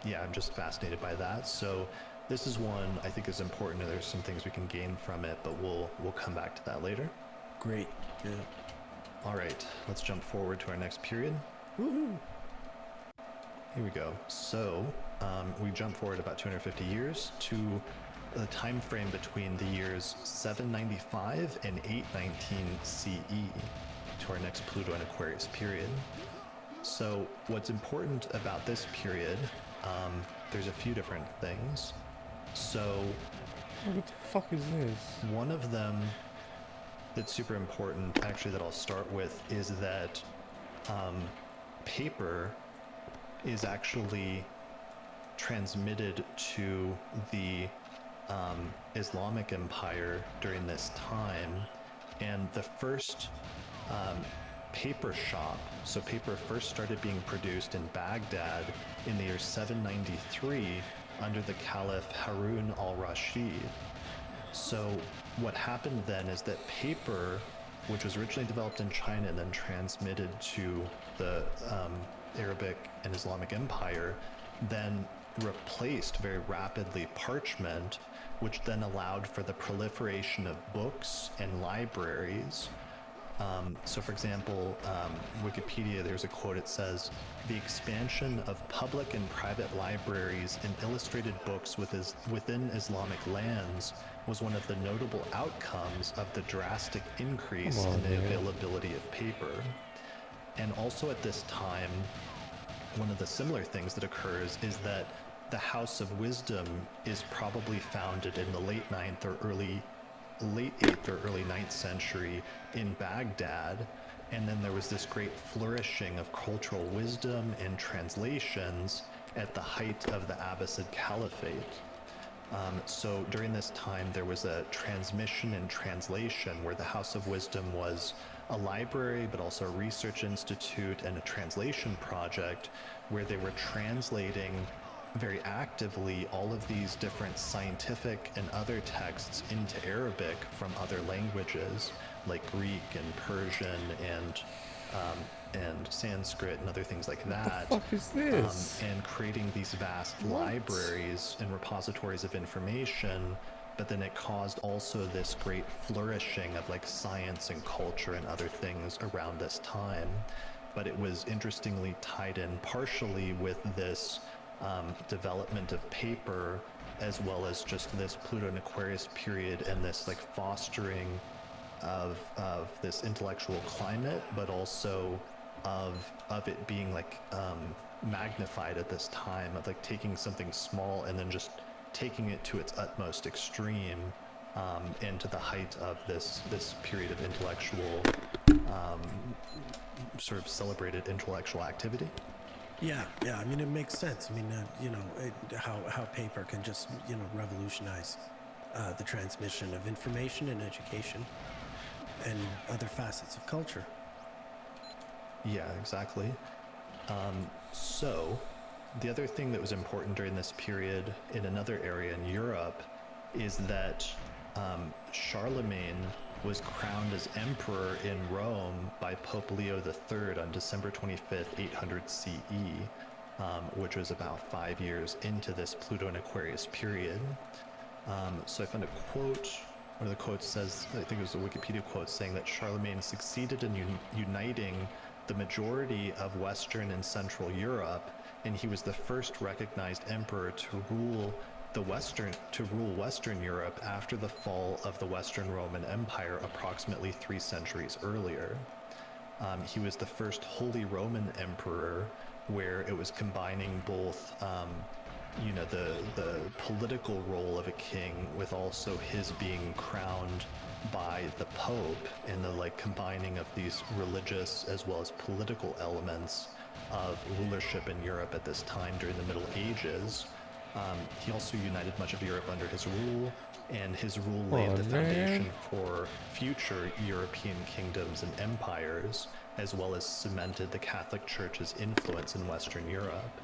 yeah, I'm just fascinated by that. So this is one I think is important, and there's some things we can gain from it, but we'll come back to that later. Great. Yeah. All right, let's jump forward to our next period. Woohoo! Here we go. So we jump forward about 250 years to the time frame between the years 795 and 819 CE to our next Pluto and Aquarius period. So what's important about this period, there's a few different things. So what the fuck is this? One of them that's super important, actually, that I'll start with is that paper is actually transmitted to the Islamic Empire during this time, and the first paper shop, so paper first started being produced in Baghdad in the year 793 under the Caliph Harun al-Rashid. So what happened then is that paper, which was originally developed in China and then transmitted to the Arabic and Islamic Empire, then replaced very rapidly parchment, which then allowed for the proliferation of books and libraries. So for example, Wikipedia, there's a quote, it says, "The expansion of public and private libraries and illustrated books within Islamic lands was one of the notable outcomes of the drastic increase in the availability of paper." And also at this time, one of the similar things that occurs is that the House of Wisdom is probably founded in the late 8th or early 9th century in Baghdad, and then there was this great flourishing of cultural wisdom and translations at the height of the Abbasid Caliphate. So during this time there was a transmission and translation where the House of Wisdom was a library but also a research institute and a translation project where they were translating very actively all of these different scientific and other texts into Arabic from other languages like Greek and Persian and Sanskrit and other things like that. What the fuck is this? And creating these vast libraries and repositories of information, but then it caused also this great flourishing of like science and culture and other things around this time. But it was interestingly tied in partially with this development of paper, as well as just this Pluto and Aquarius period and this like fostering of this intellectual climate, but also of it being like magnified at this time, of like taking something small and then just taking it to its utmost extreme, and to the height of this period of intellectual sort of celebrated intellectual activity. Yeah. I mean, it makes sense. I mean, how paper can just, revolutionize the transmission of information and education and other facets of culture. Yeah, exactly. So the other thing that was important during this period in another area in Europe is that Charlemagne was crowned as emperor in Rome by Pope Leo III on December 25th, 800 CE, which was about 5 years into this Pluto and Aquarius period. So I found a quote. One of the quotes says, I think it was a Wikipedia quote, saying that Charlemagne succeeded in uniting the majority of Western and Central Europe, and he was the first recognized emperor to rule Western Europe after the fall of the Western Roman Empire approximately 3 centuries earlier. He was the first Holy Roman Emperor, where it was combining both the political role of a king with also his being crowned by the Pope, and the like combining of these religious as well as political elements of rulership in Europe at this time during the Middle Ages. He also united much of Europe under his rule, and his rule laid the foundation for future European kingdoms and empires, as well as cemented the Catholic Church's influence in Western Europe.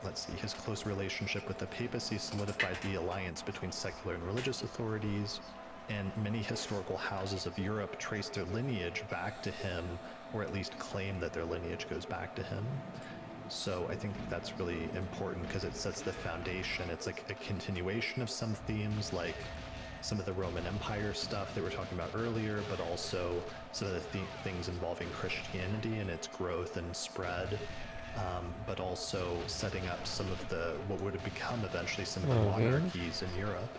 Let's see, his close relationship with the papacy solidified the alliance between secular and religious authorities. and many historical houses of Europe trace their lineage back to him, or at least claim that their lineage goes back to him. So I think that's really important because it sets the foundation. It's like a continuation of some themes, like some of the Roman Empire stuff that we were talking about earlier, but also some of the things involving Christianity and its growth and spread, but also setting up some of what would have become eventually some of the monarchies in Europe.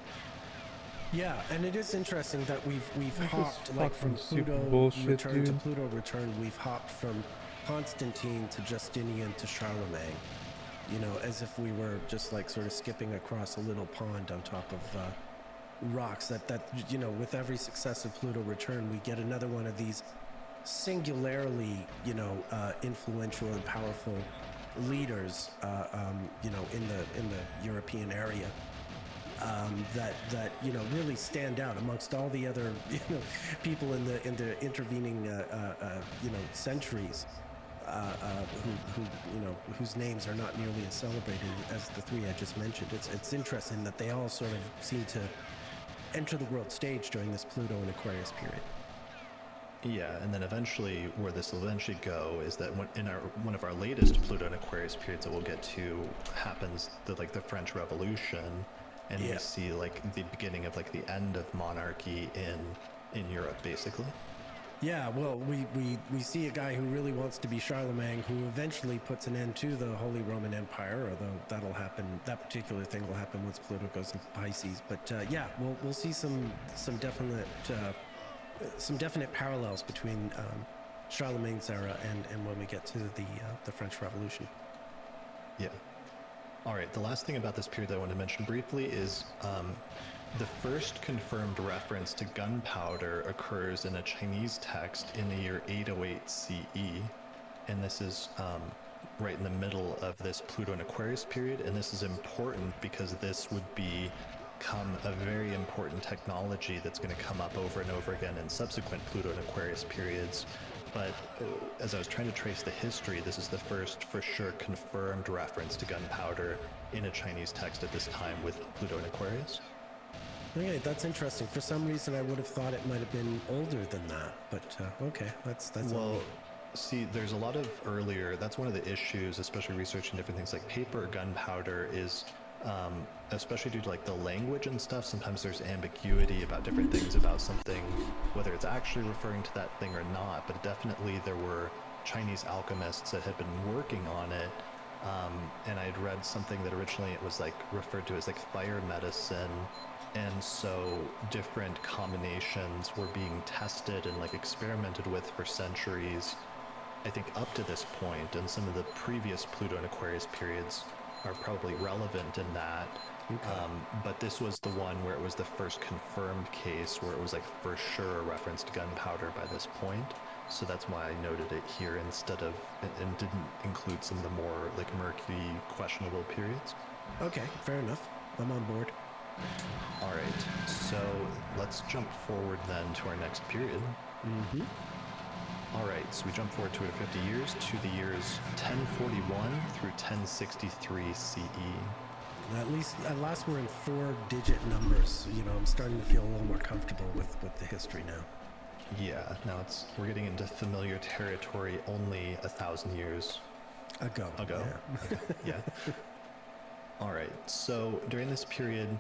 Yeah, and it is interesting that we've hopped, like, from Pluto Return to Pluto Return, we've hopped from Constantine to Justinian to Charlemagne, you know, as if we were just like sort of skipping across a little pond on top of rocks. That you know, with every successive Pluto return, we get another one of these singularly, you know, influential and powerful leaders, you know, in the European area. That you know, really stand out amongst all the other, you know, people in the intervening you know, centuries, who you know, whose names are not nearly as celebrated as the three I just mentioned. It's interesting that they all sort of seem to enter the world stage during this Pluto and Aquarius period. Yeah, and then eventually, where this will eventually go is that one of our latest Pluto and Aquarius periods that we'll get to happens the French Revolution. And we see like the beginning of like the end of monarchy in Europe, basically. Yeah, well, we see a guy who really wants to be Charlemagne, who eventually puts an end to the Holy Roman Empire, although that'll happen. That particular thing will happen once Pluto goes into Pisces. But yeah, we'll see some definite parallels between Charlemagne's era and when we get to the French Revolution. Yeah. All right, the last thing about this period that I want to mention briefly is the first confirmed reference to gunpowder occurs in a Chinese text in the year 808 CE, and this is right in the middle of this Pluto and Aquarius period, and this is important because this would become a very important technology that's going to come up over and over again in subsequent Pluto and Aquarius periods. But as I was trying to trace the history, this is the first for sure confirmed reference to gunpowder in a Chinese text at this time with Pluto and Aquarius. Okay, that's interesting. For some reason, I would have thought it might have been older than that, but okay, that's well. See, there's a lot of earlier. That's one of the issues, especially researching different things like paper or gunpowder, is especially due to like the language and stuff. Sometimes there's ambiguity about different things about something, whether it's actually referring to that thing or not. But definitely there were Chinese alchemists that had been working on it. And I had read something that originally it was like referred to as like fire medicine. And so different combinations were being tested and like experimented with for centuries, I think up to this point. And some of the previous Pluto and Aquarius periods are probably relevant in that. Okay. But this was the one where it was the first confirmed case where it was like for sure a reference to gunpowder by this point. So that's why I noted it here instead of, and didn't include some of the more like murky, questionable periods. Okay, fair enough. I'm on board. All right, so let's jump forward then to our next period. Mm-hmm. All right, so we jump forward 250 years to the years 1041 through 1063 CE. At last we're in 4-digit numbers. You know, I'm starting to feel a little more comfortable with the history now. Yeah, now we're getting into familiar territory only 1,000 years ago. Yeah. Okay, yeah. All right, so during this period,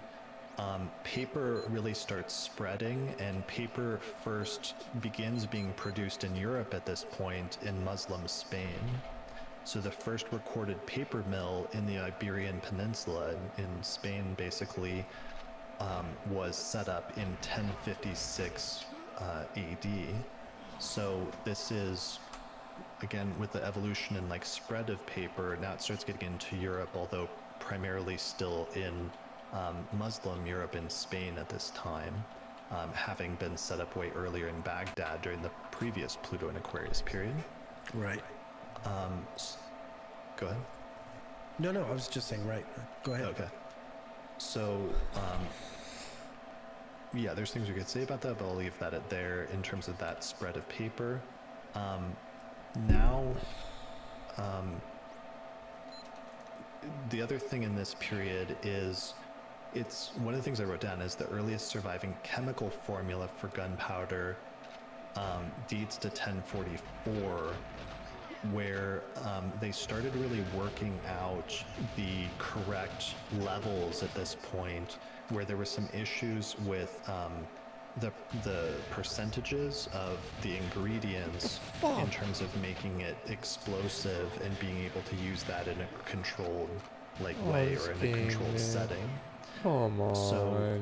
paper really starts spreading, and paper first begins being produced in Europe at this point in Muslim Spain. So the first recorded paper mill in the Iberian Peninsula in Spain basically was set up in 1056 AD. So this is, again, with the evolution and like spread of paper, now it starts getting into Europe, although primarily still in Muslim Europe and Spain at this time, having been set up way earlier in Baghdad during the previous Pluto and Aquarius period. Right. Go ahead. No, I was just saying, right. Go ahead. Okay. So, yeah, there's things we could say about that, but I'll leave that at there in terms of that spread of paper. Now, the other thing in this period is it's one of the things I wrote down is the earliest surviving chemical formula for gunpowder dates to 1044, where they started really working out the correct levels at this point, where there were some issues with the percentages of the ingredients in terms of making it explosive and being able to use that in a controlled way or in a controlled setting. Come on. So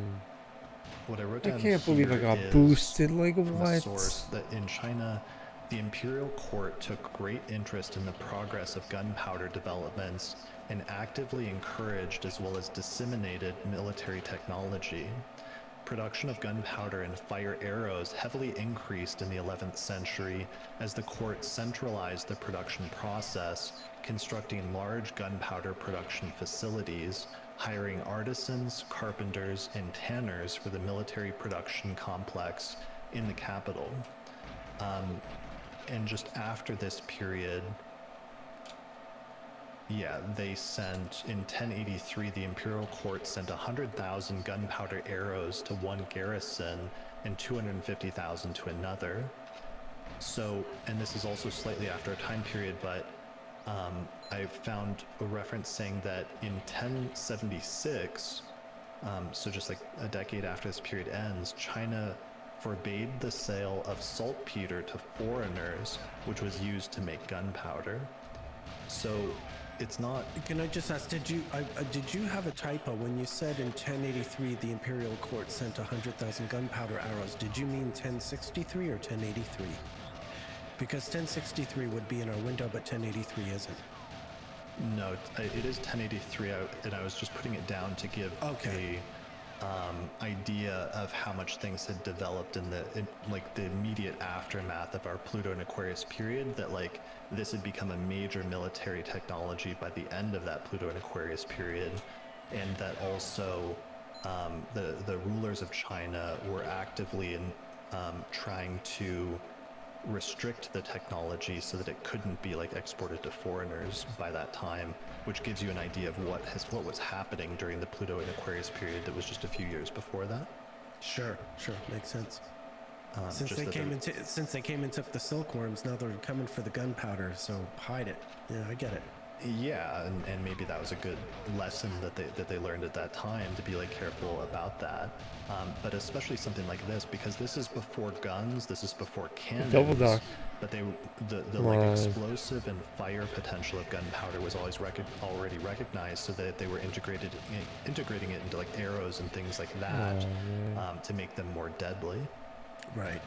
what I wrote down I can't believe I got is boosted. Like from a what? source that in China, the imperial court took great interest in the progress of gunpowder developments and actively encouraged as well as disseminated military technology. Production of gunpowder and fire arrows heavily increased in the 11th century as the court centralized the production process, constructing large gunpowder production facilities, hiring artisans, carpenters, and tanners for the military production complex in the capital. And just after this period, they sent, in 1083, the imperial court sent 100,000 gunpowder arrows to one garrison and 250,000 to another. So, and this is also slightly after a time period, but I found a reference saying that in 1076, so just like a decade after this period ends, China forbade the sale of saltpeter to foreigners, which was used to make gunpowder. So it's not. Can I just ask, did you have a typo when you said in 1083 the imperial court sent 100,000 gunpowder arrows? Did you mean 1063 or 1083? Because 1063 would be in our window, but 1083 isn't. No, it is 1083, and I was just putting it down to give a idea of how much things had developed in the immediate aftermath of our Pluto and Aquarius period, that like this had become a major military technology by the end of that Pluto and Aquarius period, and that also the rulers of China were actively trying to restrict the technology so that it couldn't be exported to foreigners by that time, which gives you an idea of what was happening during the Pluto and Aquarius period that was just a few years before that. Sure, makes sense. Since they came and took the silkworms, now they're coming for the gunpowder, so hide it. Yeah, I get it. Yeah, and maybe that was a good lesson that they learned at that time, to be careful about that. But especially something like this, because this is before guns, this is before cannons. Double duck. But the explosive and fire potential of gunpowder was always already recognized, so that they were integrating it into arrows and things like that, to make them more deadly. Right.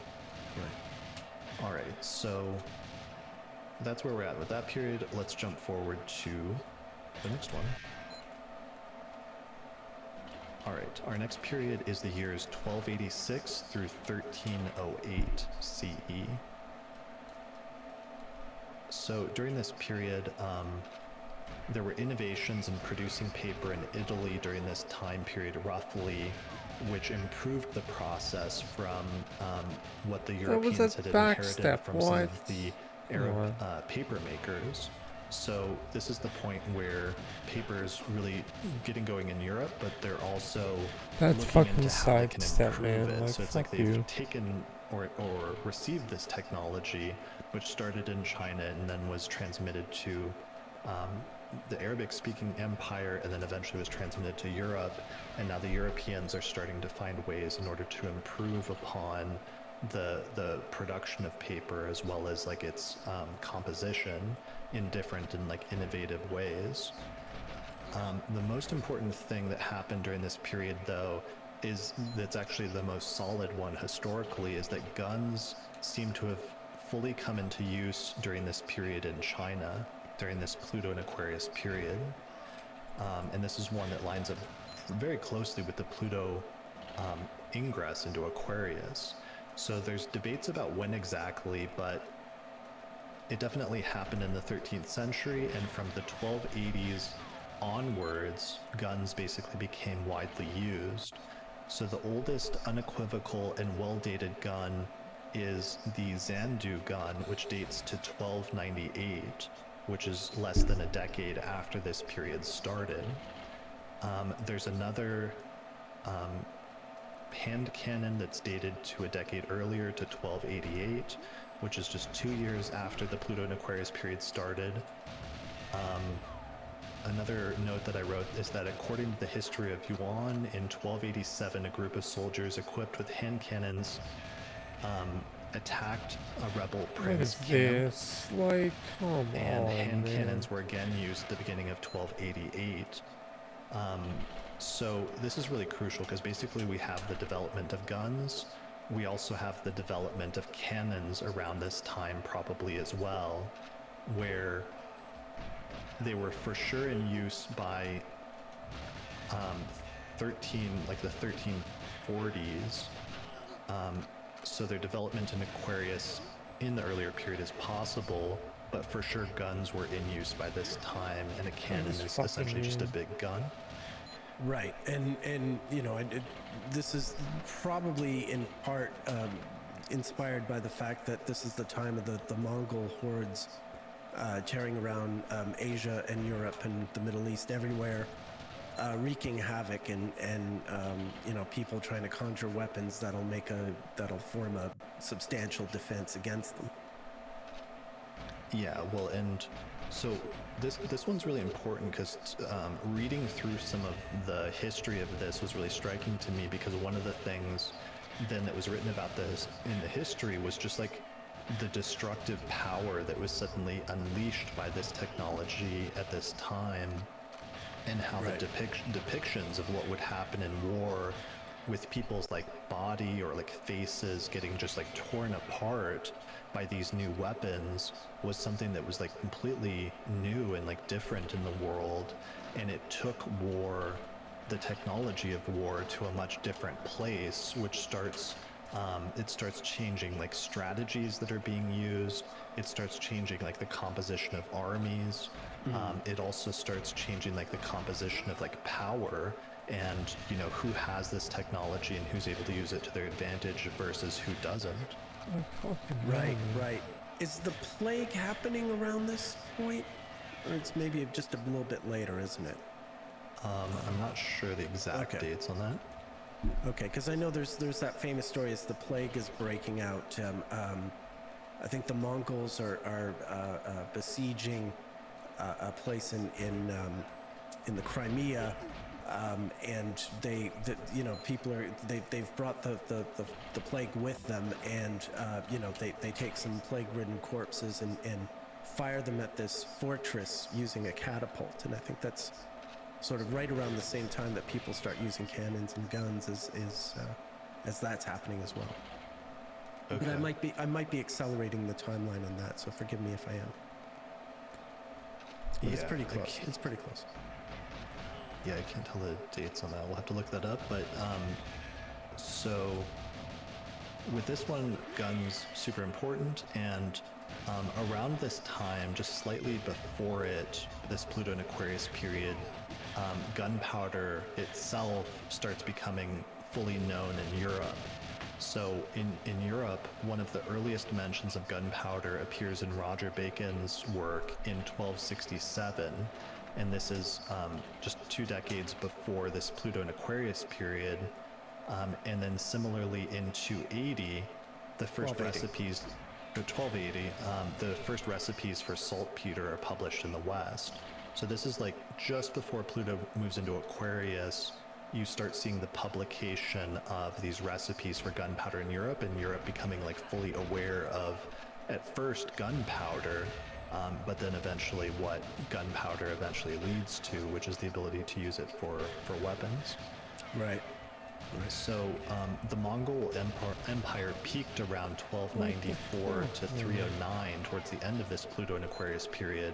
All right, so that's where we're at with that period. Let's jump forward to the next one. All right, our next period is the years 1286 through 1308 CE. So during this period, there were innovations in producing paper in Italy during this time period, roughly, which improved the process from what the Europeans had inherited from some of the Arab paper makers. So this is the point where paper is really getting going in Europe, but they're also looking into how they can improve it. So it's they've taken or received this technology, which started in China and then was transmitted to the Arabic-speaking empire, and then eventually was transmitted to Europe. And now the Europeans are starting to find ways in order to improve upon the production of paper, as well as its composition in different and innovative ways. The most important thing that happened during this period, though, that's actually the most solid one historically, is that guns seem to have fully come into use during this period in China, during this Pluto and Aquarius period. And this is one that lines up very closely with the Pluto ingress into Aquarius. So there's debates about when exactly, but it definitely happened in the 13th century, and from the 1280s onwards, guns basically became widely used. So the oldest unequivocal and well-dated gun is the Xandu gun, which dates to 1298, which is less than a decade after this period started. There's another hand cannon that's dated to a decade earlier to 1288, which is just 2 years after the Pluto and Aquarius period started. Another note that I wrote is that according to the history of Yuan, in 1287, a group of soldiers equipped with hand cannons attacked a rebel prince camp. This? Like, come and on, hand man. cannons were again used at the beginning of 1288. So this is really crucial because basically we have the development of guns. We also have the development of cannons around this time probably as well, where they were for sure in use by the 1340s. So their development in Aquarius in the earlier period is possible, but for sure guns were in use by this time, and a cannon is essentially just a big gun. Right, and you know, this is probably in part inspired by the fact that this is the time of the Mongol hordes tearing around Asia and Europe and the Middle East, everywhere, wreaking havoc, and you know, people trying to conjure weapons that'll form a substantial defense against them. Yeah, well, and so this one's really important because reading through some of the history of this was really striking to me, because one of the things then that was written about this in the history was just like the destructive power that was suddenly unleashed by this technology at this time, and how the depictions of what would happen in war with people's like body or like faces getting just like torn apart by these new weapons was something that was like completely new and like different in the world. And it took war, the technology of war, to a much different place, which starts it starts changing like strategies that are being used. It starts changing like the composition of armies. It also starts changing like the composition of like power, and you know, who has this technology and who's able to use it to their advantage versus who doesn't. Right. Is the plague happening around this point, or it's maybe just a little bit later, isn't it? I'm not sure the exact dates on that. Okay, because I know there's that famous story as the plague is breaking out. I think the Mongols are besieging a place in the Crimea, and they've brought the plague with them, and they take some plague-ridden corpses and fire them at this fortress using a catapult. And I think that's sort of right around the same time that people start using cannons and guns as that's happening as well. Okay. But I might be accelerating the timeline on that, so forgive me if I am. But it's pretty close. It's pretty close. Yeah, I can't tell the dates on that. We'll have to look that up. But so with this one, guns super important, and around this time, just slightly before it, this Pluto and Aquarius period, gunpowder itself starts becoming fully known in Europe. So in Europe, one of the earliest mentions of gunpowder appears in Roger Bacon's work in 1267, and this is just 2 decades before this Pluto and Aquarius period. And then similarly in 280, the first recipes, or 1280, the first recipes for saltpeter are published in the West. So this is like just before Pluto moves into Aquarius. You start seeing the publication of these recipes for gunpowder in Europe, and Europe becoming like fully aware of, at first, gunpowder, but then eventually what gunpowder eventually leads to, which is the ability to use it for weapons. Right. So the Mongol Empire peaked around 1294 to 309 towards the end of this Pluto and Aquarius period,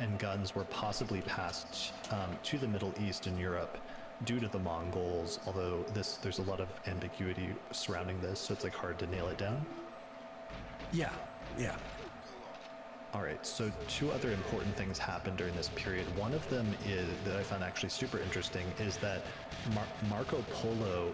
and guns were possibly passed to the Middle East and Europe due to the Mongols, although there's a lot of ambiguity surrounding this, so it's like hard to nail it down. Yeah. All right, so 2 other important things happened during this period. One of them is that I found actually super interesting is that Marco Polo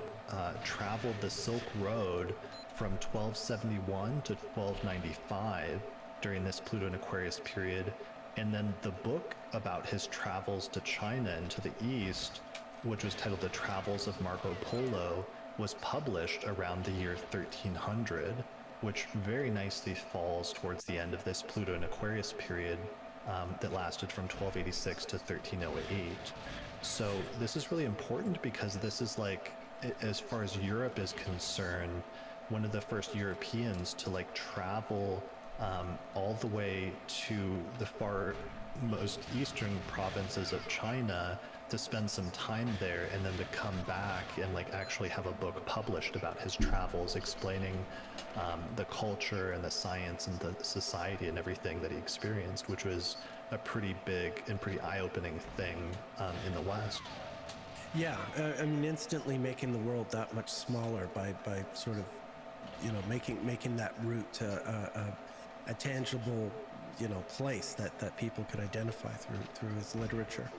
traveled the Silk Road from 1271 to 1295 during this Pluto and Aquarius period, and then the book about his travels to China and to the East which was titled The Travels of Marco Polo, was published around the year 1300, which very nicely falls towards the end of this Pluto and Aquarius period that lasted from 1286 to 1308. So this is really important because this is like, as far as Europe is concerned, one of the first Europeans to like travel all the way to the far most eastern provinces of China to spend some time there, and then to come back and like actually have a book published about his travels, explaining the culture and the science and the society and everything that he experienced, which was a pretty big and pretty eye-opening thing in the West. Yeah, I mean, instantly making the world that much smaller by sort of, you know, making that route to a tangible, you know, place that people could identify through his literature.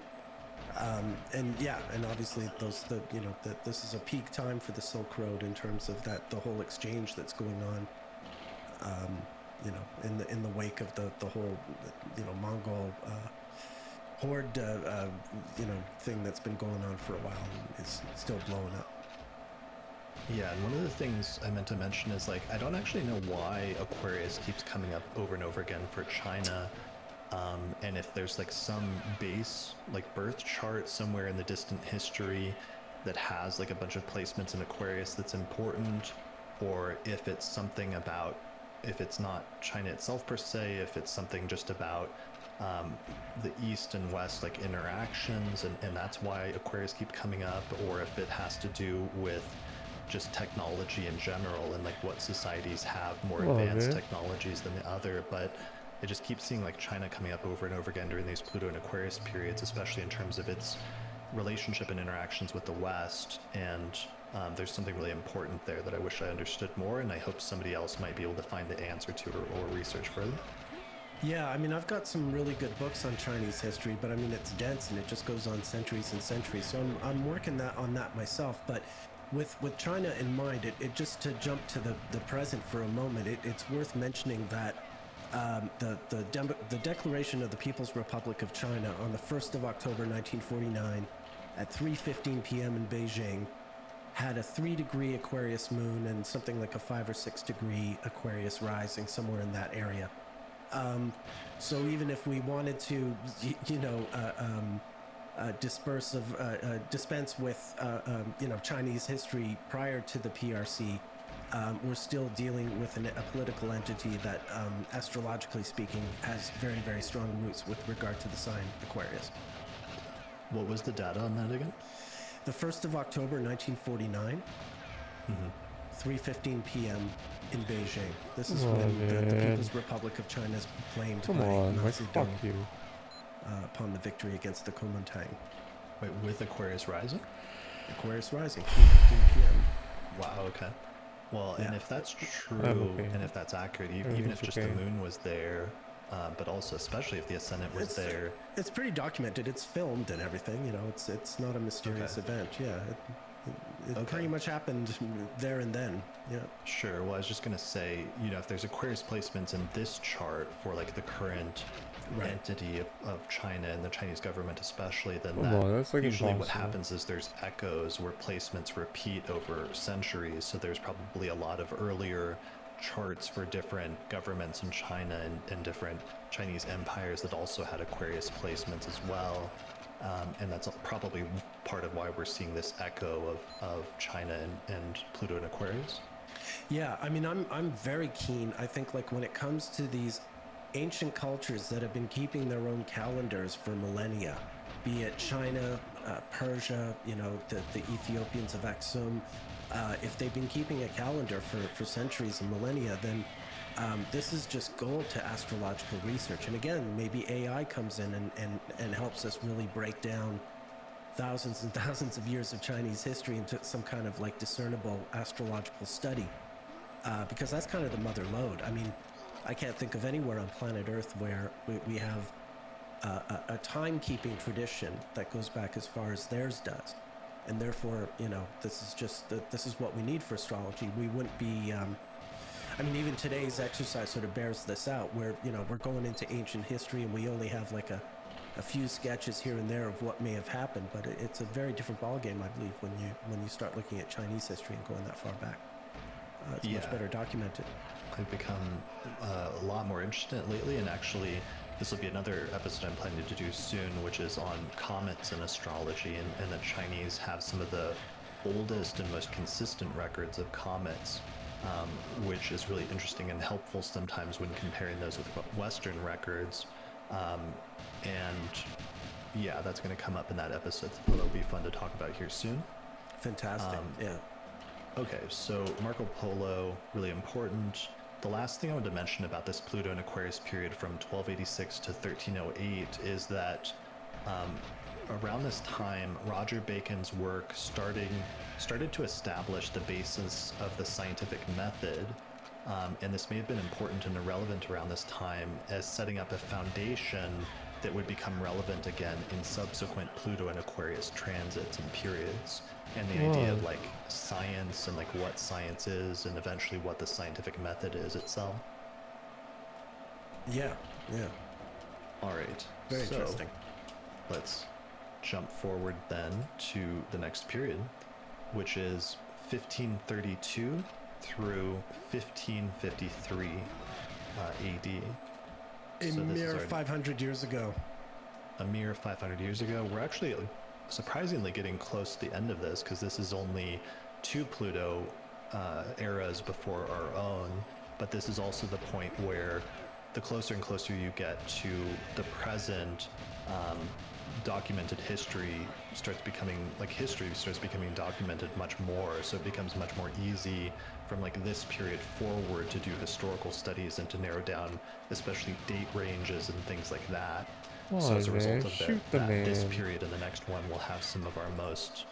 And yeah, and obviously this is a peak time for the Silk Road in terms of the whole exchange that's going on, you know, in the wake of the whole, you know, Mongol horde, you know, thing that's been going on for a while and is still blowing up. Yeah, and one of the things I meant to mention is, like, I don't actually know why Aquarius keeps coming up over and over again for China. And if there's like some base, like birth chart somewhere in the distant history that has like a bunch of placements in Aquarius that's important, or if it's something about, if it's not China itself per se, if it's something just about the East and West like interactions, and that's why Aquarius keep coming up, or if it has to do with just technology in general and like what societies have more advanced technologies than the other. But I just keep seeing like China coming up over and over again during these Pluto and Aquarius periods, especially in terms of its relationship and interactions with the West. And there's something really important there that I wish I understood more, and I hope somebody else might be able to find the answer to or research further. Yeah, I mean, I've got some really good books on Chinese history, but I mean, it's dense and it just goes on centuries and centuries. So I'm working on that myself. But with China in mind, it just to jump to the present for a moment, it's worth mentioning that the Declaration of the People's Republic of China on the 1st of October 1949 at 3:15 p.m. in Beijing had a 3-degree Aquarius moon and something like a 5 or 6 degree Aquarius rising somewhere in that area. So even if we wanted to, you know, dispense with, you know, Chinese history prior to the PRC, we're still dealing with a political entity that, astrologically speaking, has very, very strong roots with regard to the sign Aquarius. What was the data on that again? The 1st of October, 1949, 3:15 p.m. in Beijing. This is when the People's Republic of China is proclaimed by Nazi Germany upon the victory against the Kuomintang. Wait, with Aquarius rising? Aquarius rising, 3:15 p.m. Wow, okay. Well, Yeah. and if that's true, and if that's accurate, even if just the moon was there, but also especially if the ascendant was there. It's pretty documented. It's filmed and everything. You know, it's not a mysterious event. Yeah, it pretty much happened there and then. Yeah. Sure. Well, I was just gonna say, you know, if there's Aquarius placements in this chart for like the current entity of China and the Chinese government especially, then that's like usually what happens is there's echoes where placements repeat over centuries. So there's probably a lot of earlier charts for different governments in China and different Chinese empires that also had Aquarius placements as well. And that's probably part of why we're seeing this echo of China and Pluto and Aquarius. Yeah, I mean, I'm very keen. I think like when it comes to these ancient cultures that have been keeping their own calendars for millennia, be it China, Persia, you know, the Ethiopians of Aksum, if they've been keeping a calendar for centuries and millennia, then this is just gold to astrological research. And again, maybe AI comes in and helps us really break down thousands and thousands of years of Chinese history into some kind of like discernible astrological study, because that's kind of the mother lode. I mean, I can't think of anywhere on planet Earth where we have a timekeeping tradition that goes back as far as theirs does. And therefore, you know, this is what we need for astrology. We wouldn't be, I mean, even today's exercise sort of bears this out, where, you know, we're going into ancient history and we only have like a a few sketches here and there of what may have happened, but it's a very different ballgame, I believe, when you start looking at Chinese history and going that far back. It's much better documented. I've become a lot more interested in it lately, and actually this will be another episode I'm planning to do soon, which is on comets and astrology, and the Chinese have some of the oldest and most consistent records of comets, which is really interesting and helpful sometimes when comparing those with Western records. And yeah, that's going to come up in that episode, so it'll be fun to talk about here soon. Fantastic. Yeah. Okay, so Marco Polo, really important. The last thing I wanted to mention about this Pluto and Aquarius period from 1286 to 1308 is that around this time, Roger Bacon's work started to establish the basis of the scientific method. And this may have been important and irrelevant around this time as setting up a foundation that would become relevant again in subsequent Pluto and Aquarius transits and periods. And the idea of like science and like what science is and eventually what the scientific method is itself. Yeah. All right. Very interesting. Let's jump forward then to the next period, which is 1532 through 1553 AD. A mere 500 years ago. A mere 500 years ago. We're actually surprisingly getting close to the end of this, because this is only 2 Pluto eras before our own, but this is also the point where the closer and closer you get to the present, documented history starts becoming documented much more, so it becomes much more easy from like this period forward to do historical studies and to narrow down especially date ranges and things like that. So as a result of this period and the next one, we'll have some of our most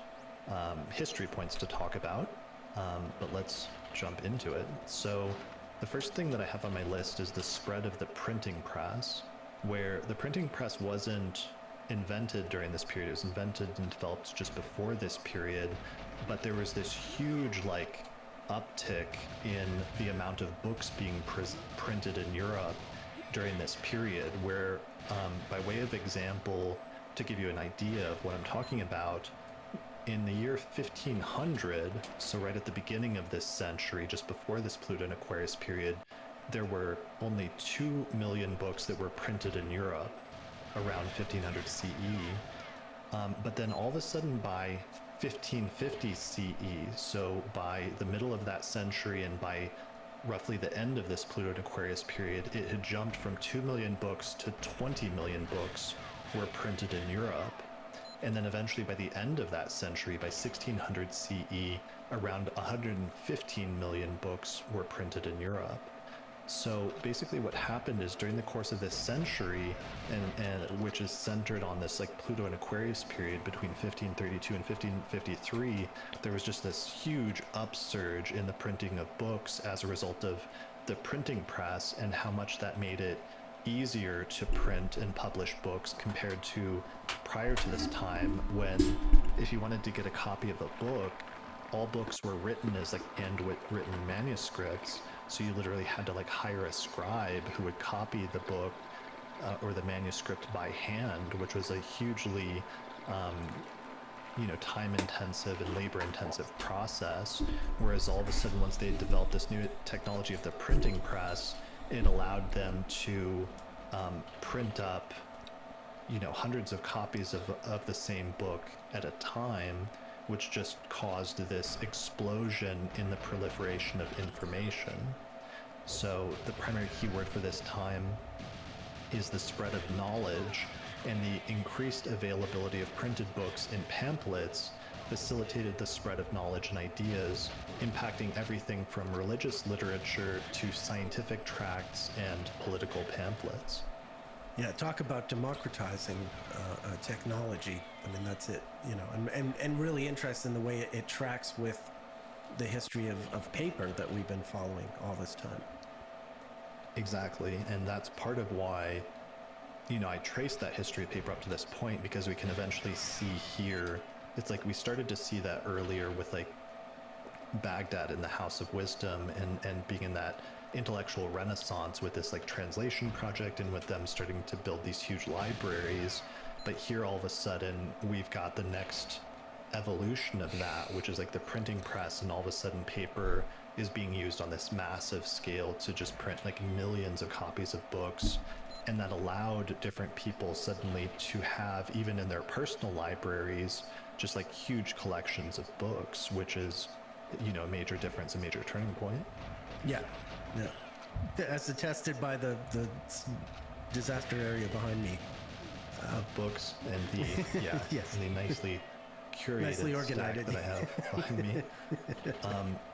history points to talk about, but let's jump into it. So the first thing that I have on my list is the spread of the printing press, where the printing press wasn't invented during this period. It was invented and developed just before this period, but there was this huge like uptick in the amount of books being printed in Europe during this period, where by way of example, to give you an idea of what I'm talking about, in the year 1500, so right at the beginning of this century, just before this Pluto and Aquarius period, there were only 2 million books that were printed in Europe around 1500 CE. But then all of a sudden by 1550 CE, so by the middle of that century and by roughly the end of this Pluto and Aquarius period, it had jumped from 2 million books to 20 million books were printed in Europe. And then eventually by the end of that century, by 1600 CE, around 115 million books were printed in Europe. So basically what happened is during the course of this century, and which is centered on this like Pluto and Aquarius period between 1532 and 1553, there was just this huge upsurge in the printing of books as a result of the printing press and how much that made it easier to print and publish books compared to prior to this time, when if you wanted to get a copy of a book, all books were written as like handwritten manuscripts. So you literally had to like hire a scribe who would copy the book or the manuscript by hand, which was a hugely, time-intensive and labor-intensive process. Whereas all of a sudden, once they developed this new technology of the printing press, it allowed them to print up, hundreds of copies of the same book at a time, which just caused this explosion in the proliferation of information. So the primary keyword for this time is the spread of knowledge, and the increased availability of printed books and pamphlets facilitated the spread of knowledge and ideas, impacting everything from religious literature to scientific tracts and political pamphlets. Yeah, talk about democratizing technology. I mean, that's it, and really interesting the way it tracks with the history of paper that we've been following all this time. Exactly, and that's part of why, I traced that history of paper up to this point, because we can eventually see here, it's like we started to see that earlier with like Baghdad in the House of Wisdom and being in that intellectual renaissance with this like translation project and with them starting to build these huge libraries. But here all of a sudden we've got the next evolution of that, which is like the printing press, and all of a sudden paper is being used on this massive scale to just print like millions of copies of books. And that allowed different people suddenly to have, even in their personal libraries, just like huge collections of books, which is, you know, a major difference, a major turning point. Yeah. As attested by the disaster area behind me. Of books and the, yeah, yes. and the nicely curated nicely organized that I have behind me.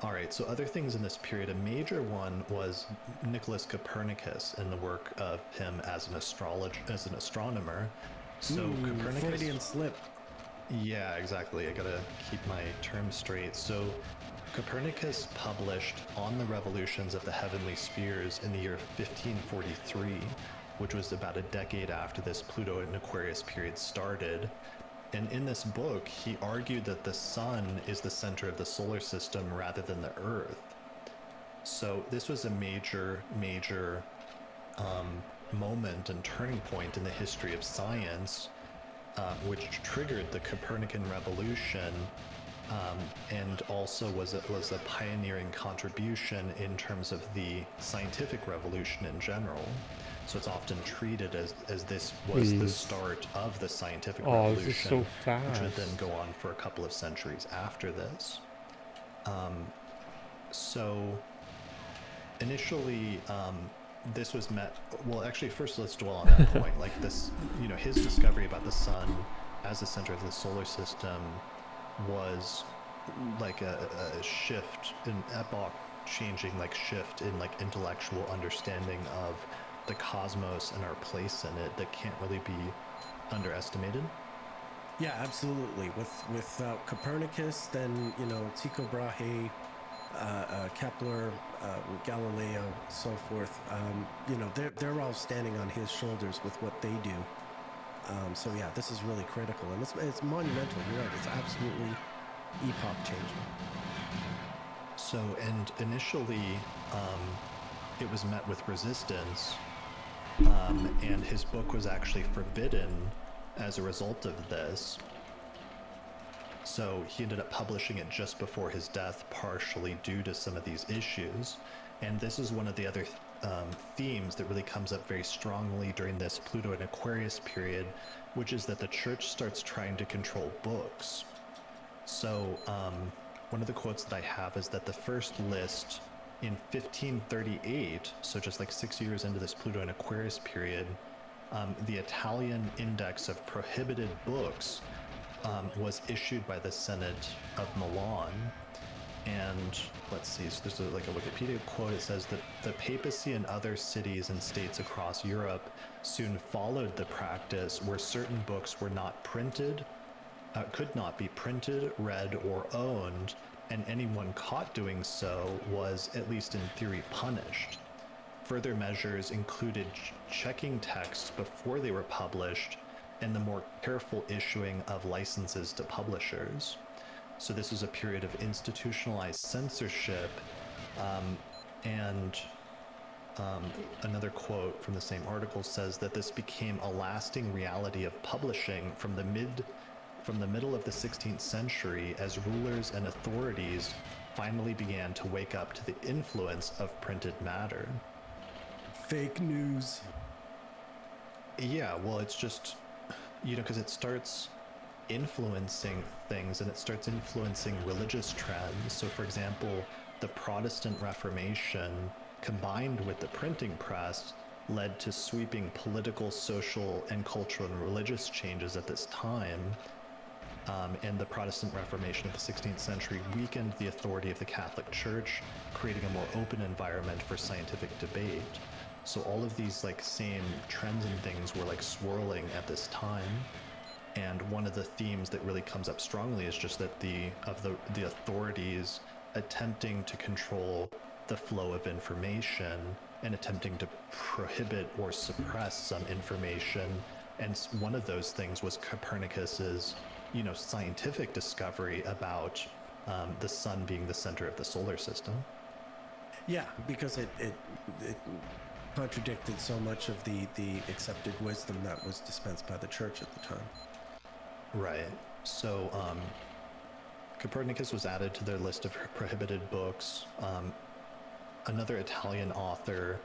All right, so other things in this period, a major one was Nicholas Copernicus and the work of him as an astronomer. So Copernicus, Freudian slip. Yeah, exactly. I gotta keep my terms straight. So Copernicus published On the Revolutions of the Heavenly Spheres in the year 1543, which was about a decade after this Pluto and Aquarius period started. And in this book, he argued that the sun is the center of the solar system rather than the Earth. So this was a major moment and turning point in the history of science, which triggered the Copernican revolution, and also was a pioneering contribution in terms of the scientific revolution in general. So it's often treated as this was the start of the scientific revolution, this is so fast. which would then go on for a couple of centuries after this. So initially, this was met, well, actually, first let's dwell on that point. Like this, you know, his discovery about the sun as the center of the solar system was like a shift, an epoch-changing like shift in like intellectual understanding of the cosmos and our place in it that can't really be underestimated. Yeah, absolutely. With Copernicus, then, you know, Tycho Brahe, Kepler, Galileo, so forth. You know, they're all standing on his shoulders with what they do. So yeah, this is really critical, and it's monumental. You're right. It's absolutely epoch changing. So, and initially, it was met with resistance, and his book was actually forbidden as a result of this. So he ended up publishing it just before his death, partially due to some of these issues. And this is one of the other themes that really comes up very strongly during this Pluto and Aquarius period, which is that the church starts trying to control books. So one of the quotes that I have is that the first list in 1538, so just like 6 years into this Pluto and Aquarius period, the Italian Index of Prohibited Books was issued by the Senate of Milan. And let's see, so there's like a Wikipedia quote. It says that the papacy and other cities and states across Europe soon followed the practice where certain books were not printed, could not be printed, read, or owned, and anyone caught doing so was, at least in theory, punished. Further measures included checking texts before they were published and the more careful issuing of licenses to publishers. So this was a period of institutionalized censorship, and another quote from the same article says that this became a lasting reality of publishing from the middle of the 16th century as rulers and authorities finally began to wake up to the influence of printed matter. Fake news. Yeah, well, it's just, you know, because it starts influencing things and it starts influencing religious trends. So, for example, the Protestant Reformation combined with the printing press led to sweeping political, social, and cultural and religious changes at this time. And the Protestant Reformation of the 16th century weakened the authority of the Catholic Church, creating a more open environment for scientific debate. So all of these like same trends and things were like swirling at this time. And one of the themes that really comes up strongly is just that the authorities attempting to control the flow of information and attempting to prohibit or suppress some information. And one of those things was Copernicus's, you know, scientific discovery about the sun being the center of the solar system. Yeah, because it contradicted so much of the accepted wisdom that was dispensed by the church at the time. Right. So Copernicus was added to their list of prohibited books. Another Italian author,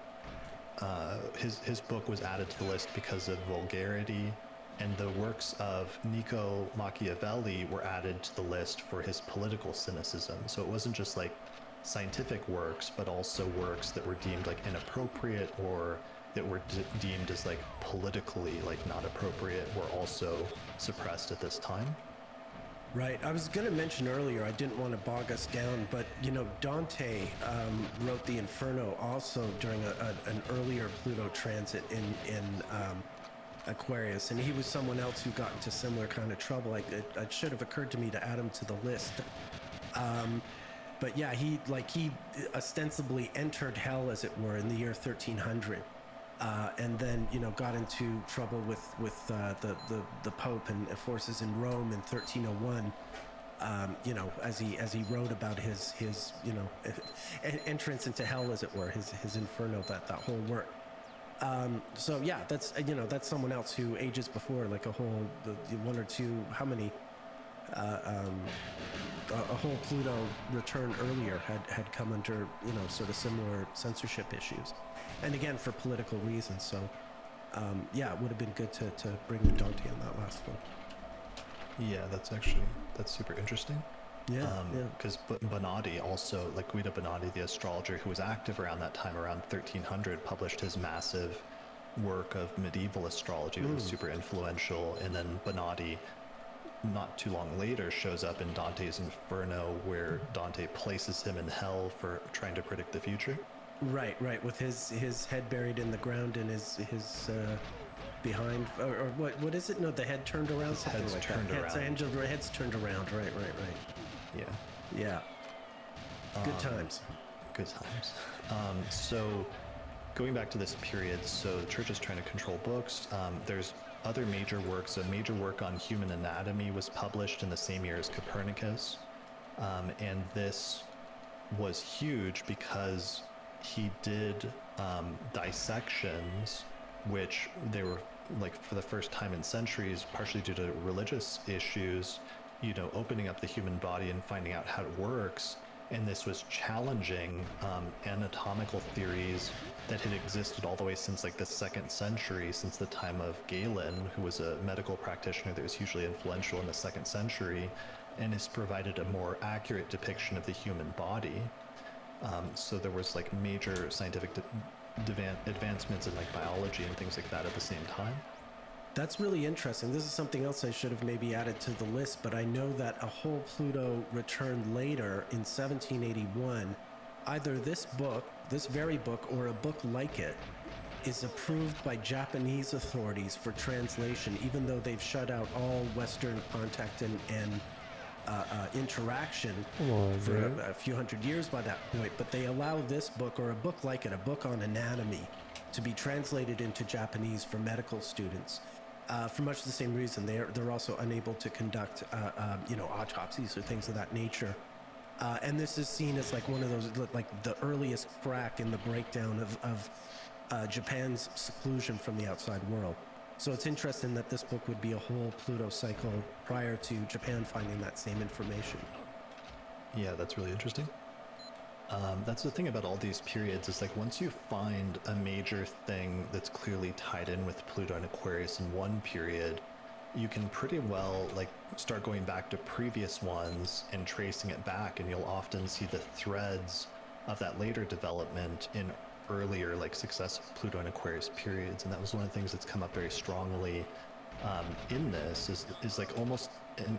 his book was added to the list because of vulgarity, and the works of Niccolo Machiavelli were added to the list for his political cynicism. So it wasn't just like scientific works, but also works that were deemed like inappropriate or that were deemed as like politically like not appropriate were also suppressed at this time. Right. I was going to mention earlier, I didn't want to bog us down, but, you know, Dante wrote the Inferno also during an earlier Pluto transit in Aquarius, and he was someone else who got into similar kind of trouble. It should have occurred to me to add him to the list. But yeah, he ostensibly entered hell, as it were, in the year 1300. And then, you know, got into trouble with the Pope and forces in Rome in 1301. You know, as he wrote about his you know entrance into hell, as it were, his Inferno, that whole work. So yeah, that's someone else who ages before, like a whole one or two, how many? A whole Pluto return earlier had come under, you know, sort of similar censorship issues, and again for political reasons. So yeah, it would have been good to bring in Dante on that last one. Yeah, that's super interesting. Yeah, because Bonatti also, like Guido Bonatti, the astrologer who was active around that time, around 1300, published his massive work of medieval astrology that was super influential, and then Bonatti not too long later shows up in Dante's Inferno, where Dante places him in hell for trying to predict the future. Right, with his head buried in the ground and his behind, or what is it? No, the head turned around. His head's like turned that. around. Head's turned around. Right. Yeah. Good times. So going back to this period, so the church is trying to control books. There's other major works. A major work on human anatomy was published in the same year as Copernicus. And this was huge because he did dissections, which they were like for the first time in centuries, partially due to religious issues, you know, opening up the human body and finding out how it works. And this was challenging anatomical theories that had existed all the way since like the 2nd century, since the time of Galen, who was a medical practitioner that was hugely influential in the 2nd century, and has provided a more accurate depiction of the human body. So there was like major scientific advancements in like biology and things like that at the same time. That's really interesting. This is something else I should have maybe added to the list, but I know that a whole Pluto returned later in 1781. Either this very book, or a book like it, is approved by Japanese authorities for translation, even though they've shut out all Western contact and interaction for a few hundred years by that point. But they allow this book, or a book like it, a book on anatomy, to be translated into Japanese for medical students. For much the same reason, they're also unable to conduct autopsies or things of that nature. And this is seen as like one of those, like the earliest crack in the breakdown of Japan's seclusion from the outside world. So it's interesting that this book would be a whole Pluto cycle prior to Japan finding that same information. Yeah, that's really interesting. That's the thing about all these periods, is like once you find a major thing that's clearly tied in with Pluto and Aquarius in one period, you can pretty well like start going back to previous ones and tracing it back, and you'll often see the threads of that later development in earlier like successive Pluto and Aquarius periods. And that was one of the things that's come up very strongly in this is like almost in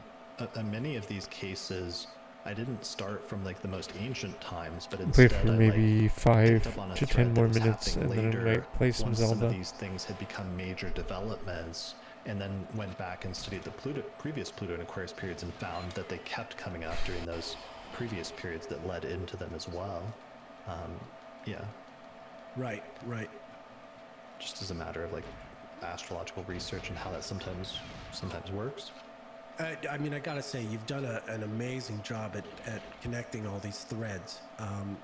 many of these cases, I didn't start from like the most ancient times, but instead wait for maybe 5 to 10 more minutes and then I might play some Zelda. Some of these things had become major developments, and then went back and studied the previous Pluto and Aquarius periods and found that they kept coming up during those previous periods that led into them as well. Yeah. Right. Just as a matter of like astrological research and how that sometimes works. I mean, I gotta say, you've done an amazing job at connecting all these threads.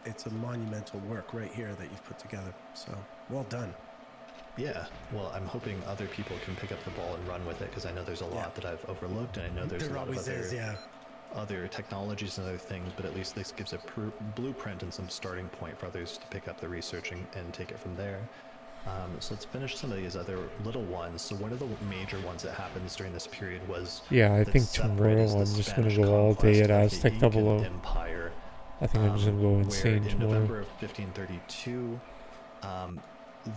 It's a monumental work right here that you've put together. So, well done. Yeah, well, I'm hoping other people can pick up the ball and run with it, because I know there's a lot that I've overlooked, and I know there's a lot of other technologies and other things, but at least this gives a blueprint and some starting point for others to pick up the research and take it from there. So let's finish some of these other little ones. So one of the major ones that happens during this period was I think tomorrow I'm just gonna go all day at Aztec 00. Empire. I think I'm just gonna go insane in tomorrow. November of 1532,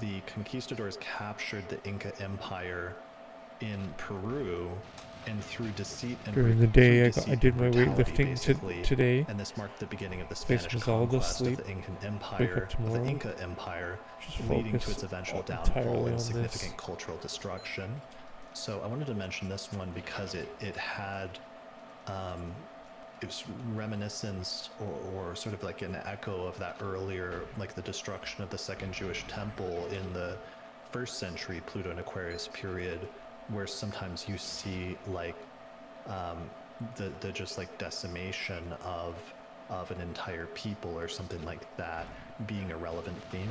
the conquistadors captured the Inca Empire in Peru, and through deceit and during the day I did my weightlifting today. And this marked the beginning of the Spanish conquest of the Incan Empire, leading to its eventual downfall and significant cultural destruction. So I wanted to mention this one because it had it was reminiscence or sort of like an echo of that earlier, like the destruction of the Second Jewish Temple in the 1st century Pluto and Aquarius period, where sometimes you see like the just like decimation of an entire people or something like that being a relevant theme.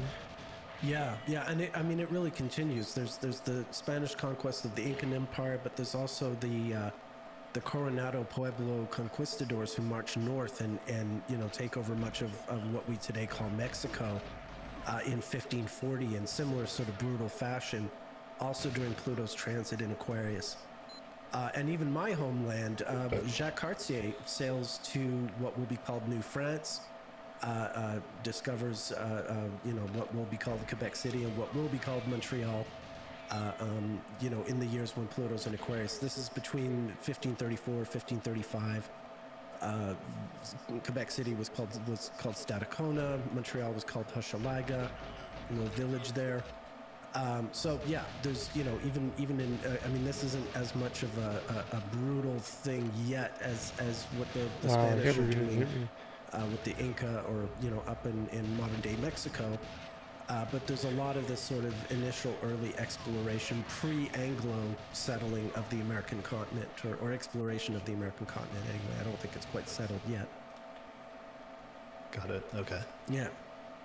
Yeah, and it really continues. There's the Spanish conquest of the Incan Empire, but there's also the Coronado Pueblo conquistadors who march north and take over much of what we today call Mexico in 1540 in similar sort of brutal fashion, also during Pluto's transit in Aquarius. And even my homeland, Jacques Cartier sails to what will be called New France, discovers what will be called Quebec City and what will be called Montreal, in the years when Pluto's in Aquarius. This is between 1534 1535. Quebec City was called Stadacona. Montreal was called Hochelaga, a little village there. So yeah, there's even in this isn't as much of a brutal thing yet as what the Spanish are doing with the Inca or up in modern day Mexico. But there's a lot of this sort of initial early exploration, pre-Anglo settling of the American continent, or exploration of the American continent anyway. I don't think it's quite settled yet. Got it. Okay. Yeah.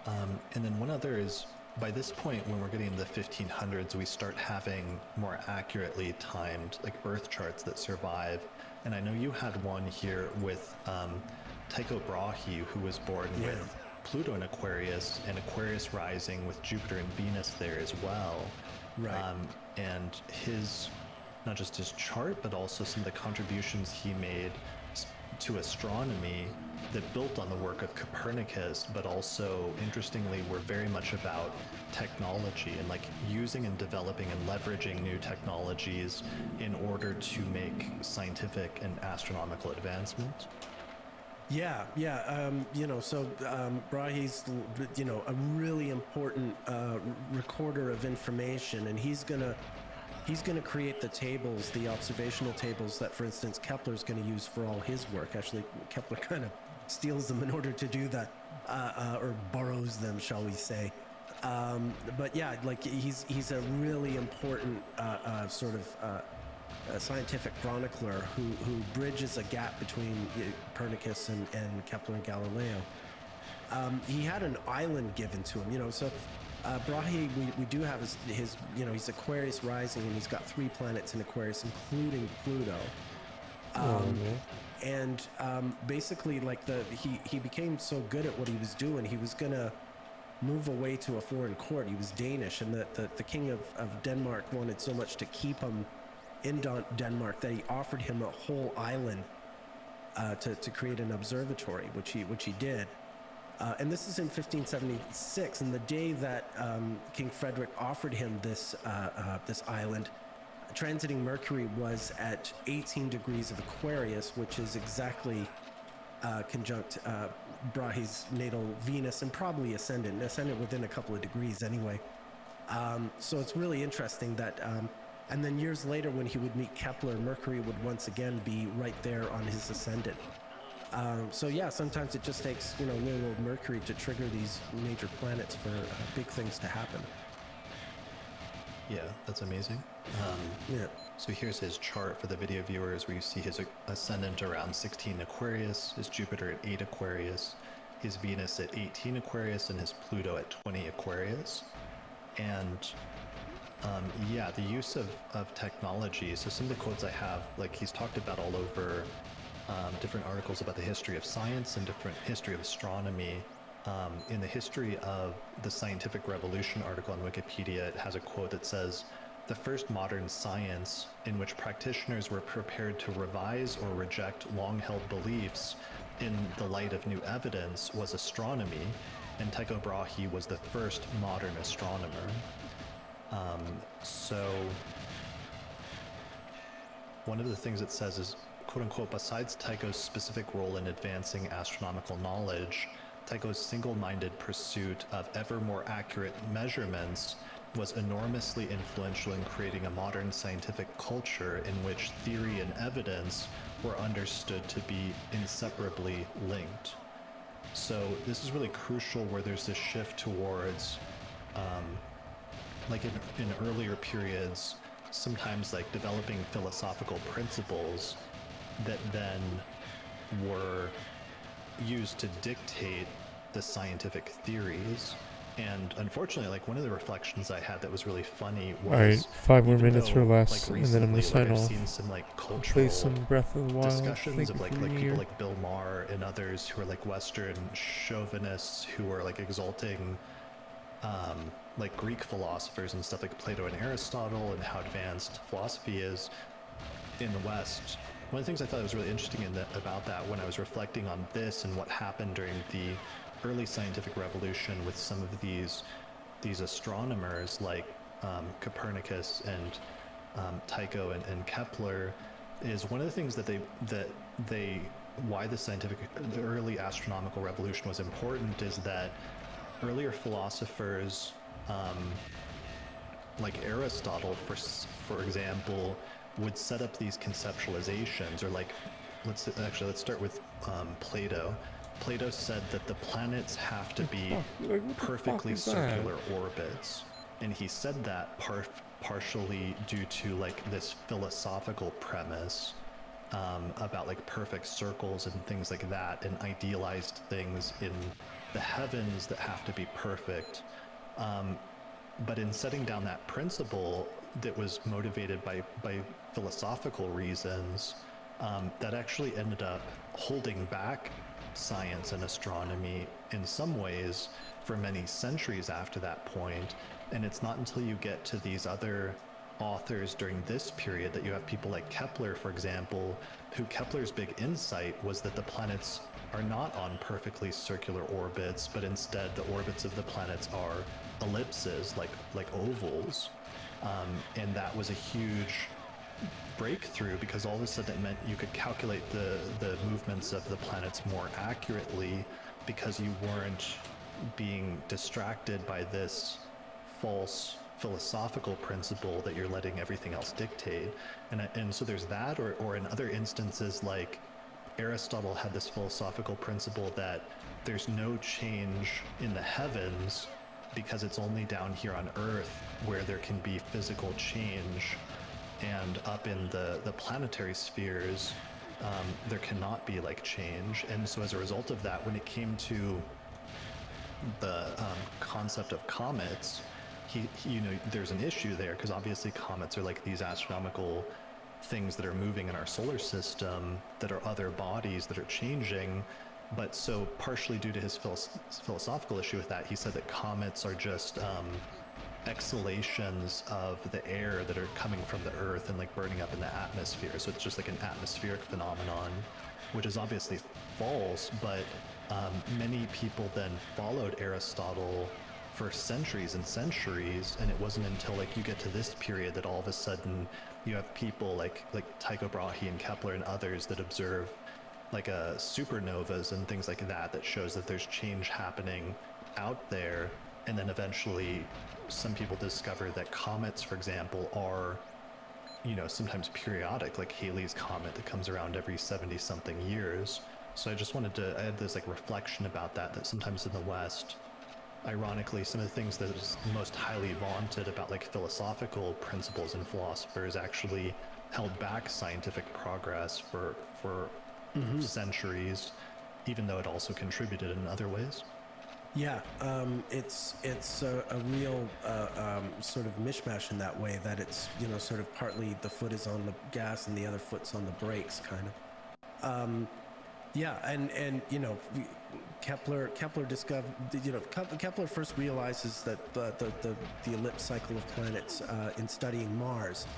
And then one other is, by this point, when we're getting in the 1500s, we start having more accurately timed like birth charts that survive. And I know you had one here with Tycho Brahe, who was born with Pluto in Aquarius and Aquarius rising with Jupiter and Venus there as well. Right. And his, not just his chart, but also some of the contributions he made to astronomy that built on the work of Copernicus, but also, interestingly, were very much about technology and like using and developing and leveraging new technologies in order to make scientific and astronomical advancement. Yeah. Brahe's, a really important recorder of information, and he's gonna create the tables, the observational tables that, for instance, Kepler's going to use for all his work. Actually, Kepler kind of steals them in order to do that, or borrows them, shall we say. But yeah, like he's a really important sort of scientific chronicler who bridges a gap between Copernicus and Kepler and Galileo. He had an island given to him, so Brahe, we do have his he's Aquarius rising, and he's got 3 planets in Aquarius, including Pluto. And basically, like he became so good at what he was doing, he was gonna move away to a foreign court. He was Danish, and the king of Denmark wanted so much to keep him in Denmark that he offered him a whole island to create an observatory, which he did. And this is in 1576, and the day that King Frederick offered him this island, transiting Mercury was at 18 degrees of Aquarius, which is exactly conjunct Brahe's natal Venus, and probably ascendant within a couple of degrees anyway. So it's really interesting that, and then years later when he would meet Kepler, Mercury would once again be right there on his ascendant. So yeah, sometimes it just takes little old Mercury to trigger these major planets for big things to happen. Yeah, that's amazing. Yeah. So here's his chart for the video viewers, where you see his ascendant around 16 Aquarius, his Jupiter at 8 Aquarius, his Venus at 18 Aquarius, and his Pluto at 20 Aquarius. And yeah, the use of technology. So some of the quotes I have, like he's talked about all over different articles about the history of science and different history of astronomy. In the history of the scientific revolution article on Wikipedia, it has a quote that says, "The first modern science in which practitioners were prepared to revise or reject long-held beliefs in the light of new evidence was astronomy, and Tycho Brahe was the first modern astronomer." So one of the things it says is, quote unquote, "Besides Tycho's specific role in advancing astronomical knowledge, Tycho's single-minded pursuit of ever more accurate measurements was enormously influential in creating a modern scientific culture in which theory and evidence were understood to be inseparably linked." So this is really crucial, where there's this shift towards, like in earlier periods, sometimes like developing philosophical principles that then were used to dictate the scientific theories. And unfortunately, like one of the reflections I had that was really funny was, alright, 5 more minutes or less, like, and then I'm gonna sign I've off. seen some like Play cultural some Breath of the Wild. discussions of like people like Bill Maher and others who are like Western chauvinists who are like exalting like Greek philosophers and stuff like Plato and Aristotle and how advanced philosophy is in the West. One of the things I thought was really interesting about that, when I was reflecting on this and what happened during the early scientific revolution with some of these astronomers like Copernicus and Tycho and Kepler, is one of the things that they why the early astronomical revolution was important is that earlier philosophers like Aristotle, for example, would set up these conceptualizations, or like let's start with Plato. Plato said that the planets have to be perfectly circular orbits, and he said that partially due to like this philosophical premise about like perfect circles and things like that, and idealized things in the heavens that have to be perfect. But in setting down that principle that was motivated by philosophical reasons, that actually ended up holding back science and astronomy in some ways for many centuries after that point. And it's not until you get to these other authors during this period that you have people like Kepler, for example, who Kepler's big insight was that the planets are not on perfectly circular orbits, but instead the orbits of the planets are ellipses, like ovals. And that was a huge breakthrough, because all of a sudden it meant you could calculate the movements of the planets more accurately, because you weren't being distracted by this false philosophical principle that you're letting everything else dictate. And so there's that, or in other instances, like Aristotle had this philosophical principle that there's no change in the heavens, because it's only down here on Earth where there can be physical change, and up in the planetary spheres there cannot be like change. And so as a result of that, when it came to the concept of comets, there's an issue there, because obviously comets are like these astronomical things that are moving in our solar system that are other bodies that are changing. But so partially due to his philosophical issue with that, he said that comets are just exhalations of the air that are coming from the Earth and like burning up in the atmosphere. So it's just like an atmospheric phenomenon, which is obviously false. But many people then followed Aristotle for centuries and centuries, and it wasn't until like you get to this period that all of a sudden you have people like Tycho Brahe and Kepler and others that observe like supernovas and things like that shows that there's change happening out there. And then eventually some people discover that comets, for example, are sometimes periodic, like Halley's comet that comes around every 70 something years. So I just I had this like reflection about that sometimes in the West ironically, some of the things that is most highly vaunted about like philosophical principles and philosophers actually held back scientific progress for centuries, even though it also contributed in other ways. Yeah, it's a real sort of mishmash in that way, that it's, you know, sort of partly the foot is on the gas and the other foot's on the brakes, kind of. Yeah, and you know, Kepler discovered, you know, Kepler first realizes that the ellipse cycle of planets in studying Mars.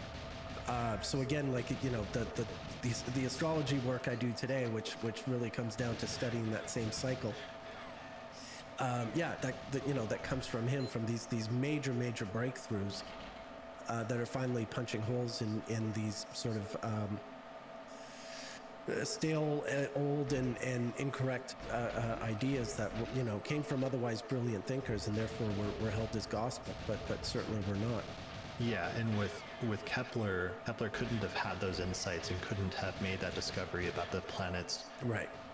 So again, like, you know, the astrology work I do today, which really comes down to studying that same cycle. Yeah, that you know, that comes from him, from these major breakthroughs that are finally punching holes in these sort of stale, old, and incorrect ideas that, you know, came from otherwise brilliant thinkers, and therefore were held as gospel, but certainly were not. Yeah, and with Kepler couldn't have had those insights and couldn't have made that discovery about the planets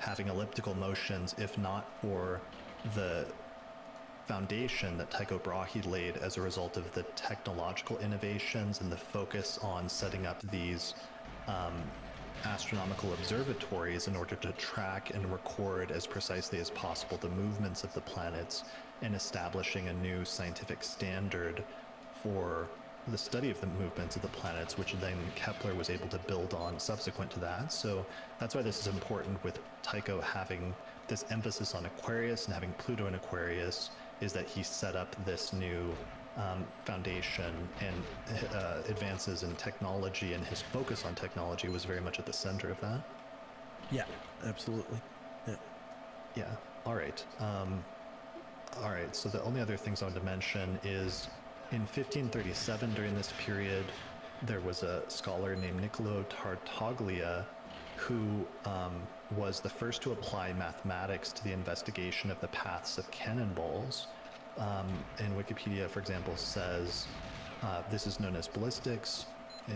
having elliptical motions if not for the foundation that Tycho Brahe laid as a result of the technological innovations and the focus on setting up these astronomical observatories in order to track and record as precisely as possible the movements of the planets, and establishing a new scientific standard for the study of the movements of the planets, which then Kepler was able to build on subsequent to that. So that's why this is important with Tycho having this emphasis on Aquarius and having Pluto in Aquarius, is that he set up this new foundation, and advances in technology, and his focus on technology was very much at the center of that. Yeah, absolutely. Yeah. All right. So the only other things I wanted to mention is in 1537, during this period, there was a scholar named Niccolo Tartaglia who was the first to apply mathematics to the investigation of the paths of cannonballs. And Wikipedia, for example, says this is known as ballistics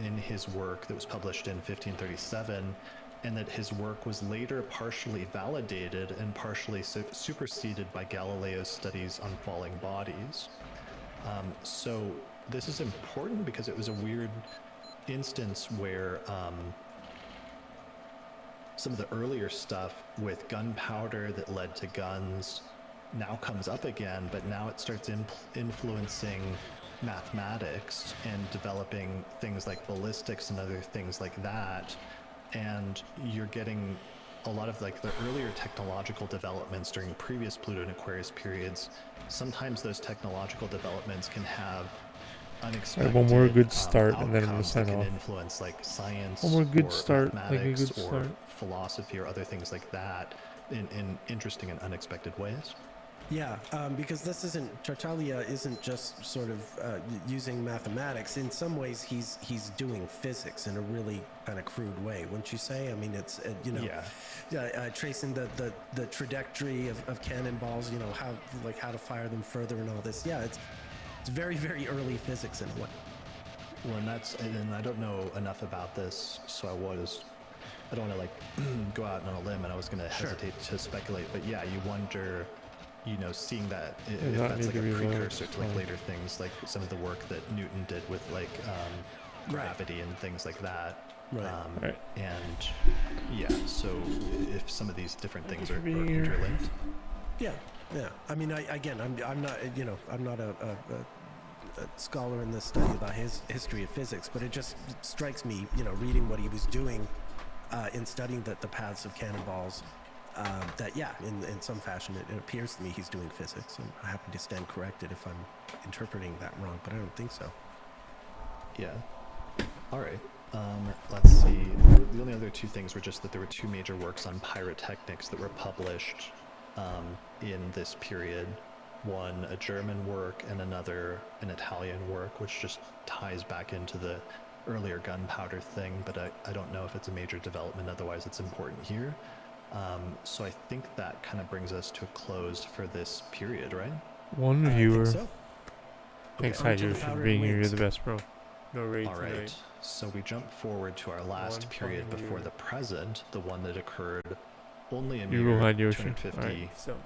in his work that was published in 1537, and that his work was later partially validated and partially superseded by Galileo's studies on falling bodies. So this is important because it was a weird instance where some of the earlier stuff with gunpowder that led to guns now comes up again, but now it starts influencing mathematics and developing things like ballistics and other things like that. And you're getting a lot of like the earlier technological developments during previous Pluto and Aquarius periods. Sometimes those technological developments can have unexpected one more good start, and then I'm gonna outcomes sign that can off. influence like science, One more good or start, like a mathematics, good or start. philosophy, or other things like that in interesting and unexpected ways. Yeah, because Tartaglia isn't just sort of using mathematics. In some ways, he's doing physics in a really kind of crude way, wouldn't you say? I mean, it's you know, tracing the trajectory of cannonballs, you know, how to fire them further and all this. Yeah, it's very early physics in a way. Well, and I don't know enough about this, so I don't want to like go out on a limb, and I was going to hesitate to speculate, but yeah, you wonder, you know, seeing that if that's like a precursor to like later things, like some of the work that Newton did with like gravity and things like that. Right. And yeah, so if some of these different things are interlinked. Yeah. I mean, I'm not, you know, I'm not a scholar in the study about his history of physics, but it just strikes me, you know, reading what he was doing in studying the paths of cannonballs, that in some fashion it appears to me he's doing physics, and I happen to stand corrected if I'm interpreting that wrong, but I don't think so. Yeah. All right. Let's see. The only other two things were just that there were two major works on pyrotechnics that were published in this period. One, a German work, and another, an Italian work, which just ties back into the earlier gunpowder thing, but I don't know if it's a major development, otherwise it's important here. So I think that kind of brings us to a close for this period, right? One viewer. I think so. Thanks, Gyges, for being here. You're the best, bro. No rate All right. tonight. So we jump forward to our last period before the present, the one that occurred only in the year 250 so